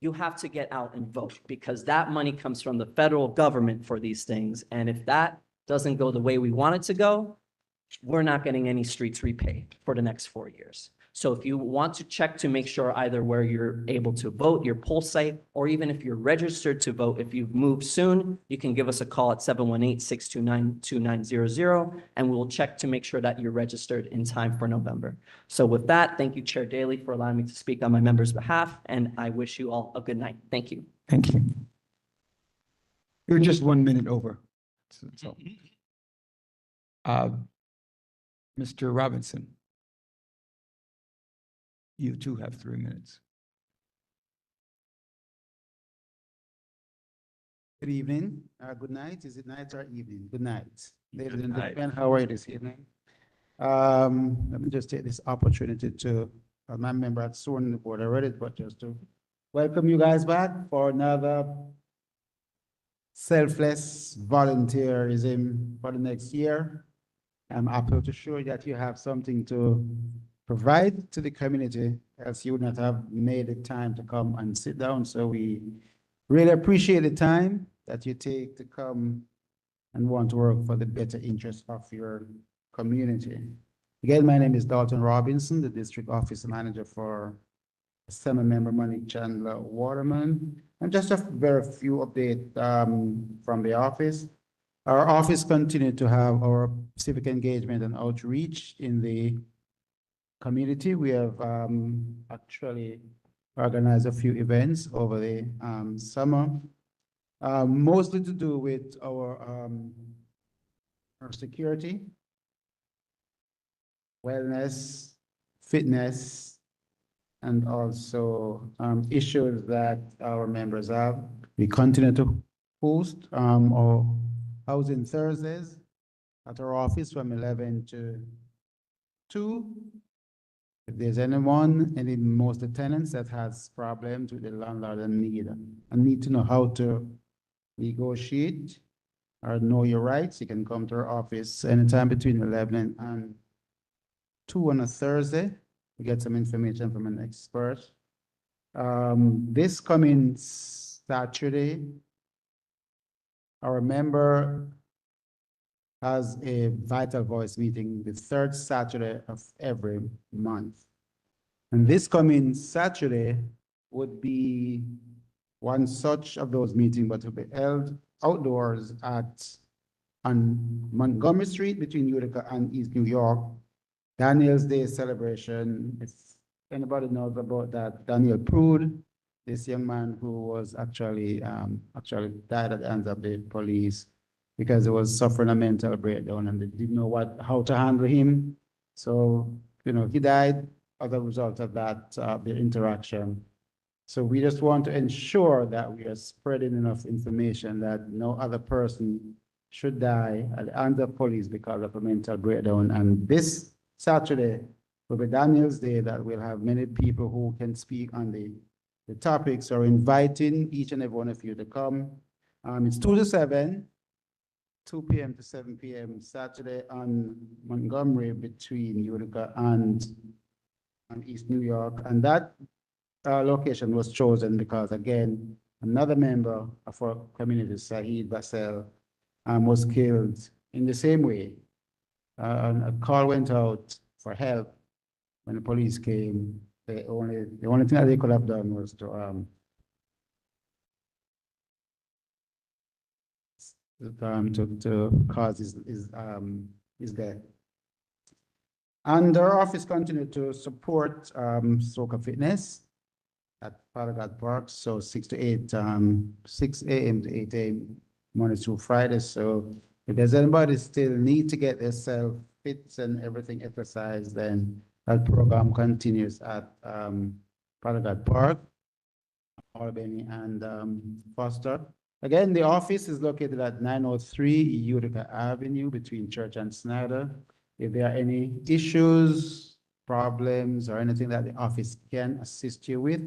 you have to get out and vote because that money comes from the federal government for these things. And if that doesn't go the way we want it to go, we're not getting any streets repaved for the next 4 years. So if you want to check to make sure either where you're able to vote, your poll site, or even if you're registered to vote, if you've moved soon, you can give us a call at 718-629-2900, and we'll check to make sure that you're registered in time for November. So with that, thank you, Chair Daley, for allowing me to speak on my members' behalf, and I wish you all a good night. Thank you. Thank you. You're just 1 minute over. So, Mr. Robinson. You too have 3 minutes. Good evening, good night. Is it night or evening? Good night. Ladies and night. gentlemen, how are you this evening? Let me just take this opportunity to, my member had sworn the board already, but just to welcome you guys back for another selfless volunteerism for the next year. I'm happy to show you that you have something to provide to the community, else you would not have made the time to come and sit down. So we really appreciate the time that you take to come and want to work for the better interest of your community. Again, my name is Dalton Robinson, the District Office Manager for Assembly Member Monique Chandler Waterman. And just a very few updates from the office. Our office continued to have our civic engagement and outreach in the community. We have actually organized a few events over the summer, mostly to do with our security, wellness, fitness, and also issues that our members have. We continue to host our Housing Thursdays at our office from 11 to 2. If there's anyone, most of the tenants that has problems with the landlord and need to know how to negotiate or know your rights, you can come to our office anytime between 11 and 2 on a Thursday to get some information from an expert. This coming Saturday, our member has a Vital Voice meeting the third Saturday of every month. And this coming Saturday would be one such of those meetings, but will be held outdoors on Montgomery Street between Utica and East New York. Daniel's Day celebration. If anybody knows about that, Daniel Prude, this young man who was actually died at the hands of the police because he was suffering a mental breakdown and they didn't know how to handle him. So, he died as a result of that, the interaction. So we just want to ensure that we are spreading enough information that no other person should die at the hands of police because of a mental breakdown. And this Saturday will be Daniel's Day, that we'll have many people who can speak on the topics, or inviting each and every one of you to come. It's 2 to 7. 2 p.m. to 7 p.m. Saturday on Montgomery between Utica and East New York. And that location was chosen because, again, another member of our community, Saeed Bassel, was killed in the same way. And a call went out for help. When the police came, the only thing that they could have done was to cause his death. And our office continued to support Soca Fitness at Paragat Park, so 6 to 8, 6 a.m. to 8 a.m. Monday through Friday. So if there's anybody still need to get themselves fit and everything exercise, then that program continues at Paragat Park, Albany, and Foster. Again, the office is located at 903 Utica Avenue between Church and Snyder. If there are any issues, problems, or anything that the office can assist you with,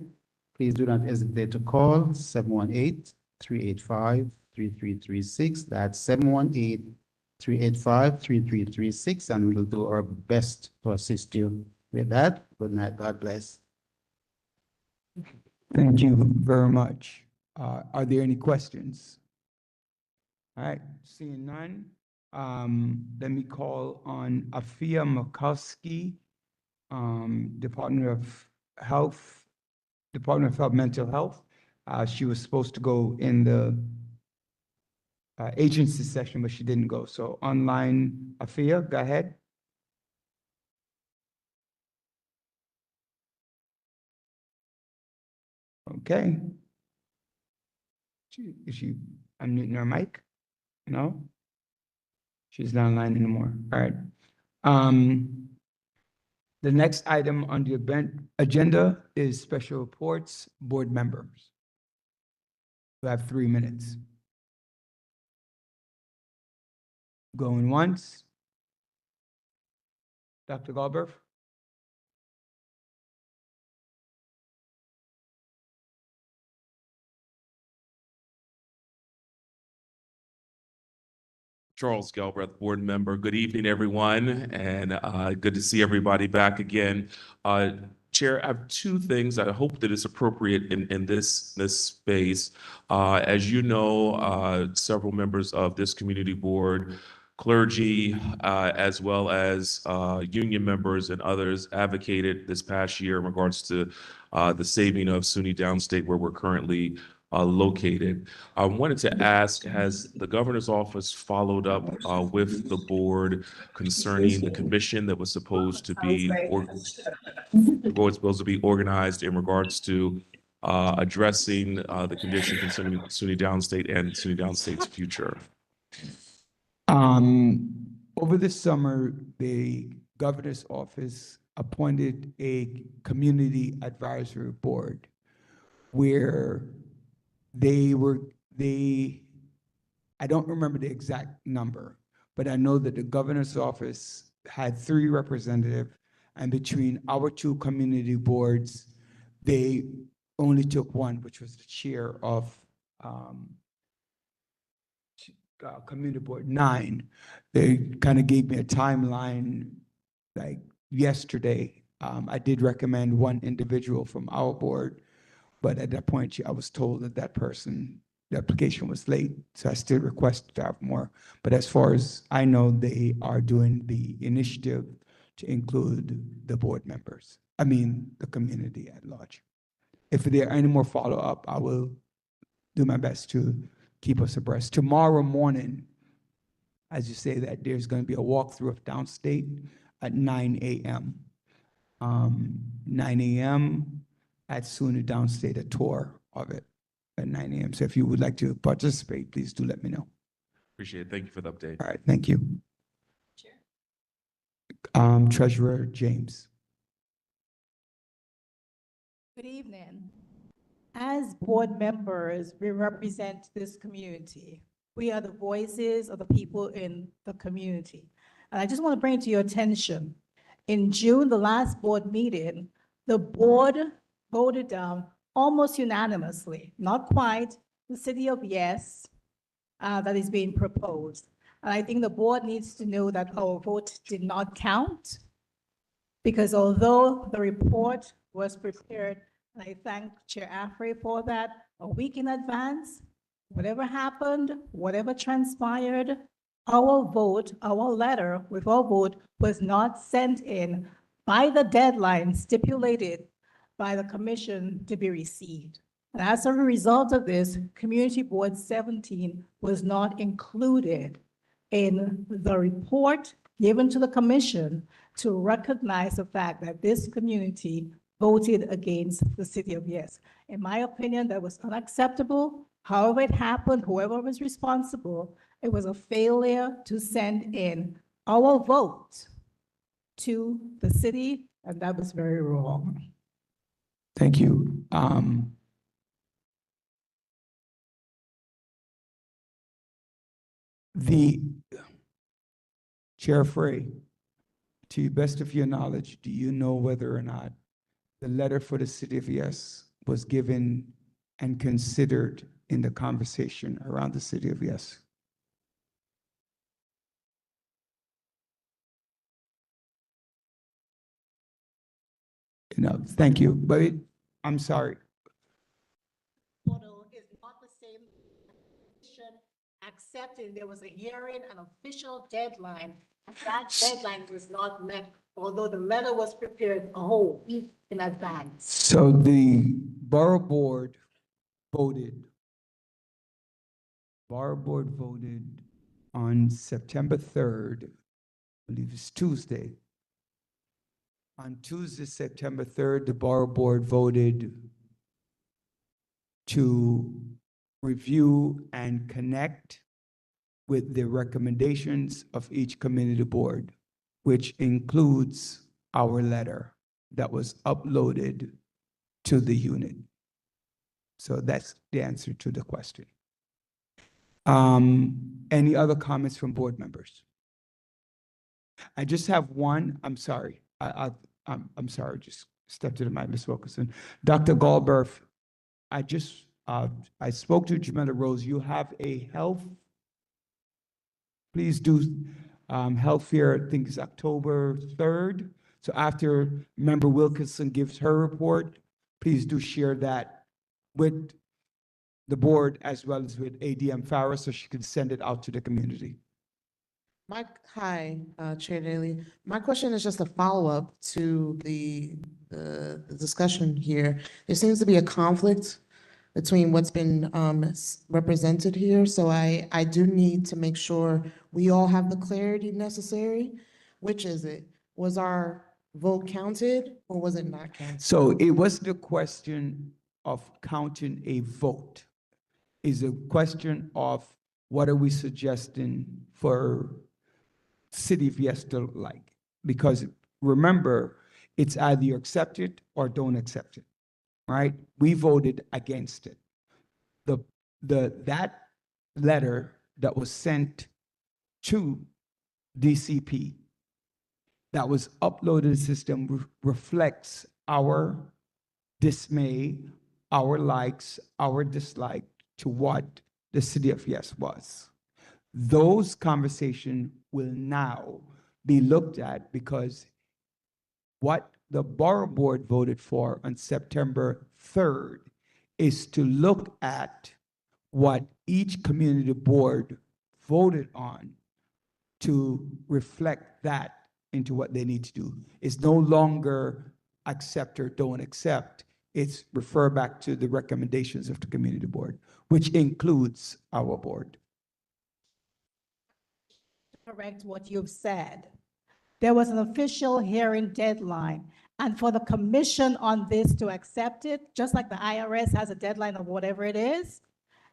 please do not hesitate to call 718-385-3336. That's 718-385-3336, and we'll do our best to assist you with that. Good night. God bless. Thank you very much. Are there any questions? All right, seeing none, let me call on Afia Makowski, Department of Health, Mental Health. She was supposed to go in the agency session, but she didn't go. So online, Afia, go ahead. Okay. Is she unmuting her mic? No? She's not online anymore. All right. The next item on the agenda is special reports, board members. We have 3 minutes. Going once. Dr. Galbraith? Charles Galbraith, board member. Good evening, everyone, and good to see everybody back again. Chair, I have 2 things I hope that it's appropriate in this space. As you know, several members of this community board, clergy, as well as union members and others advocated this past year in regards to the saving of SUNY Downstate, where we're currently located. I wanted to ask, has the governor's office followed up with the board concerning the commission that was supposed to be, organized in regards to addressing the condition concerning SUNY Downstate and SUNY Downstate's future? Over the summer, the governor's office appointed a community advisory board where I don't remember the exact number, but I know that the governor's office had 3 representatives, and between our 2 community boards, they only took 1, which was the chair of community board 9. They kind of gave me a timeline like yesterday. I did recommend 1 individual from our board, but at that point, I was told that the application was late, so I still requested to have more. But as far as I know, they are doing the initiative to include the board members, the community at large. If there are any more follow-up, I will do my best to keep us abreast. Tomorrow morning, as you say that, there's going to be a walkthrough of Downstate at 9 a.m. 9 a.m. at SUNY Downstate, a tour of it at 9 a.m. So if you would like to participate, please do let me know. Appreciate it. Thank you for the update. All right, thank you. Treasurer James. Good evening. As board members, we represent this community. We are the voices of the people in the community. And I just want to bring it to your attention. In June, the last board meeting, the board voted down almost unanimously, not quite, the City of Yes that is being proposed. And I think the board needs to know that our vote did not count, because although the report was prepared, and I thank Chair Afrey for that, a week in advance, whatever happened, whatever transpired, our vote, our letter with our vote was not sent in by the deadline stipulated by the commission to be received. And as a result of this, Community Board 17 was not included in the report given to the commission to recognize the fact that this community voted against the City of Yes. In my opinion, that was unacceptable. However it happened, whoever was responsible, it was a failure to send in our vote to the city, and that was very wrong. Thank you. The Chair Frey, to the best of your knowledge, do you know whether or not the letter for the City of Yes was given and considered in the conversation around the City of Yes? No, thank you, but I'm sorry. Portal is not the same accepting there was a hearing, an official deadline. That deadline was not met, although the letter was prepared a whole week in advance. So the borough board voted on September 3rd, I believe it's Tuesday. On Tuesday, September 3rd, the borough board voted to review and connect with the recommendations of each community board, which includes our letter that was uploaded to the unit. So that's the answer to the question. Any other comments from board members? I just have one. I'm sorry. I'm sorry. Just stepped into my Ms. Wilkerson. Dr. Goldberg, I spoke to Jamila Rose. You have a health. Please do health fair. I think it's October 3rd. So after Member Wilkinson gives her report, please do share that with the board as well as with ADM Farah so she can send it out to the community. Hi, Chair Daly. My question is just a follow-up to the discussion here. There seems to be a conflict between what's been represented here. So I do need to make sure we all have the clarity necessary. Which is it? Was our vote counted or was it not counted? So it wasn't a question of counting a vote. It's a question of what are we suggesting for City of Yes to look like? Because remember, it's either you accept it or don't accept it, right? We voted against it. That letter that was sent to DCP that was uploaded to the system reflects our dismay, our likes, our dislike to what the City of Yes was. Those conversations will now be looked at because what the Borough Board voted for on September 3rd is to look at what each community board voted on to reflect that into what they need to do. It's no longer accept or don't accept. It's refer back to the recommendations of the community board, which includes our board. Correct what you've said. There was an official hearing deadline. And for the commission on this to accept it, just like the IRS has a deadline of whatever it is,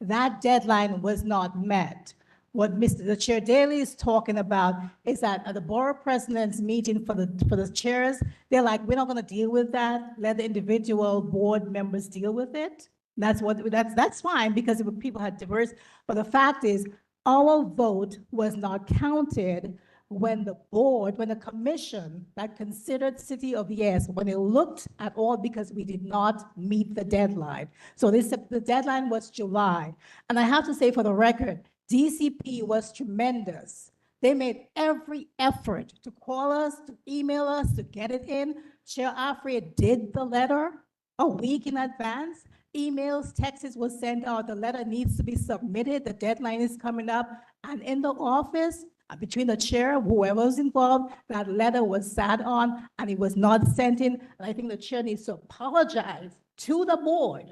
that deadline was not met. What the Chair Daly is talking about is that at the borough president's meeting for the chairs, they're like, we're not going to deal with that. Let the individual board members deal with it. That's fine because people had diverse. But the fact is, our vote was not counted when the commission that considered City of Yes, when it looked at all because we did not meet the deadline. So the deadline was July. And I have to say for the record, DCP was tremendous. They made every effort to call us, to email us, to get it in. Chair Afria did the letter a week in advance. Emails, texts was sent out. The letter needs to be submitted. The deadline is coming up. And in the office, between the chair, whoever was involved, that letter was sat on and it was not sent in. And I think the chair needs to apologize to the board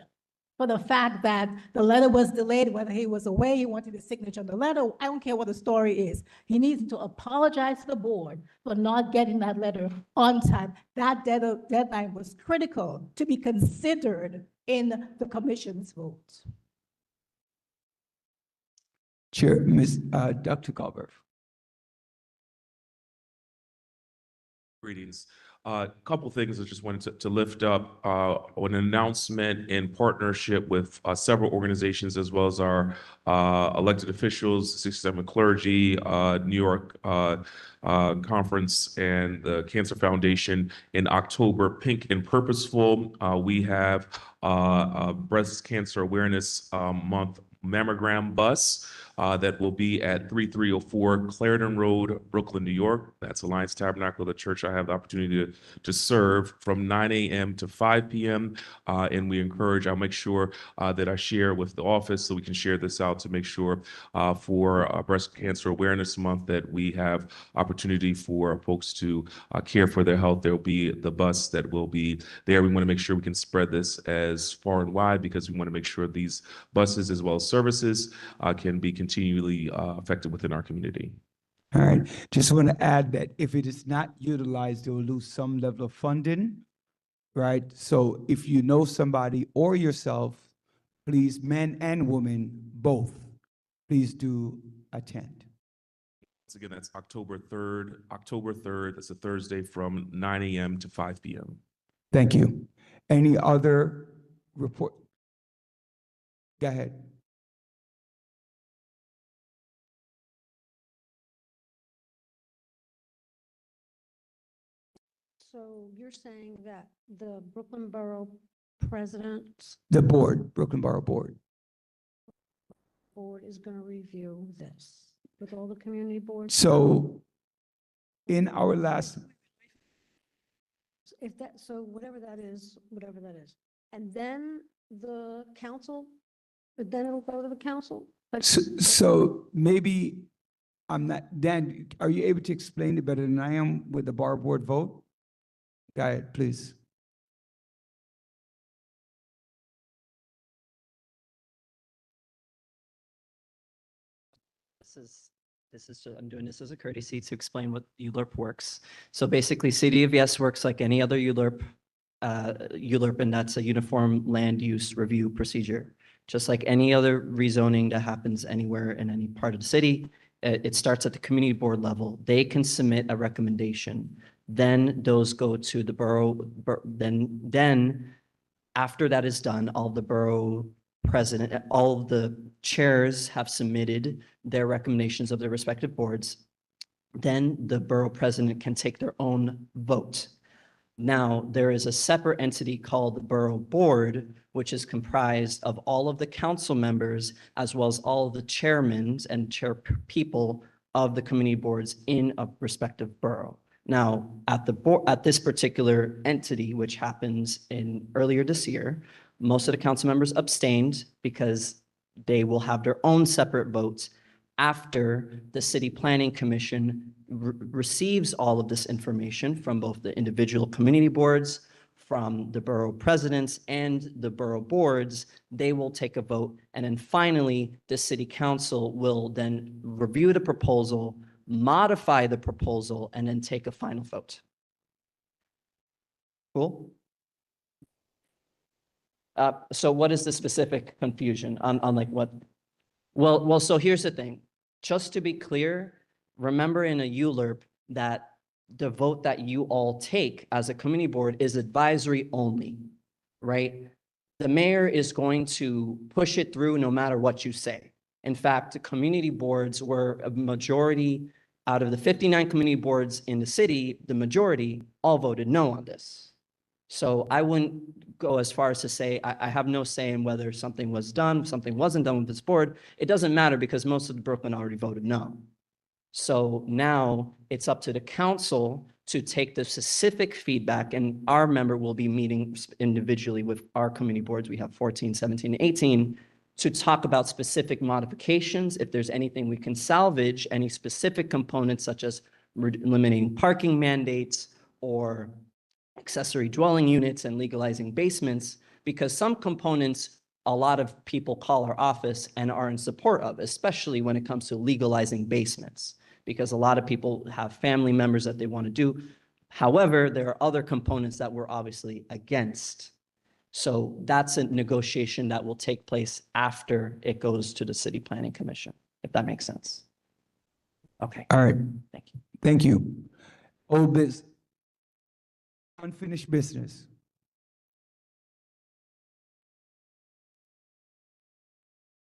for the fact that the letter was delayed, whether he was away, he wanted a signature on the letter. I don't care what the story is. He needs to apologize to the board for not getting that letter on time. That deadline was critical to be considered in the commission's vote. Chair, Dr. Goldberg. Greetings. A couple things I just wanted to lift up. An announcement in partnership with several organizations as well as our elected officials, 67 clergy, New York Conference, and the Cancer Foundation in October. Pink and Purposeful. We have a Breast Cancer Awareness Month mammogram bus that will be at 3304 Clarendon Road, Brooklyn, New York. That's Alliance Tabernacle, the church I have the opportunity to serve from 9 a.m. to 5 p.m. And we encourage, I'll make sure that I share with the office so we can share this out to make sure for Breast Cancer Awareness Month that we have opportunity for folks to care for their health. There will be the bus that will be there. We want to make sure we can spread this as far and wide because we want to make sure these buses as well as services can be continually effective within our community. All right. Just want to add that if it is not utilized, they will lose some level of funding, right? So if you know somebody or yourself, please, men and women, both, please do attend. Once again, that's October 3rd, that's a Thursday from 9 a.m. to 5 p.m. Thank you. Any other report? Go ahead. So you're saying that the Brooklyn Borough President's The board, Brooklyn Borough Board. Board is going to review this with all the community boards? So in our last, If that, so whatever that is. And then the council, then it'll go to the council? so maybe I'm not, Dan, are you able to explain it better than I am with the bar board vote? Go ahead, please. I'm doing this as a courtesy to explain what ULURP works. So basically, City of Yes works like any other ULURP, and that's a uniform land use review procedure. Just like any other rezoning that happens anywhere in any part of the city, it starts at the community board level. They can submit a recommendation. Then those go to the borough, then after that is done, all the borough president, all of the chairs have submitted their recommendations of their respective boards. Then the borough president can take their own vote. Now, there is a separate entity called the Borough Board, which is comprised of all of the council members, as well as all of the chairmen and chair people of the community boards in a respective borough. Now, at this particular entity, which happens earlier this year, most of the council members abstained because they will have their own separate votes after the City Planning Commission receives all of this information from both the individual community boards, from the borough presidents and the borough boards. They will take a vote. And then finally, the city council will then review the proposal, modify the proposal, and then take a final vote. Cool? So what is the specific confusion on like what? Well, so here's the thing. Just to be clear, remember in a ULURP that the vote that you all take as a community board is advisory only, right? The mayor is going to push it through no matter what you say. In fact, the community boards were a majority out of the 59 community boards in the city, the majority all voted no on this. So I wouldn't go as far as to say, I have no say in whether something was done, something wasn't done with this board. It doesn't matter because most of the Brooklyn already voted no. So now it's up to the council to take the specific feedback, and our member will be meeting individually with our community boards. We have 14, 17, 18 to talk about specific modifications. If there's anything we can salvage, any specific components such as eliminating parking mandates or accessory dwelling units and legalizing basements, because some components a lot of people call our office and are in support of, especially when it comes to legalizing basements, because a lot of people have family members that they want to do. However, there are other components that we're obviously against. So that's a negotiation that will take place after it goes to the City Planning Commission, if that makes sense. Okay. All right. Thank you. Thank you. Old business. Unfinished business.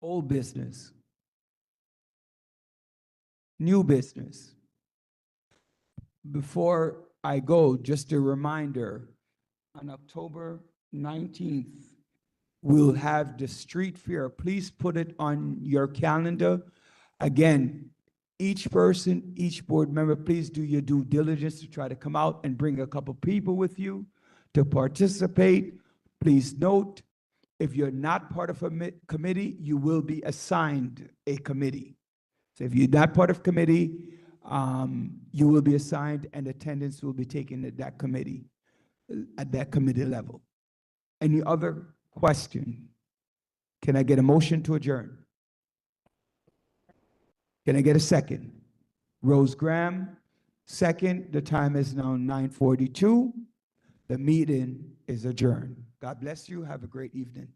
Old business. New business. Before I go, just a reminder, on October 19th, we'll have the street fair. Please put it on your calendar. Again, each person, each board member, please do your due diligence to try to come out and bring a couple people with you to participate. Please note, if you're not part of a committee, you will be assigned a committee. So if you're not part of committee, you will be assigned and attendance will be taken at that committee level. Any other question? Can I get a motion to adjourn? Can I get a second? Rose Graham, second. The time is now 9:42. The meeting is adjourned. God bless you. Have a great evening.